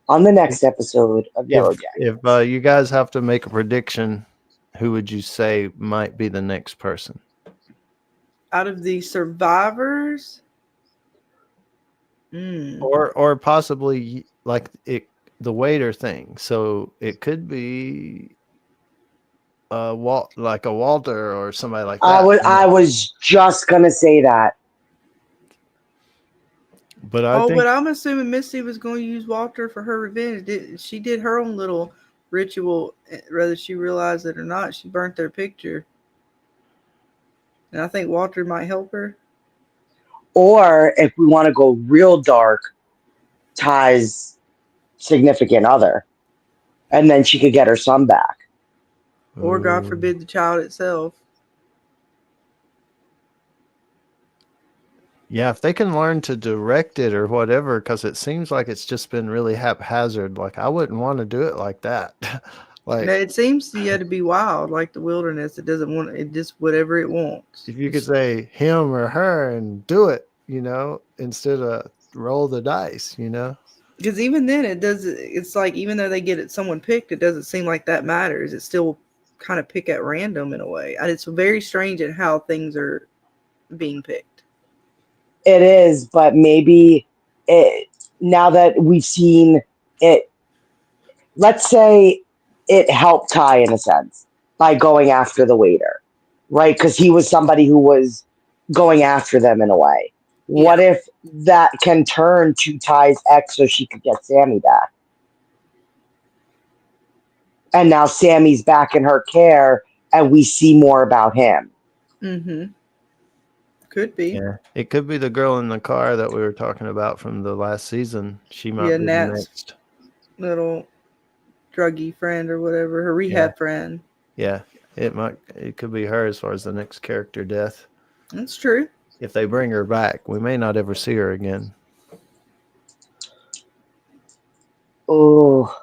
On the next episode of Yellowjackets.
If you guys have to make a prediction, who would you say might be the next person?
Out of the survivors?
Or possibly like the waiter thing. So it could be like a Walter or somebody like that.
I was just gonna say that.
But
but I'm assuming Misty was going to use Walter for her revenge. She did her own little ritual, whether she realized it or not. She burnt their picture. And I think Walter might help her.
Or if we want to go real dark, Ty's significant other. And then she could get her son back.
Or God forbid the child itself.
Yeah, if they can learn to direct it or whatever, because it seems like it's just been really haphazard. Like, I wouldn't want to do it like that. Like,
it seems to be wild, like the wilderness. It doesn't want it, just whatever it wants.
If you could say him or her and do it, instead of roll the dice,
Because even then, it's like, even though they get someone picked, it doesn't seem like that matters. It's still kind of pick at random in a way. And it's very strange at how things are being picked.
It is, but maybe now that we've seen it, let's say it helped Ty in a sense by going after the waiter, right? Because he was somebody who was going after them in a way. Yeah. What if that can turn to Ty's ex so she could get Sammy back? And now Sammy's back in her care and we see more about him.
Mm-hmm. Could be.
Yeah, it could be the girl in the car that we were talking about from the last season. She might be the next
little druggy friend or whatever, her rehab friend.
Yeah, it could be her as far as the next character death.
That's true.
If they bring her back, we may not ever see her again.
Oh,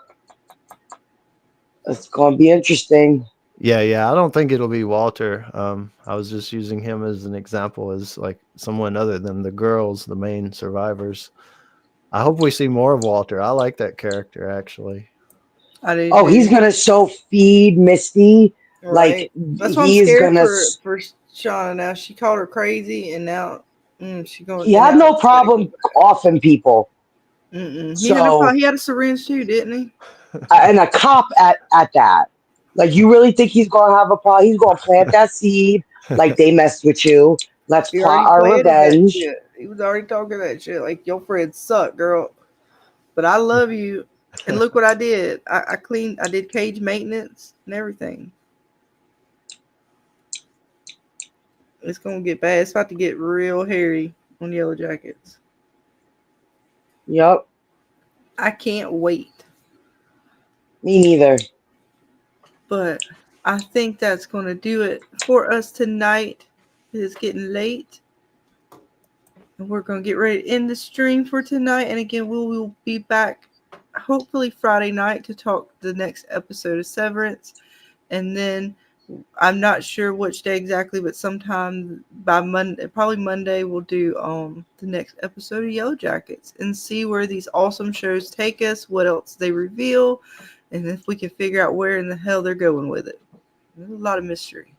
it's going to be interesting.
Yeah. I don't think it'll be Walter. I was just using him as an example, as like someone other than the girls, the main survivors. I hope we see more of Walter. I like that character, actually.
I do
Oh, he's
too.
gonna so feed Misty. Like
Right. That's why I'm
he is
scared
gonna.
for Shauna now. She called her crazy, and now she going.
He
And
had
now
no
she gotta
problem
keep
offing people.
her. He had no
So
problem. He had a syringe too, didn't he?
and a cop at that. Like you really think he's gonna have a problem? He's gonna plant that seed. Like they messed with you. Let's
He
plot
already
our
planted that
revenge.
shit. He was already talking that shit. Like your friends suck, girl. But I love you. And look what I did. I cleaned. I did cage maintenance and everything. It's gonna get bad. It's about to get real hairy on Yellowjackets.
Yep.
I can't wait.
Me neither.
But I think that's going to do it for us tonight. It is getting late. And we're going to get ready to end the stream for tonight. And again, we will be back hopefully Friday night to talk the next episode of Severance. And then I'm not sure which day exactly, but sometime by Monday, probably Monday, we'll do the next episode of Yellowjackets and see where these awesome shows take us, what else they reveal, and if we can figure out where in the hell they're going with it. There's a lot of mystery.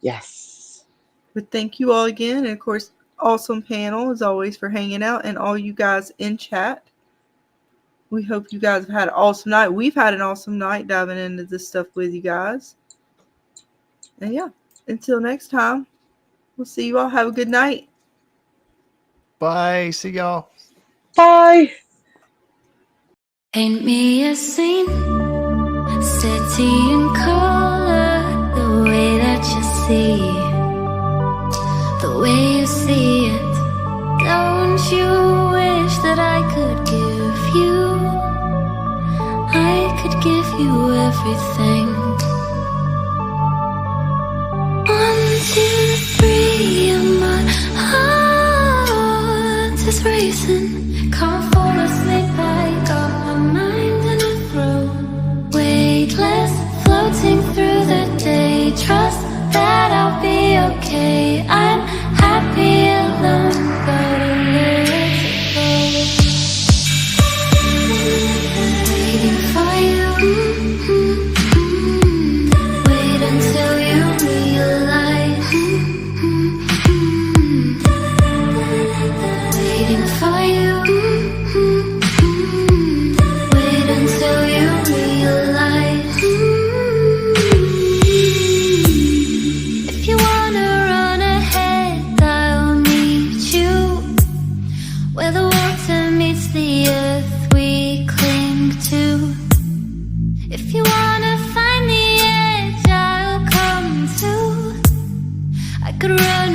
Yes.
But thank you all again. And of course, awesome panel as always for hanging out, and all you guys in chat. We hope you guys have had an awesome night. We've had an awesome night diving into this stuff with you guys. And yeah, until next time, we'll see you all. Have a good night.
Bye. See y'all.
Bye.
Paint me a scene, city in color, the way that you see, the way you see it. Don't you wish that I could give you, I could give you everything. 1, 2, 3, and my heart is racing. Can't fall asleep, I got my mind in a throw. Weightless, floating through the day. Trust that I'll be okay. I'm happy alone, but a little go. Waiting for you. Wait until you realize. Waiting for you. Wait until you realize. If you wanna run ahead, I'll meet you where the water meets the earth we cling to. If you wanna find the edge, I'll come too. I could run